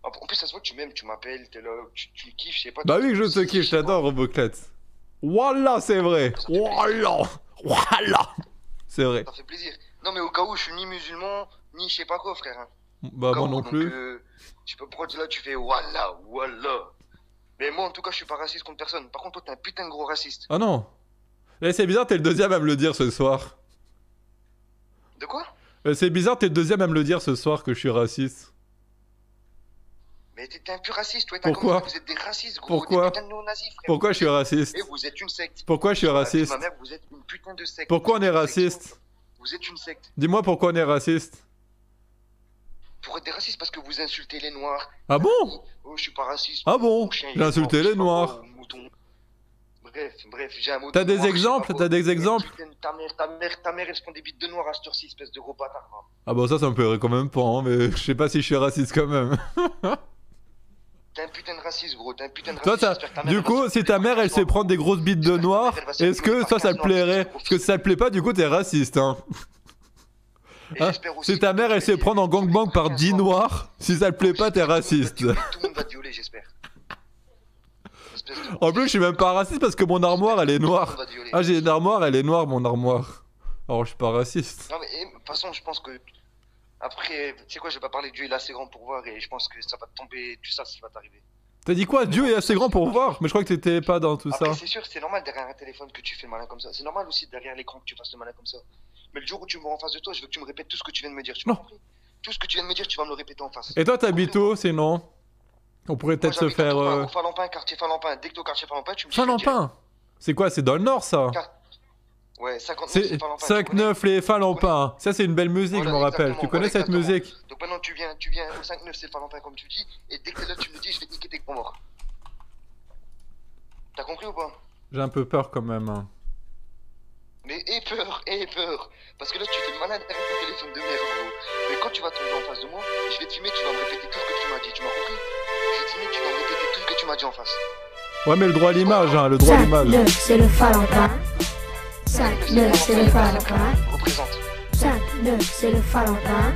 En plus, ça se voit que tu m'aimes, tu m'appelles, t'es là, tu me kiffes, je sais pas. Bah oui, que je te kiffe, je t'adore, Roboclette. Voilà, c'est vrai. Voilà. C'est vrai. Ça fait plaisir. Non, mais au cas où, je suis ni musulman, ni je sais pas quoi, frère. Hein. Bah, moi non plus. Je sais pas pourquoi là, tu fais voilà. Mais moi, en tout cas, je suis pas raciste contre personne. Par contre, toi, t'es un putain de gros raciste. Ah non. Eh, c'est bizarre, t'es le deuxième à me le dire ce soir. De quoi? C'est bizarre, t'es le deuxième à me le dire ce soir que je suis raciste. Mais t'es un peu raciste, toi. Pourquoi? Vous êtes des racistes, gros. Pourquoi? Des néo-nazis, frère. Pourquoi je suis raciste? Et vous êtes une secte. Pourquoi je suis raciste? Ma mère, vous êtes une putain de secte. Pourquoi on est raciste? Vous êtes une secte. Dis-moi pourquoi on est raciste. Pour être des racistes parce que vous insultez les noirs. Ah bon? Oh, je suis pas raciste. Ah bon? J'ai insulté les noirs. Bref, j'ai un mot. T'as des exemples? Ta mère, elle se prend des bites de noir à cette heure-ci, espèce de gros bâtard. Ah bah ça me plairait quand même pas, hein, mais je sais pas si je suis raciste quand même. T'es un putain de raciste, gros, t'es un putain de raciste. Toi, du coup, si ta mère elle sait prendre des grosses bites de noir, est-ce que ça te plairait? Parce que si ça te plaît pas, du coup t'es raciste, hein. Si ta mère elle sait prendre en gangbang par 10 noirs, si ça te plaît pas, t'es raciste. Tout le monde va te violer, j'espère. En plus, je suis même pas raciste parce que mon armoire elle est noire. Ah, j'ai une armoire, elle est noire, mon armoire. Alors, je suis pas raciste. Non, mais de toute façon, je pense que. Après, tu sais quoi, je vais pas parler de Dieu, il est assez grand pour voir et je pense que ça va te tomber, tout ça, ça va t'arriver. T'as dit quoi? Dieu est assez grand pour voir? Mais je crois que t'étais pas dans tout ça. C'est sûr, c'est normal derrière un téléphone que tu fais le malin comme ça. C'est normal aussi derrière l'écran que tu fasses le malin comme ça. Mais le jour où tu me vois en face de toi, je veux que tu me répètes tout ce que tu viens de me dire. Tu m'as compris? Tout ce que tu viens de me dire, tu vas me le répéter en face. Et toi, t'habites où sinon? On pourrait peut-être se faire. Au Falampin, quartier Falampin. Dès que t'es au quartier Falampin, tu me dis. Falampin? C'est quoi? C'est dans le nord ça? Ouais, 59 c'est Falampin. 5-9 les Falampins. Ça, c'est une belle musique, je me rappelle. Tu connais cette musique? Donc maintenant, tu viens au 5-9 c'est Falampin, comme tu dis. Et dès que t'es là, tu me dis, je vais te niquer tes gros morts. T'as compris ou pas? J'ai un peu peur quand même. Hein. Mais aie peur. Parce que là, tu fais le malin derrière ton téléphone de merde, gros. Mais quand tu vas tomber en face de moi, je vais te filmer, tu vas me répéter tout ce que tu m'as dit. Tu m'as compris? Je vais te filmer, tu vas me répéter tout ce que tu m'as dit en face. Ouais, mais le droit à l'image, hein, le droit à l'image. 5-9, c'est le Falampin. 5-9, c'est le Falampin. Représente. 5-9, c'est le Falampin.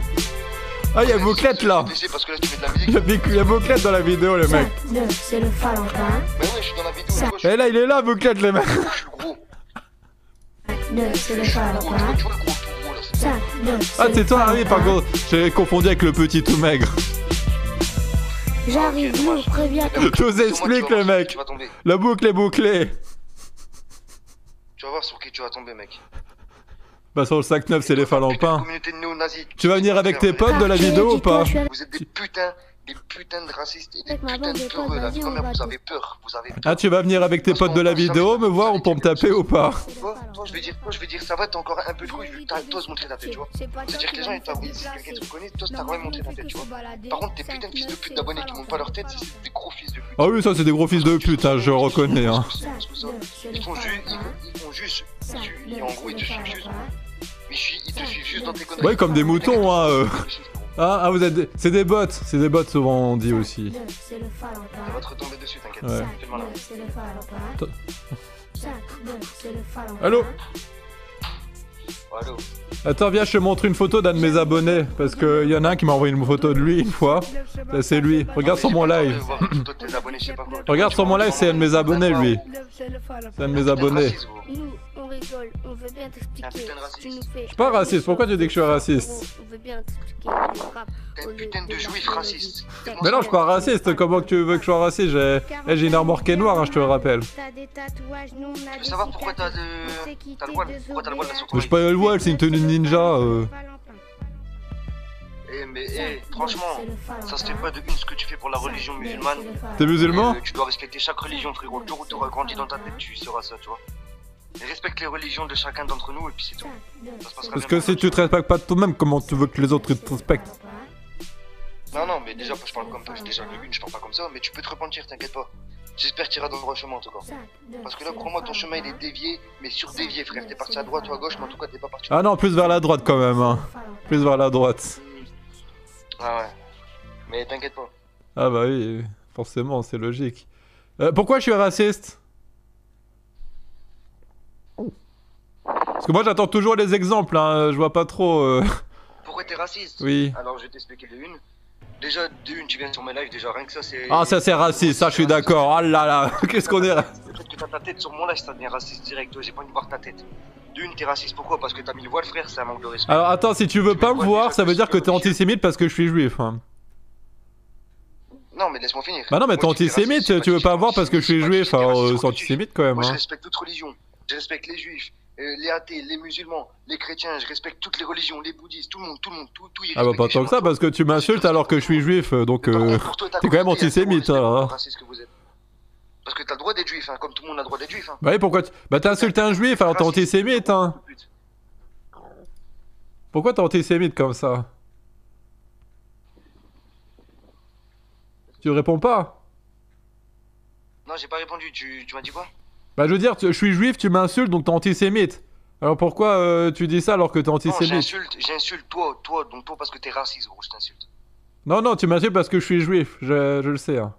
Ah, y'a Bouclette là. Parce que là, tu mets de la musique. Y'a Bouclette dans la vidéo, les mecs. 5-9, c'est le Falampin. Mais ouais, je suis dans la vidéo. Et là, il est là, Bouclette, les mecs. Je suis le gros. 5-9, c'est le Falampin. 5-9, ah, c'est toi, oui, par contre. J'ai confondu avec le petit tout maigre. J'arrive, nous, préviens. Je vous explique, les mecs. La boucle est bouclée. Tu vas voir sur qui tu vas tomber, mec. Bah, sur le 5-9, c'est les Falampins. Tu vas venir avec tes potes de la vidéo ou pas? Vous êtes des putains des putains de racistes et des putains de peureux là. Quand même, vous avez peur. Ah, tu vas venir avec tes potes de la vidéo me voir ou pour me taper ou pas? Toi, je vais dire, ça va, t'as encore un peu de couilles, t'oses montrer ta tête, tu vois. C'est-à-dire que les gens, si quelqu'un te reconnaît, toi, t'as quand même montré ta tête, tu vois. Par contre, tes putains de fils de pute d'abonnés qui montrent pas leur tête, c'est des gros fils de pute. Ah oui, ça, c'est des gros fils de pute, hein, je reconnais, hein. Ils font juste, en gros, ils te suivent juste. Mais ils te suivent juste dans tes conneries. Ouais, comme des moutons, hein. Ah, vous êtes c'est des bots souvent on dit aussi. Ça va te retomber dessus, t'inquiète. Ouais. Fais le malin. Allô? Allô? Attends, viens, je te montre une photo d'un de mes abonnés. Parce qu'il y en a un qui m'a envoyé une photo de lui une fois. C'est lui. Regarde sur mon live. Regarde sur mon live, c'est un de mes abonnés, lui. C'est un de mes abonnés. Nous, on rigole, on veut bien t'expliquer. Tu nous fais. Je suis pas raciste, pourquoi tu dis que je suis raciste? On veut bien t'expliquer le rap. T'es un putain de juif raciste. Mais non, je suis pas raciste, comment que tu veux que je sois raciste? J'ai une armure qui est noire, hein, je te le rappelle. Je veux savoir pourquoi t'as le voile. Pourquoi t'as le voile là sur ton Je suis pas le voile, c'est une tenue de ninja. Mais franchement, ça se fait pas de une ce que tu fais pour la religion musulmane. T'es musulman? Tu dois respecter chaque religion, frérot. Le jour où tu auras grandi dans ta tête, tu seras ça, tu vois. Et respecte les religions de chacun d'entre nous et puis c'est tout. Ça se passera Parce bien que si tu te respectes pas de toi-même, comment tu veux que les autres te respectent? Non, mais déjà, je parle comme toi. Déjà, de une, je parle pas comme ça, mais tu peux te repentir, t'inquiète pas. J'espère que tu iras dans le droit chemin en tout cas. Parce que là, crois-moi, ton chemin il est dévié, mais surdévié, frère. T'es parti à droite ou à gauche, mais en tout cas, t'es pas parti. Ah non, plus vers la droite quand même, hein. Plus vers la droite. Ah ouais. Mais t'inquiète pas. Ah bah oui, forcément, c'est logique. Pourquoi je suis raciste? Parce que moi j'attends toujours les exemples, hein. Je vois pas trop. Pourquoi t'es raciste? Oui. Alors je vais t'expliquer de une. Déjà, de une, tu viens sur mes lives, déjà rien que ça c'est. Ah, ça c'est raciste, ça je suis d'accord. Ah là là, qu'est-ce qu'on est. Le fait que t'as ta tête sur mon live, ça devient raciste direct. Toi, j'ai pas envie de voir ta tête. D'une, t'es raciste, pourquoi? Parce que t'as mis le voile, frère, c'est un manque de respect. Alors attends, si tu veux pas me voir, ça veut dire que t'es antisémite parce que je suis juif. Hein. Non, mais laisse-moi finir. Bah non, mais t'es antisémite, tu veux pas me voir parce que je suis juif, alors c'est antisémite quand même. Moi, je hein. respecte toute religion. Je respecte les juifs, les athées, les musulmans, les chrétiens, je respecte toutes les religions, les bouddhistes, tout le monde, tout. Ah bah pas tant que ça, parce que tu m'insultes alors que je suis juif, donc t'es quand même antisémite. Hein. Parce que t'as le droit d'être juif, hein, comme tout le monde a le droit d'être juif. Hein. Bah oui, pourquoi bah t'as insulté un juif, alors t'es antisémite, hein. Pourquoi t'es antisémite comme ça? Tu réponds pas? Non, j'ai pas répondu, tu m'as dit quoi? Bah je veux dire, je suis juif, tu m'insultes, donc t'es antisémite. Alors pourquoi tu dis ça alors que t'es antisémite? Non, j'insulte toi, donc toi parce que t'es raciste, gros, je t'insulte. Non, tu m'insultes parce que je suis juif, je le sais. Hein.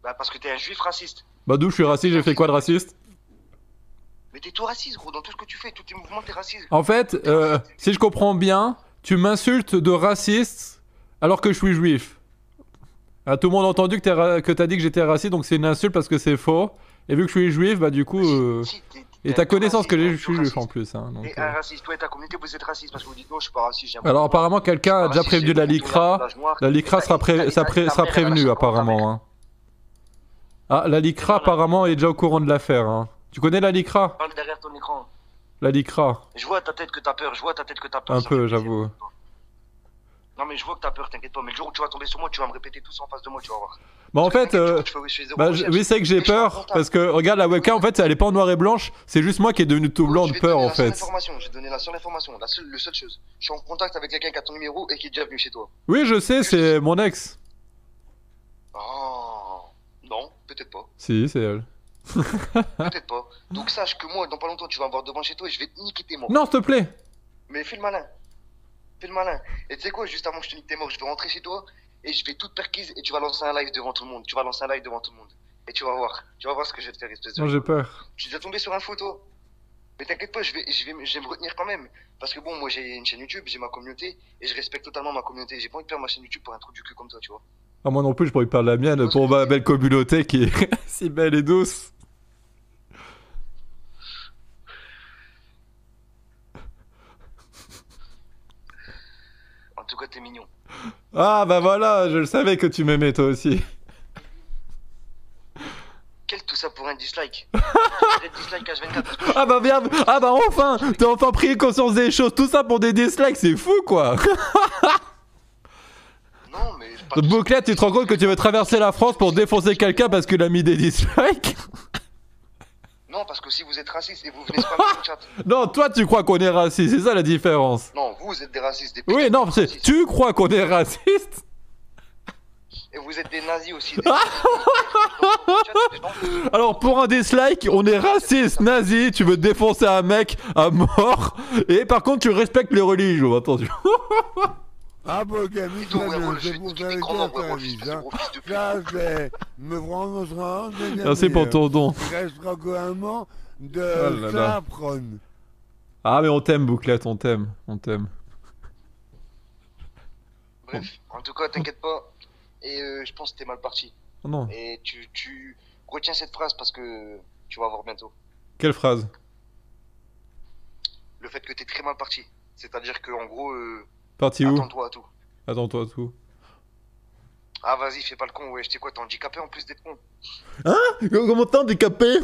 Bah parce que t'es un juif raciste. Bah d'où je suis raciste, j'ai fait quoi de raciste? Mais t'es tout raciste, gros, dans tout ce que tu fais, tous tes mouvements, t'es raciste. En fait, si je comprends bien, tu m'insultes de raciste alors que je suis juif. Ah, tout le monde a entendu que t'as dit que j'étais raciste, donc c'est une insulte parce que c'est faux. Et vu que je suis juif, bah du coup... Et t'as connaissance que je suis juif en plus. Hein, donc, un raciste, toi et ta communauté, vous êtes raciste parce que vous dites non, je suis pas raciste. Alors apparemment, quelqu'un a déjà prévenu de la LICRA. La LICRA sera prévenue apparemment. Hein. Ah, la LICRA apparemment est déjà au courant de l'affaire. Hein. Tu connais la LICRA? Parle derrière ton écran. La LICRA. Je vois ta tête que t'as peur, Un peu, j'avoue. Non mais je vois que t'as peur, t'inquiète pas, mais le jour où tu vas tomber sur moi, tu vas me répéter tout ça en face de moi, tu vas voir. Bah en fait, oui c'est que j'ai peur, parce que regarde la webcam en fait elle est pas en noir et blanche, c'est juste moi qui est devenu tout blanc de peur en fait. Je vais donner la seule information, la seule chose. Je suis en contact avec quelqu'un qui a ton numéro et qui est déjà venu chez toi. Oui je sais, c'est mon ex. Oh, non, peut-être pas. Si, c'est elle. Peut-être pas. Donc sache que moi, dans pas longtemps, tu vas me voir devant chez toi et je vais te niquer tes morts. Non, s'il te plaît. Mais fais le malin. Fais le malin. Et tu sais quoi, juste avant que je te nique tes morts, je vais rentrer chez toi et je vais toute perquise et tu vas lancer un live devant tout le monde. Et tu vas voir. Tu vas voir ce que je vais te faire, espèce de... Non, j'ai peur. Je suis déjà tombé sur une photo. Mais t'inquiète pas, je vais me retenir quand même. Parce que bon, moi j'ai une chaîne YouTube, j'ai ma communauté et je respecte totalement ma communauté. J'ai pas envie de perdre ma chaîne YouTube pour un trou du cul comme toi, tu vois. Ah, moi non plus, je pourrais perdre la mienne pour ma belle communauté qui est si belle et douce. En tout cas, t'es mignon. Ah bah voilà, je le savais que tu m'aimais toi aussi. Quel tout ça pour un dislike? Dislike H24. Ah bah bien, ah bah enfin, t'as enfin pris conscience des choses, tout ça pour des dislikes, c'est fou quoi. Non mais Donc Bouclette, tu te rends compte que tu veux traverser la France pour défoncer quelqu'un parce qu'il a mis des dislikes? Non, parce que si vous êtes raciste et vous venez spammer le chat. Non, toi tu crois qu'on est raciste, c'est ça la différence. Non, vous êtes des racistes, des Oui, non, c'est tu crois qu'on est raciste? Et vous êtes des nazis aussi. Alors pour un dislike, on est raciste, nazi, tu veux défoncer un mec à mort, et par contre tu respectes les religions, attention. Ah bon, ok, mais c'est pour ça que ça, c'est me prendre Merci pour ton don. Il restera couramment de Sapron. Ah mais on t'aime Bouclette, on t'aime, on t'aime. Bref, en tout cas, t'inquiète pas. Et je pense que t'es mal parti. Oh non. Et tu retiens cette phrase parce que tu vas voir bientôt. Quelle phrase? Le fait que t'es très mal parti. C'est-à-dire que en gros... Parti où? Attends-toi à tout. Attends-toi à tout. Ah vas-y, fais pas le con, ouais, je t'ai quoi, t'es handicapé en plus d'être con. Hein? Comment t'es handicapé?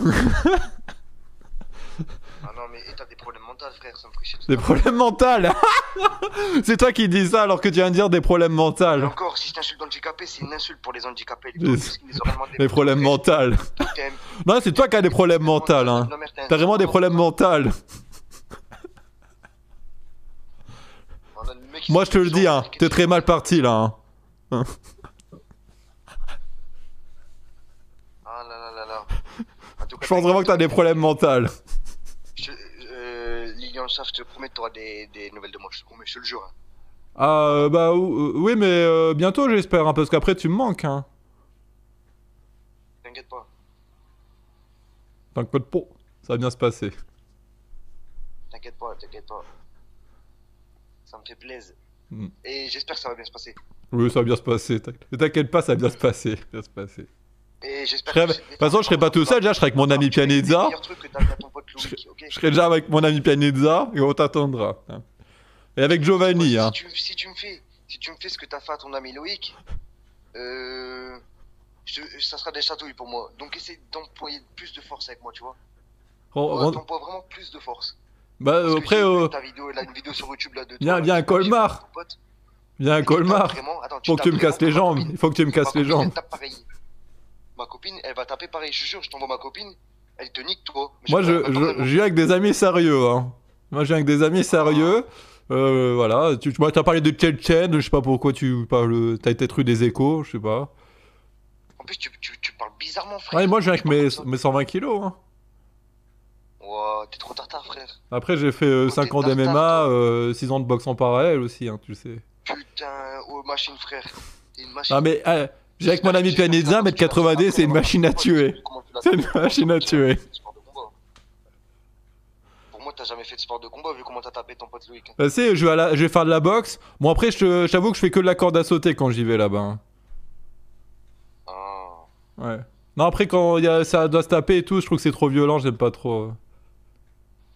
Ah non mais t'as des problèmes mentaux frère, ça me ferait chier. Des problèmes mentaux? C'est toi qui dis ça alors que tu viens de dire des problèmes mentaux. Et encore, si je t'insulte handicapé, c'est une insulte pour les handicapés. Les problèmes mentaux. Non, c'est toi qui as des problèmes mentaux. Hein. T'as vraiment des problèmes mentaux. Moi je te le dis, hein, t'es très mal parti là. Hein. Ah là là là là. Je pense vraiment que t'as des problèmes mentaux. Lilian Schaff, je te promets que t'auras des nouvelles de moi, je te promets, je te le jure. Ah bah oui mais bientôt j'espère, hein, parce qu'après tu me manques. Hein. T'inquiète pas. T'inquiète pas, ça va bien se passer. T'inquiète pas, t'inquiète pas. Ça me fait plaisir. Et j'espère que ça va bien se passer. Oui, ça va bien se passer. T'inquiète pas, ça va bien se passer. Bien se passer. Et j'espère de toute façon, je serai pas tout seul, déjà, je serai avec mon ami Pianizza. Je serai déjà avec mon ami Pianizza et on t'attendra. Et avec Giovanni, hein. Si tu me fais ce que t'as fait à ton ami Loïc, ça sera des chatouilles pour moi. Donc essaye d'employer plus de force avec moi, tu vois. T'emploies vraiment plus de force. Bah après, ta vidéo, là, une vidéo sur YouTube là de viens un colmar. Viens un colmar. Faut que tu me casses les jambes. Il faut que tu me casses les jambes. Ma copine, elle va taper pareil. Je te jure, je t'envoie ma copine. Elle te nique toi. Moi, je viens avec des amis sérieux. Hein. Moi, je viens avec des amis sérieux. Voilà. Moi, t'as parlé de Tchétchène. Je sais pas pourquoi tu parles. T'as peut-être eu des échos. Je sais pas. En plus, tu parles bizarrement, frère. Ouais, moi, je viens avec mes 120 kilos. Hein. Wow, t'es trop tartare, frère. Après, j'ai fait 5 ans d'MMA, 6 ans de boxe en parallèle aussi, hein, tu sais. Putain, oh, machine, frère. T'es une machine. Ah, mais j'ai avec mon ami Pianizza, 1m90, c'est une machine à tuer. C'est une machine à tuer. Pour moi, t'as jamais fait de sport de combat vu comment t'as tapé ton pote Loïc. Bah, si, je vais faire de la boxe. Bon, après, j'avoue que je fais que de la corde à sauter quand j'y vais là-bas. Hein. Ah. Ouais. Non, après, quand ça doit se taper et tout, je trouve que c'est trop violent, j'aime pas trop.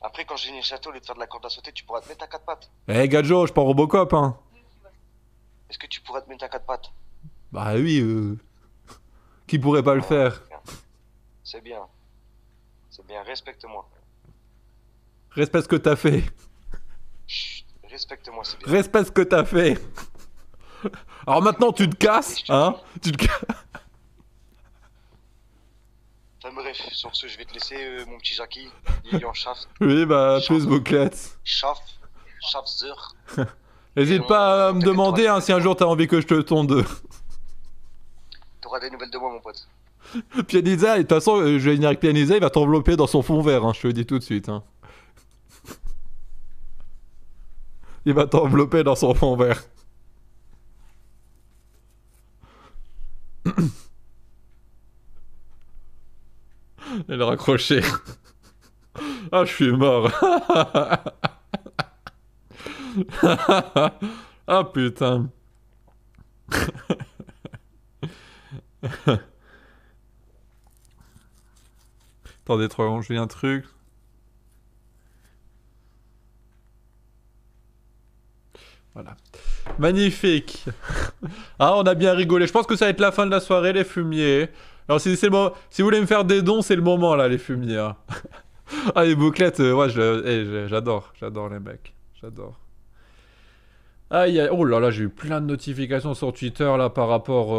Après, quand j'ai une château, au lieu de faire de la corde à sauter, tu pourras te mettre à 4 pattes. Eh, Gadjo, je pars Robocop, hein. Est-ce que tu pourras te mettre à 4 pattes? Bah oui, qui pourrait pas le faire? C'est bien. C'est bien, respecte-moi. Respecte ce que t'as fait. Chut, respecte-moi, c'est bien. Respecte ce que t'as fait. Alors maintenant, tu te casses, hein? Tu te casses. Enfin bref, sur ce, je vais te laisser, mon petit Jackie. Lilian Schaff. Oui, bah, plus Bouclette. Schaffzer. N'hésite pas à me demander hein, si un jour t'as envie que je te tonde. T'auras des nouvelles de moi, mon pote. Pianizza, de toute façon, je vais venir avec Pianizza, il va t'envelopper dans son fond vert, hein, je te le dis tout de suite. Hein. Il va t'envelopper dans son fond vert. Elle est raccrochée. Ah, je suis mort. Ah putain. Attendez, 3 secondes, j'ai un truc. Voilà. Magnifique. Ah, on a bien rigolé. Je pense que ça va être la fin de la soirée, les fumiers. Alors, si vous voulez me faire des dons, c'est le moment, là, les fumiers. Hein. Ah, les bouclettes, ouais, j'adore. J'adore les mecs. J'adore. Aïe, aïe, oh là là, j'ai eu plein de notifications sur Twitter là par rapport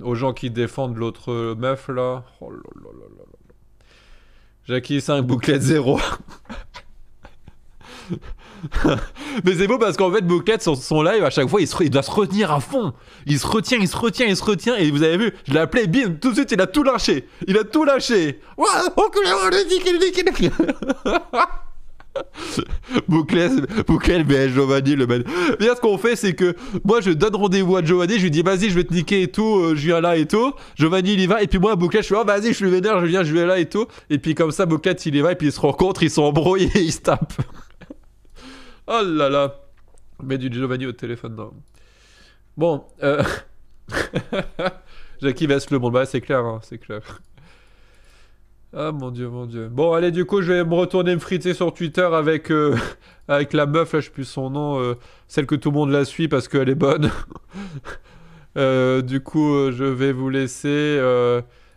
aux gens qui défendent l'autre meuf là. Oh là là là là là. Jackie 5, Bouclette 0. Mais c'est beau parce qu'en fait, Bouclette, sur son live, à chaque fois, il doit se retenir à fond. Il se retient, il se retient, il se retient. Et vous avez vu, je l'ai appelé, bim, tout de suite, il a tout lâché. Il a tout lâché. Bouclette, mais Giovanni, le mec. Bien, ce qu'on fait, c'est que moi, je donne rendez-vous à Giovanni. Je lui dis, vas-y, je vais te niquer et tout. Je viens là et tout. Giovanni, il y va. Et puis moi, Bouclette, je fais, oh, vas-y, je suis vénère, je viens, je vais là et tout. Et puis comme ça, Bouclette, il y va. Et puis ils se rencontrent, ils sont embrouillés et ils se tapent. Oh là là. Mets du Giovanni au téléphone, non. Bon, Jackie baisse le monde. Bah, c'est clair, hein, c'est clair. Ah mon dieu, mon dieu. Bon, allez, du coup, je vais me retourner me friter sur Twitter avec, avec la meuf, là, je sais plus son nom, celle que tout le monde la suit parce qu'elle est bonne. Du coup, je vais vous laisser...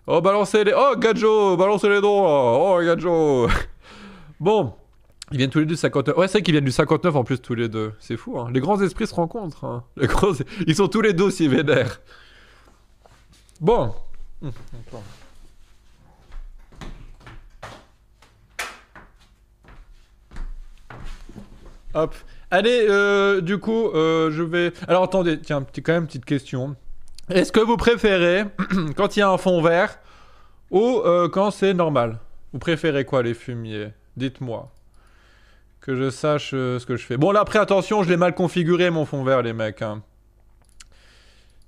Oh, balancez les... Oh, Gadjo, balancez les dons. Oh, Gadjo. Bon, ils viennent tous les deux du 59. Ouais, c'est vrai qu'ils viennent du 59 en plus, tous les deux. C'est fou, hein. Les grands esprits se rencontrent. Hein. Ils sont tous les deux aussi vénères. Bon. Attends. Hop. Allez, du coup, je vais... Alors, attendez, tiens, quand même, petite question. Est-ce que vous préférez quand il y a un fond vert ou quand c'est normal? Vous préférez quoi, les fumiers? Dites-moi. Que je sache ce que je fais. Bon, là, après, attention, je l'ai mal configuré, mon fond vert, les mecs. Hein.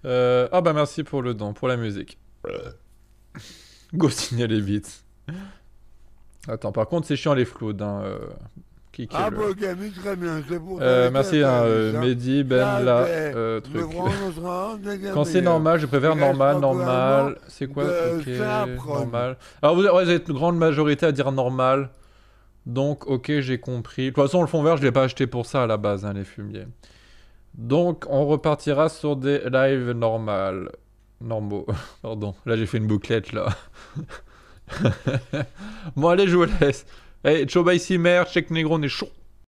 Ah bah, merci pour le don, pour la musique. Go signaler vite. Attends, par contre, c'est chiant, les floudes, hein. Ah, bon, Camille, très bien, c'est pour merci, hein, Mehdi, Ben, là, truc. Quand c'est normal, je préfère normal. C'est quoi? Ok, normal. Alors, vous êtes une grande majorité à dire normal. Donc, ok, j'ai compris. De toute façon, le fond vert, je l'ai pas acheté pour ça à la base, hein, les fumiers. Donc, on repartira sur des lives normaux. Pardon, là, j'ai fait une bouclette, là. Bon, allez, je vous laisse. Hey, Choba ici, merde, check Negro, on est chaud.